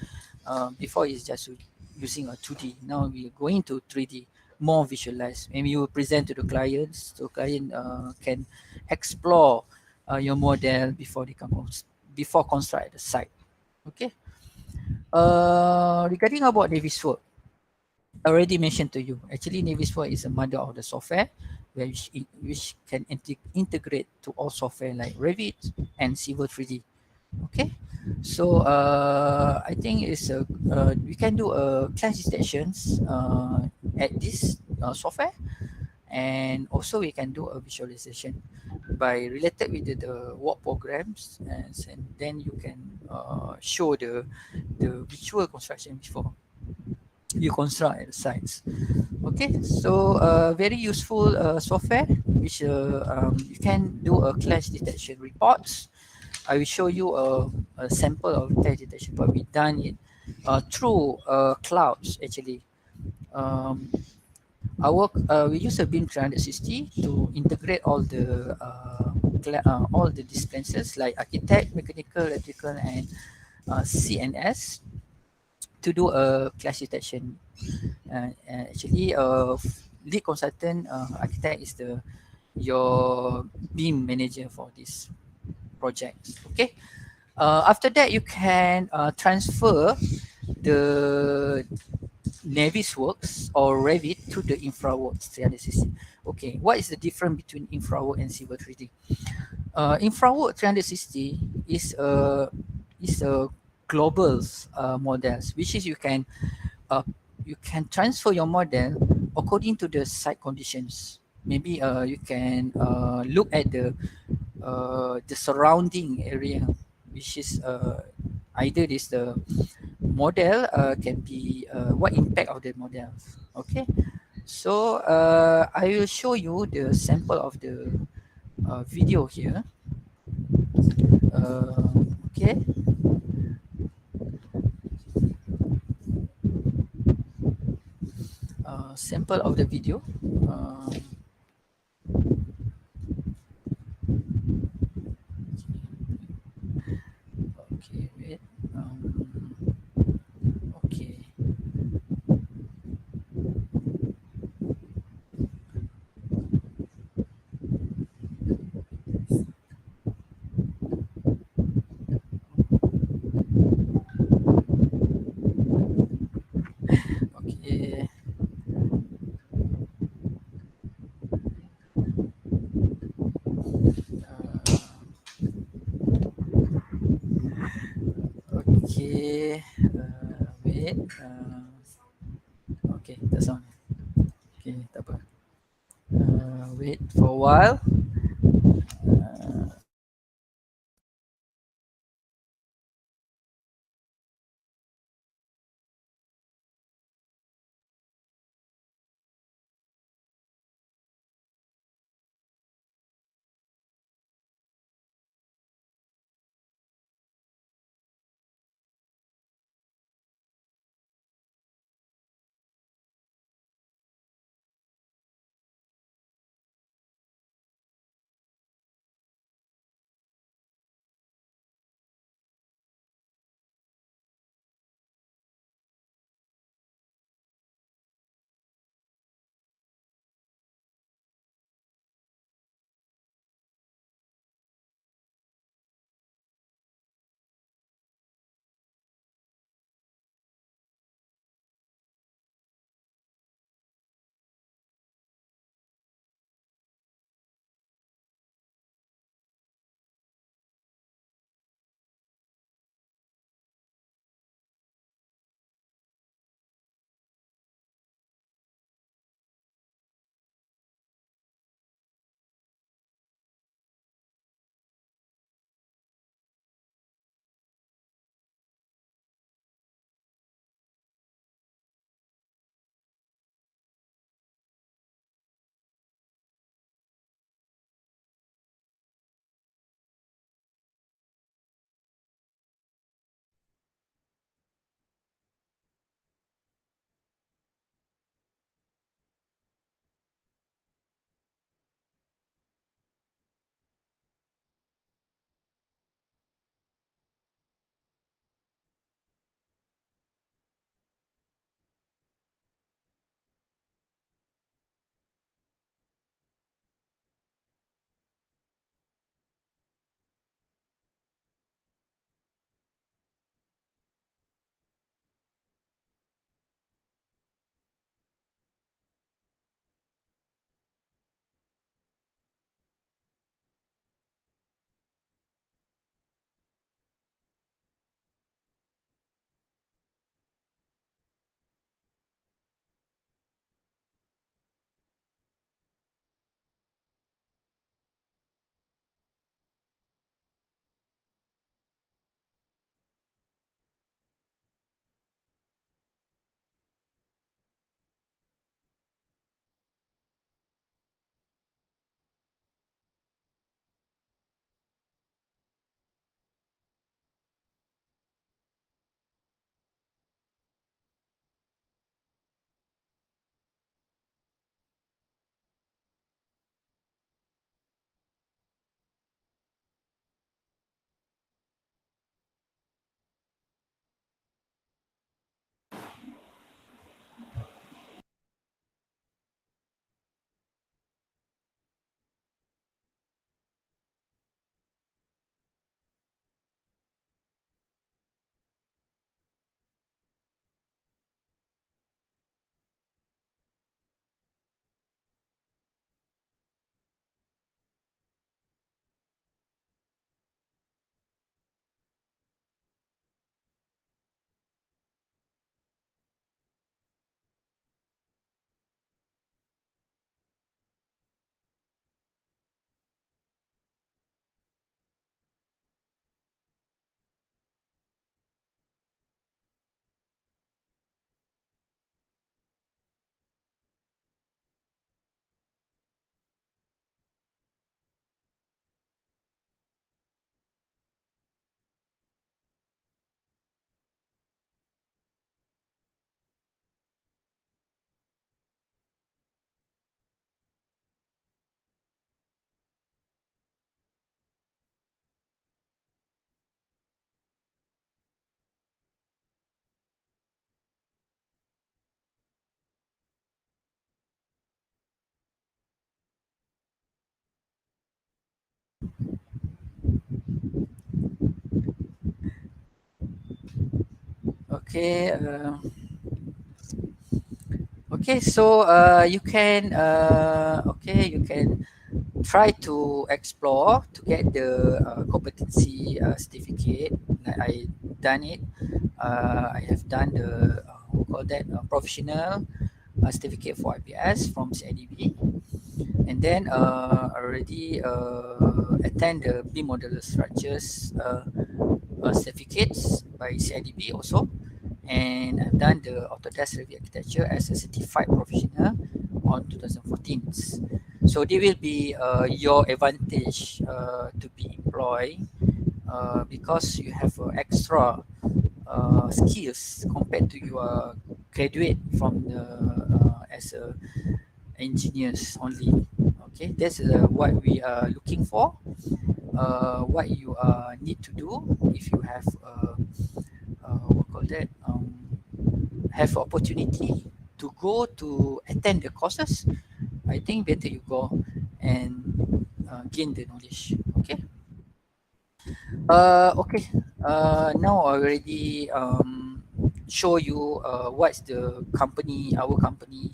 Speaker 3: just using a 2D. Now we are going to 3D, more visualized. Maybe you present to the clients, so client can explore your model before they come before construct the site. Okay. Regarding about Navisworks, I already mentioned to you. Actually, Navisworks is a mother of the software, which can integrate to all software like Revit and Civil 3D. Okay, so I think it's we can do a class detections at this software, and also we can do a visualization by related with the work programs, and then you can show the visual construction before you construct at the sites. Okay, so very useful software which you can do a clash detection reports. I will show you a sample of clash detection, but we done it through clouds actually. We use a BIM 360 to integrate all the all the dispenses like architect, mechanical, electrical, and CNS to do a clash detection. Actually, lead consultant architect is your BIM manager for this project. Okay. After that, you can transfer the Navisworks or Revit to the InfraWorks 360. Okay, what is the difference between InfraWorks and Civil 3D? InfraWorks 360 is a global models, which is you can transfer your model according to the site conditions. Maybe you can look at the surrounding area, which is either this the model can be what impact of the model. Okay, so I will show you the sample of the video here. Okay, sample of the video. Uh, okay, wait. Okay. Okay. Okay. Wait. Okay, that's on. Okay, tak apa. Wait for a while. Okay. Okay. So you can try to explore to get the competency certificate. Like I done it. I have done the we call that professional certificate for IPS from CIDB, and then already attend the B modular structures certificates by CIDB also, and I've done the Autodesk Revit Architecture as a certified professional on 2014. So they will be your advantage to be employed because you have extra skills compared to your graduate from the as a engineers only. Okay, that's what we are looking for. What you need to do if you have what call that have opportunity to go to attend the courses. I think better you go and gain the knowledge. Okay. Okay. Now I already show you what's the company, our company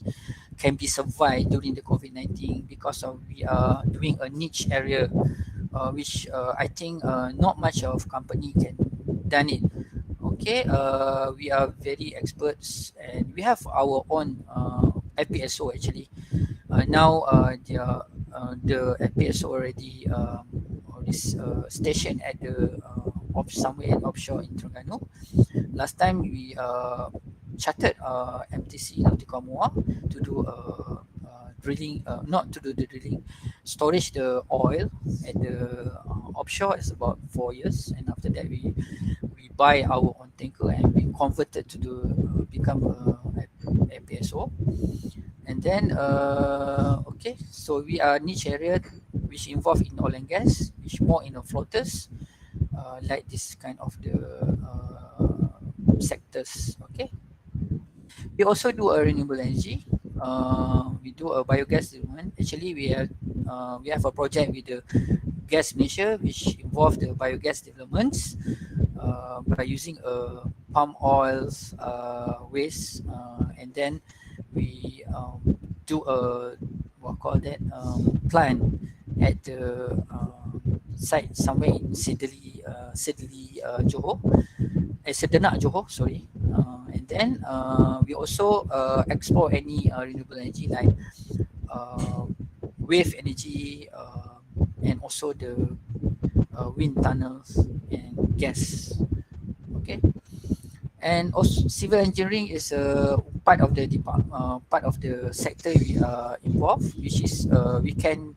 Speaker 3: can be survived during the COVID-19 because of we are doing a niche area, which I think not much of company can done it. Okay, we are very experts and we have our own FPSO actually. Now the FPSO already is stationed at the somewhere in offshore in Terengganu. Last time we chartered MTC Nautica Moa to do drilling, not to do the drilling, storage the oil at the offshore is about 4 years, and after that we buy our own tanker and we converted to do become a FPSO, and then okay, so we are niche area which involve in oil and gas, which more in the floaters, like this kind of the sectors. Okay, we also do a renewable energy. We do a biogas development. Actually, we have a project with the Gas Malaysia which involve the biogas developments by using palm oils waste, and then we do a what call that plant at the site somewhere in Sidley Johor, Sedenak Johor, sorry. And then we also explore any renewable energy like wave energy and also the wind tunnels and gas. Okay, and also civil engineering is a part of the part of the sector we are involved, which is we can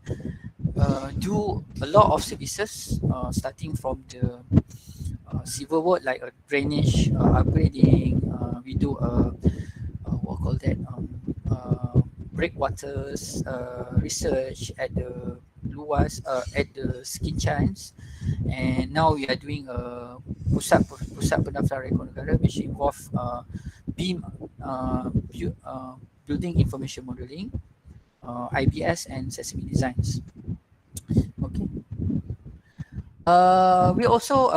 Speaker 3: do a lot of services starting from the civil work like drainage upgrading. We do what call that breakwaters research at the luas at the skin chance, and now we are doing pusat pendaftaran rekod negara which involve BIM building information modeling, IBS and Sesame designs. Okay. We also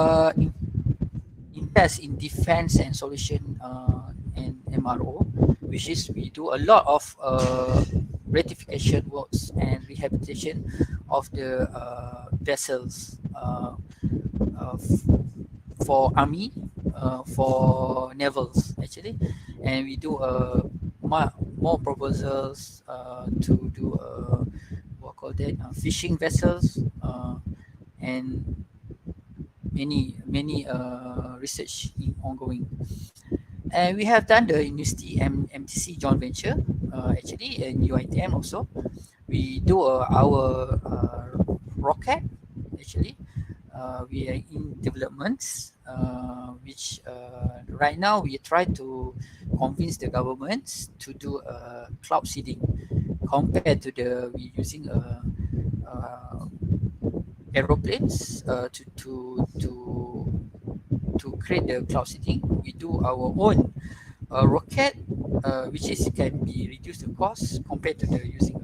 Speaker 3: invest in defense and solution and MRO, which is we do a lot of rectification works and rehabilitation of the vessels for army, for navals actually, and we do more proposals to do what call that fishing vessels and many research ongoing. And we have done the university MTC joint venture actually in UiTM also. We do our rocket actually. We are in developments which right now we try to convince the governments to do cloud seeding compared to the we using aeroplanes to create the cloud seeding. We do our own rocket, which is can be reduce the cost compared to the using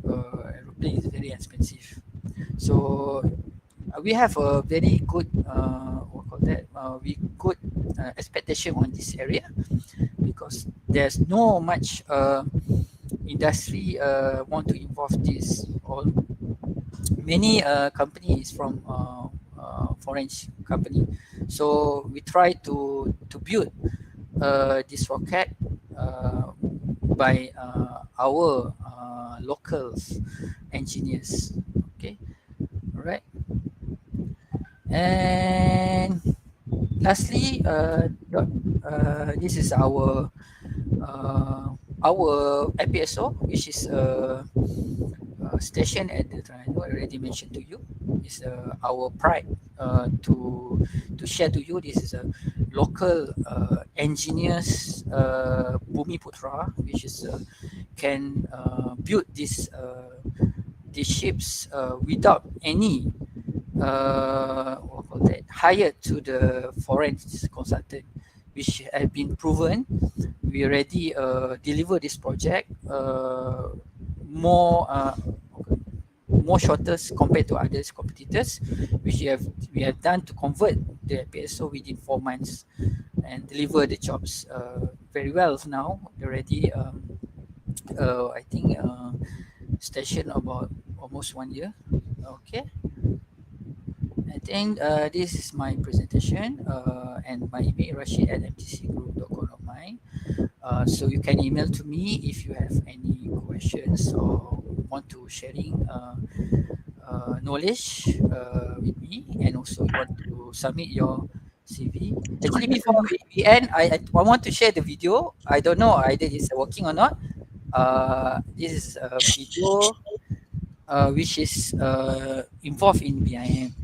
Speaker 3: aeroplane is very expensive. So we have a very good what call that we good expectation on this area, because there's no much industry want to involve this. All many companies from foreign company. So we try to build this rocket by our locals engineers. Okay, all right. And lastly, this is our FPSO, which is station at the triangle. I already mentioned to you. Is our pride to share to you. This is a local engineers, Bumi Putra, which is can build these ships without any what call that, hired to the foreign consultant, which have been proven. We already deliver this project more more shortest compared to others competitors, which we have done to convert the PSO within 4 months and deliver the jobs very well now already. I think station about almost 1 year. Okay, I think this is my presentation and my email Rashid at mtcgroup.com.my. So you can email to me if you have any questions or want to sharing knowledge with me, and also you want to submit your CV. Actually, before we end, I want to share the video. I don't know either it's working or not. This is a video which is involved in BIM.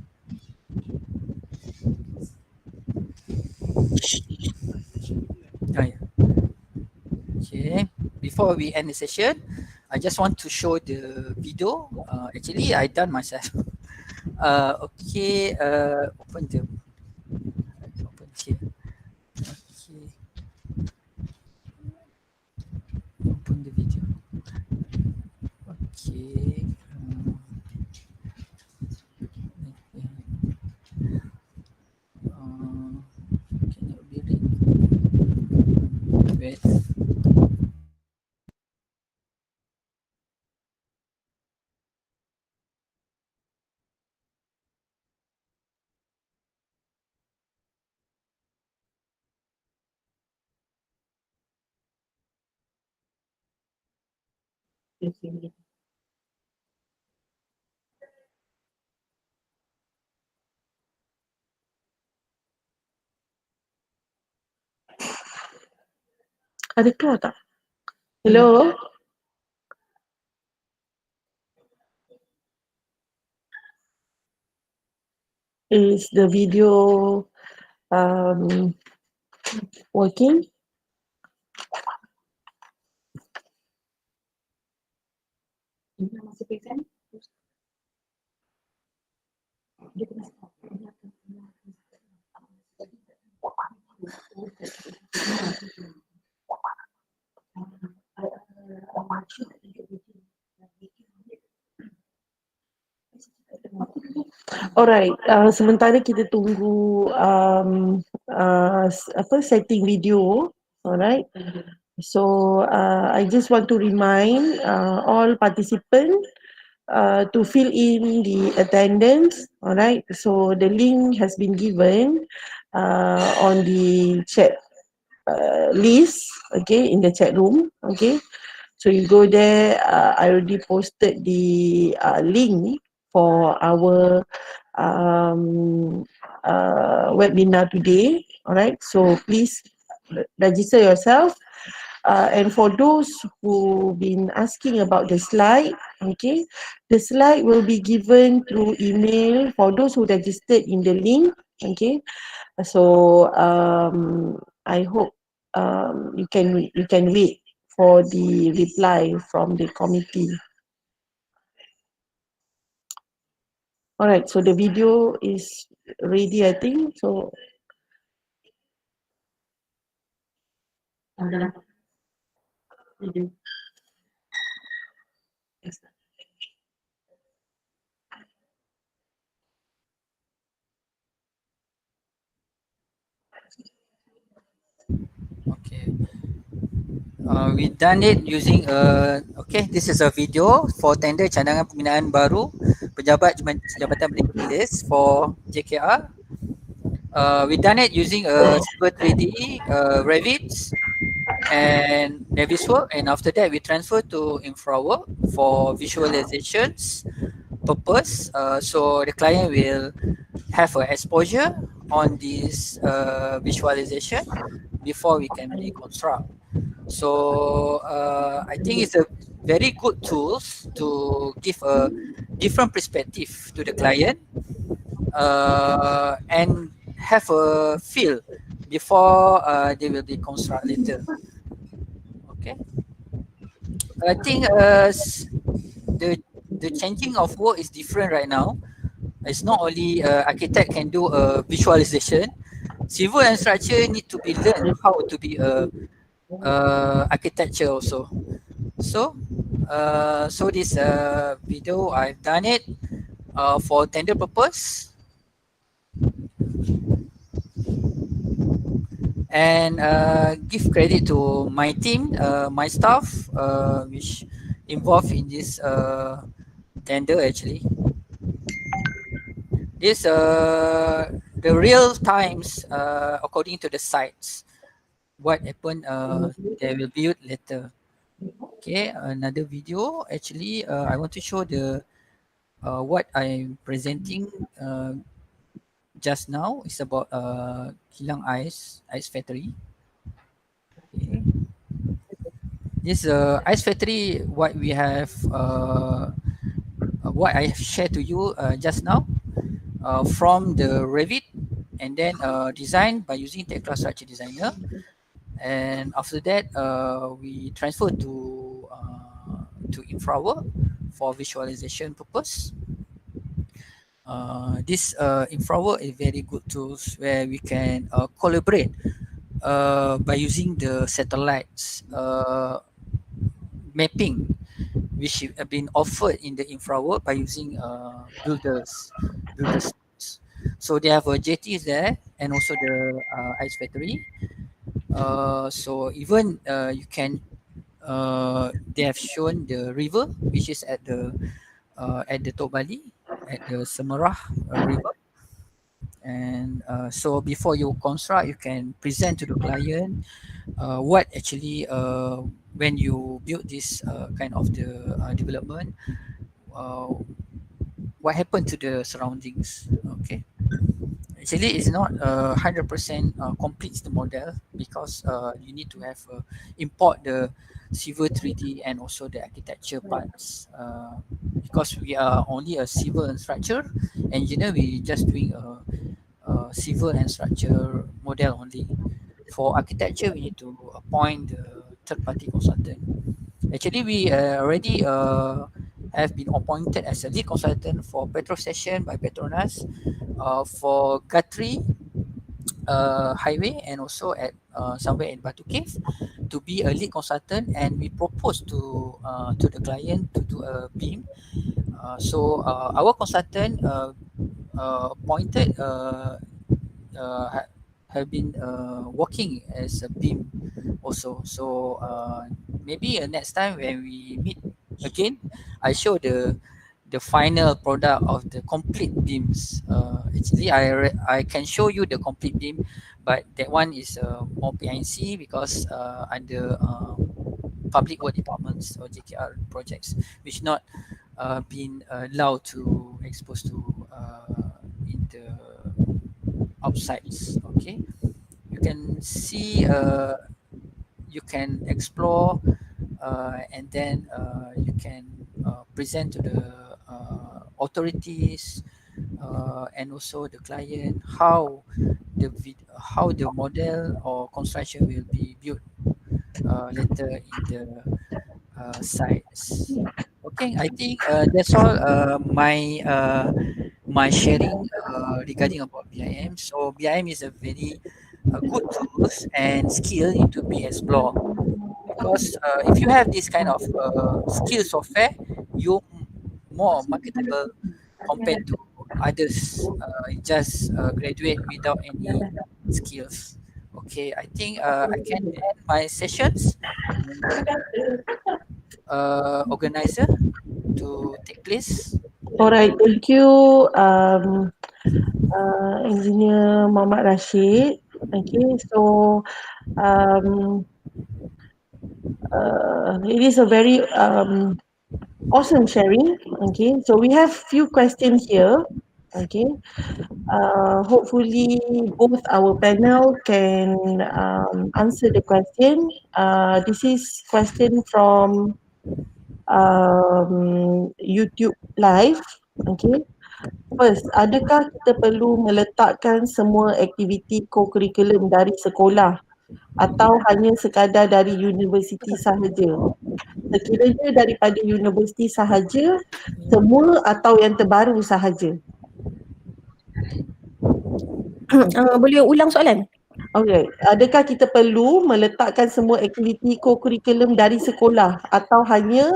Speaker 3: Oh, yeah. Okay. Before we end the session, I just want to show the video. Actually, I done myself. Okay. Open the. Open here. Okay. Open the video. Okay. Can you build it? Wait.
Speaker 1: Ada keluar tak? Hello? Is the video working? Alright, sementara kita tunggu apa setting video. Alright. So I just want to remind all participants to fill in the attendance. Alright. So the link has been given on the chat list. Okay, in the chat room. Okay. So you go there. I already posted the link for our webinar today. Alright, so please register yourself. And for those who've been asking about the slide, okay, the slide will be given through email for those who registered in the link. Okay, so I hope you can wait for the reply from the committee. All right, so the video is ready, I think. So
Speaker 3: We done it using okay, this is a video for tender cadangan pembinaan baru pejabat Jabatan Pendidikan List for JKR. We done it using Civil 3D, Revit, and Navisworks, and after that we transfer to InfraWork for visualizations purpose. So the client will have a exposure on this visualization before we can reconstruct. So I think it's a very good tools to give a different perspective to the client and have a feel before they will deconstruct later. Okay, I think the changing of work is different right now. It's not only architect can do a visualization. Civil and structure need to be learned how to be a architecture also. So, so this video I've done it for tender purpose, and give credit to my team, my staff, which involved in this tender actually. This the real times according to the sites. What happened? They will build later. Okay, another video. Actually, I want to show the what I'm presenting just now is about Kilang Ice Factory. Okay. This ice factory, what we have, what I have shared to you just now, from the Revit, and then designed by using Tekla Structure Designer, and after that we transfer to InfraWork for visualization purpose. This InfraWork is very good tools where we can collaborate by using the satellites mapping, which have been offered in the InfraWork by using builders. So they have a jetties there and also the ice factory. So even you can they have shown the river which is at the Tok Bali at the Semerah river. And so before you construct, you can present to the client what actually when you build this kind of the development, uh, what happened to the surroundings. Okay, actually it's not 100% completes the model because you need to have import the civil 3D and also the architecture parts, because we are only a civil and structure engineer. We just doing a civil and structure model only. For architecture, we need to appoint the third party consultant. Actually, we already have been appointed as a lead consultant for Petro Session by Petronas, for Guthrie Highway, and also at somewhere in Batu Cave to be a lead consultant, and we propose to the client to do a beam. So our consultant appointed have been working as a beam also. So maybe next time when we meet again, I show the final product of the complete beams. Actually, I can show you the complete beam, but that one is more PNC because under public work departments or JKR projects, which not been allowed to expose to in the outsides. Okay, you can see, you can explore, and then you can present to the authorities and also the client how how the model or construction will be built later in the sites. Okay, I think that's all my sharing regarding about BIM. So BIM is a very good tools and skill need to be explored, because if you have this kind of skill software, you more marketable compared to others just graduate without any skills. Okay, I think I can end my sessions. Organizer to take place.
Speaker 1: Alright, thank you, Engineer Muhammad Rashid. Okay, so um, it is a very awesome sharing. Okay, so we have few questions here. Okay, hopefully both our panel can answer the question. This is question from YouTube live. Okay. First, adakah kita perlu meletakkan semua aktiviti co-curriculum dari sekolah atau hanya sekadar dari universiti sahaja? Sekiranya daripada universiti sahaja, semua atau yang terbaru sahaja?
Speaker 4: Boleh ulang soalan?
Speaker 1: Okay, adakah kita perlu meletakkan semua aktiviti co-curriculum dari sekolah atau hanya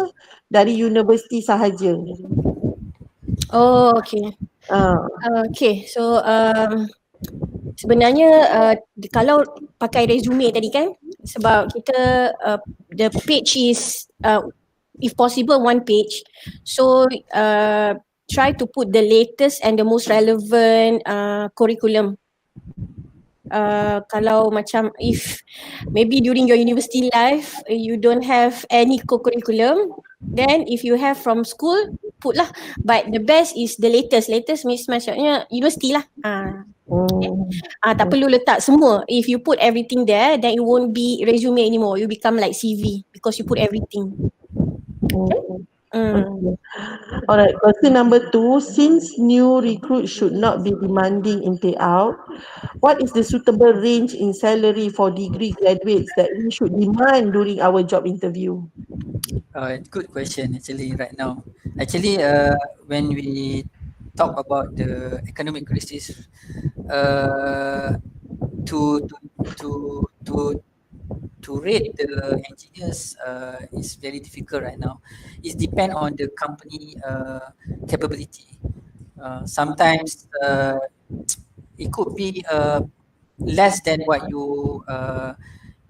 Speaker 1: dari universiti sahaja?
Speaker 4: Oh, okay.
Speaker 1: Ah,
Speaker 4: Okay, so sebenarnya kalau pakai resume tadi kan, sebab kita the page is if possible one page, so try to put the latest and the most relevant curriculum. Kalau macam if maybe during your university life you don't have any co-curriculum, then if you have from school put lah, but the best is the latest means maksudnya university lah. Tak perlu letak semua. If you put everything there, then it won't be resume anymore, you become like CV because you put everything.
Speaker 1: Okay. Alright, question number 2. Since new recruits should not be demanding in payout, what is the suitable range in salary for degree graduates that we should demand during our job interview?
Speaker 3: Good question actually right now. Actually, when we talk about the economic crisis, to rate the engineers is very difficult right now. It depends on the company capability. Sometimes it could be less than what you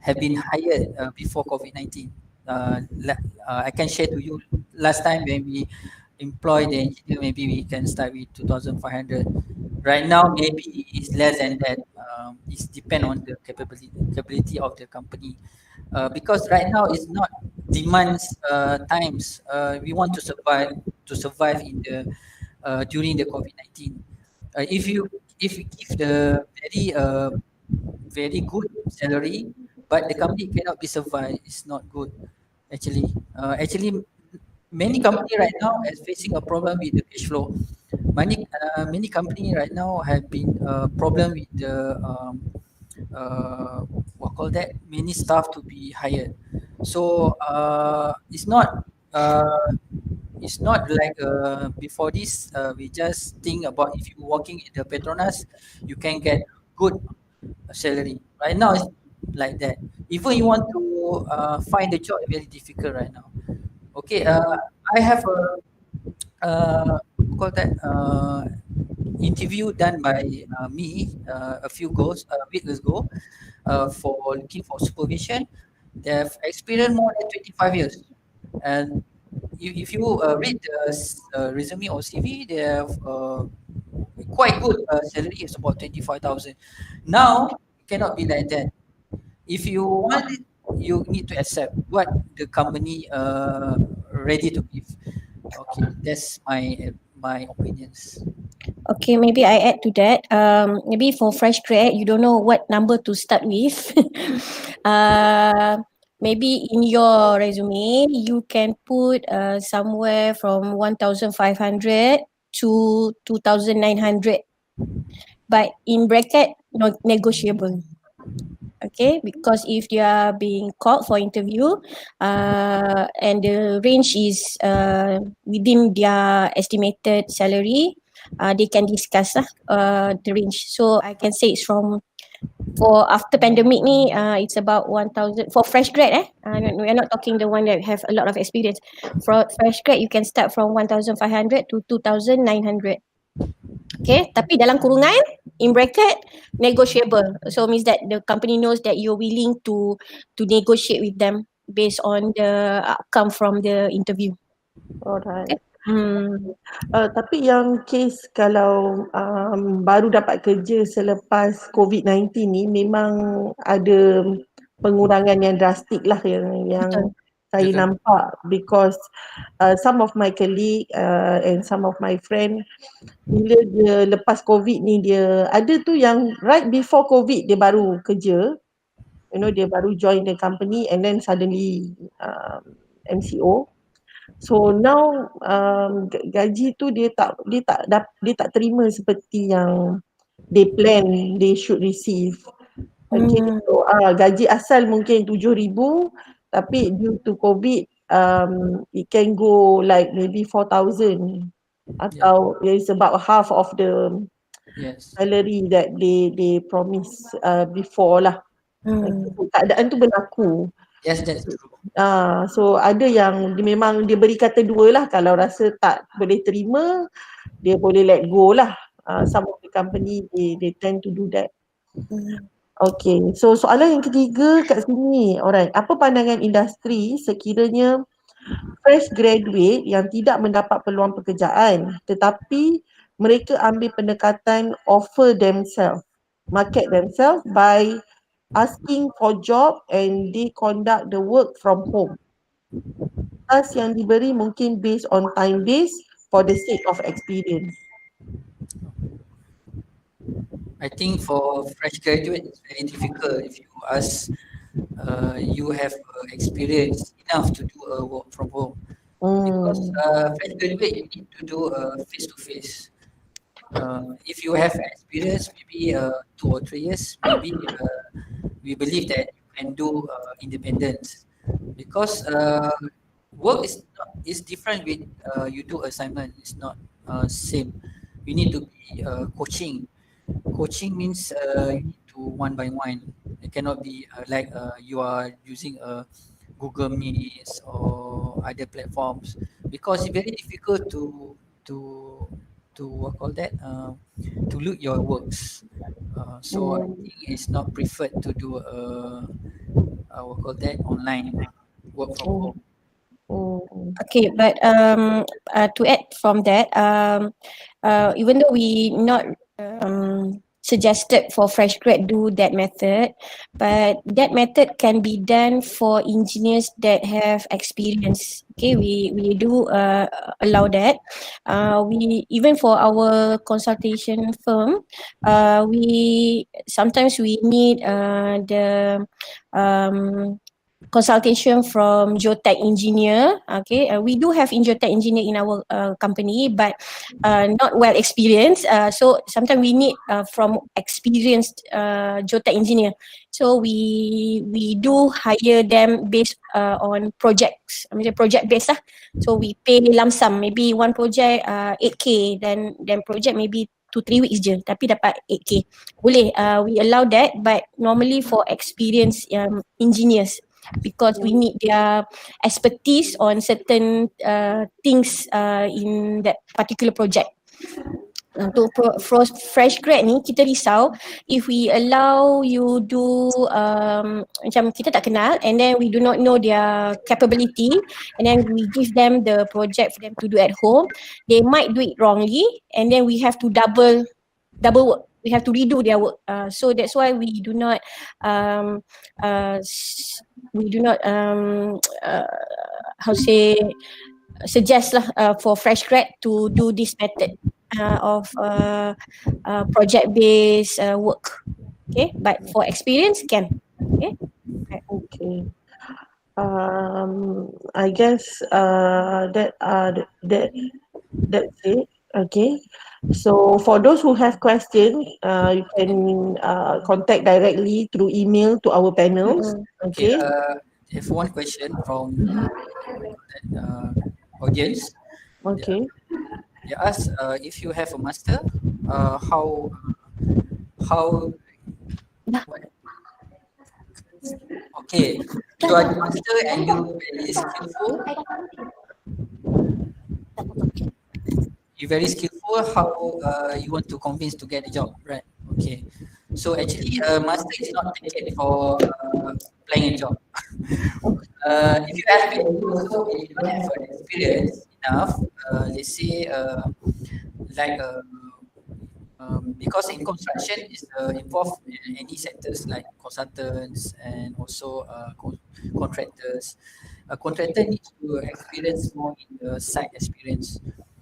Speaker 3: have been hired before COVID-19. I can share to you last time when we employ the engineer, maybe we can start with 2,500. Right now, maybe it's less than that. It depends on the capability of the company. Because right now it's not demands times. We want to survive in the during the COVID-19. If you give the very good salary, but the company cannot be survived, it's not good. Actually, many company right now is facing a problem with the cash flow. Many company right now have been problem with the what call that, many staff to be hired. So it's not like before this. We just think about if you working in the Petronas, you can get good salary. Right now it's like that. Even you want to find a job, very difficult right now. Okay, I have call that interview done by me a weeks ago for looking for supervision. They have experienced more than 25 years, and if you read the resume or CV, they have quite good salary. It's about 25,000. Now it cannot be like that. If you want it, you need to accept what the company ready to give. Okay, that's my opinions.
Speaker 4: Okay, maybe I add to that. Maybe for fresh grad, you don't know what number to start with. Maybe in your resume, you can put somewhere from 1,500 to 2,900. But in bracket, not negotiable. Okay, because if you are being called for interview and the range is within their estimated salary, they can discuss the range. So I can say it's from, for after pandemic ni, it's about 1,000 for fresh grad. We are not talking the one that have a lot of experience. For fresh grad, you can start from 1,500 to 2,900. Okay, tapi dalam kurungan in bracket negotiable. So means that the company knows that you're willing to negotiate with them based on the outcome from the interview.
Speaker 1: Alright.
Speaker 4: Hmm.
Speaker 1: Tapi yang case kalau baru dapat kerja selepas COVID-19 ni memang ada pengurangan yang drastik lah yang
Speaker 4: Betul.
Speaker 1: saya
Speaker 3: Betul.
Speaker 1: nampak, because some of my colleague and some of my friend, bila dia lepas COVID ni, dia ada tu yang right before COVID dia baru kerja, dia baru join the company and then suddenly MCO. So now gaji tu dia tak terima seperti yang they plan they should receive. Okay, so gaji asal mungkin 7,000 tapi due to COVID it can go like maybe 4,000 atau it's about half of the
Speaker 3: Yes.
Speaker 1: salary that they promise before lah. Keadaan tu berlaku.
Speaker 3: Yes, that's true.
Speaker 1: So ada yang memang dia beri kata dua lah, kalau rasa tak boleh terima dia boleh let go lah. Some of the company they tend to do that. Okay, so soalan yang ketiga kat sini, alright, apa pandangan industri sekiranya fresh graduate yang tidak mendapat peluang pekerjaan tetapi mereka ambil pendekatan offer themselves, market themselves by asking for job and they conduct the work from home. Task yang diberi mungkin based on time base for the sake of experience.
Speaker 3: I think for fresh graduate it's very difficult if you ask you have experience enough to do a work from home, because fresh graduate you need to do face to face. If you have experience, maybe 2 or 3 years, maybe we believe that you can do independence, because work is different with you do assignment. It's not same. You need to be coaching. Coaching means you need to one by one. It cannot be like you are using Google Meets or other platforms, because it's very difficult to what call that to look your works. So I think it's not preferred to do what call that online work from home.
Speaker 4: Okay, but to add from that, even though we not suggested for fresh grad do that method, but that method can be done for engineers that have experience. Okay, we do allow that. We even for our consultation firm, we sometimes we need the consultation from geotech engineer. Okay, we do have geotech engineer in our company, but not well experienced. So sometimes we need from experienced geotech engineer. So we do hire them based on projects. I mean project based lah. So we pay lump sum. Maybe one project 8K, then project maybe 2-3 weeks je, tapi dapat 8K. Boleh, we allow that, but normally for experienced engineers, because we need their expertise on certain things in that particular project. Untuk fresh grad ni kita risau if we allow you do macam kita tak kenal and then we do not know their capability and then we give them the project for them to do at home, they might do it wrongly and then we have to double work. We have to redo their work. So that's why we do not suggest lah for fresh grad to do this method of project based work. Okay, but for experience can. Okay.
Speaker 1: Okay. I guess that's it. Okay. So for those who have questions, you can contact directly through email to our panels. Okay.
Speaker 3: I have one question from audience.
Speaker 1: Okay.
Speaker 3: They ask if you have a master, how what? Okay, you are the master and you very skillful. you very skillful, how you want to convince to get a job, right? Okay. So actually, master is not ticket for applying a job. If you have value also, if you don't have experience enough, let's say like because in construction is involved in any sectors like consultants and also contractors. A contractor needs to experience more in the site experience.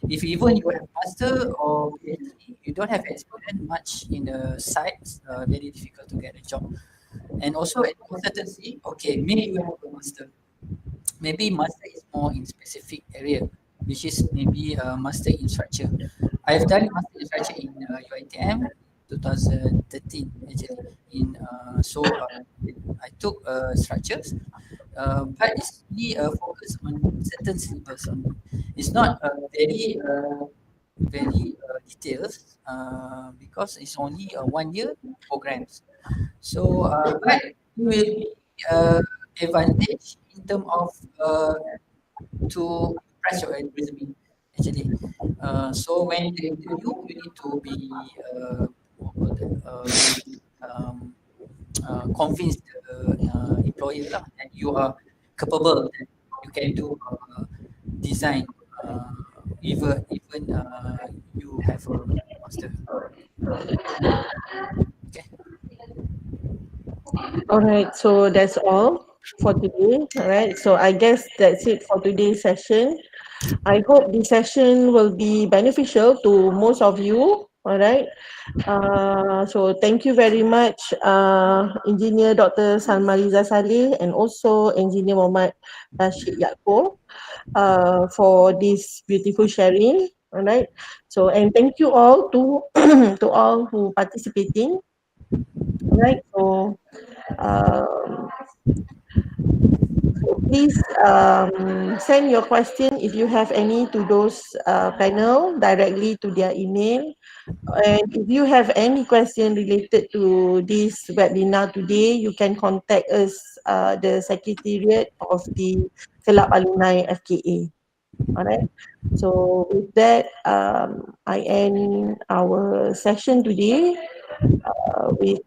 Speaker 3: If even you have master or PhD, you don't have experience much in the sites, very difficult to get a job. And also at consultancy, okay, maybe you have a master. Maybe master is more in specific area, which is maybe master in structure. I've done master in structure in UiTM 2013 actually. I took structures, but it's really focused on certain syllabus. It's not very details because it's only a 1 year programs. So, but it will be advantage in terms of to impress your resume actually. So when they interview, you need to be what call that, very convince the employer lah that you are capable, that you can do design, even you have a master. Okay.
Speaker 1: All right, so that's all for today. All right, so I guess that's it for today's session. I hope this session will be beneficial to most of you. All right. So thank you very much, Engineer Dr. Salmaliza Saleh and also Engineer Muhammad Rashid Yaakob, for this beautiful sharing. All right. So and thank you all to to all who participating. All right. Um, so please send your question if you have any to those panel directly to their email. And if you have any question related to this webinar today, you can contact us, the Secretariat of the Kelab Alumni FKA. All right. So with that, I end our session today with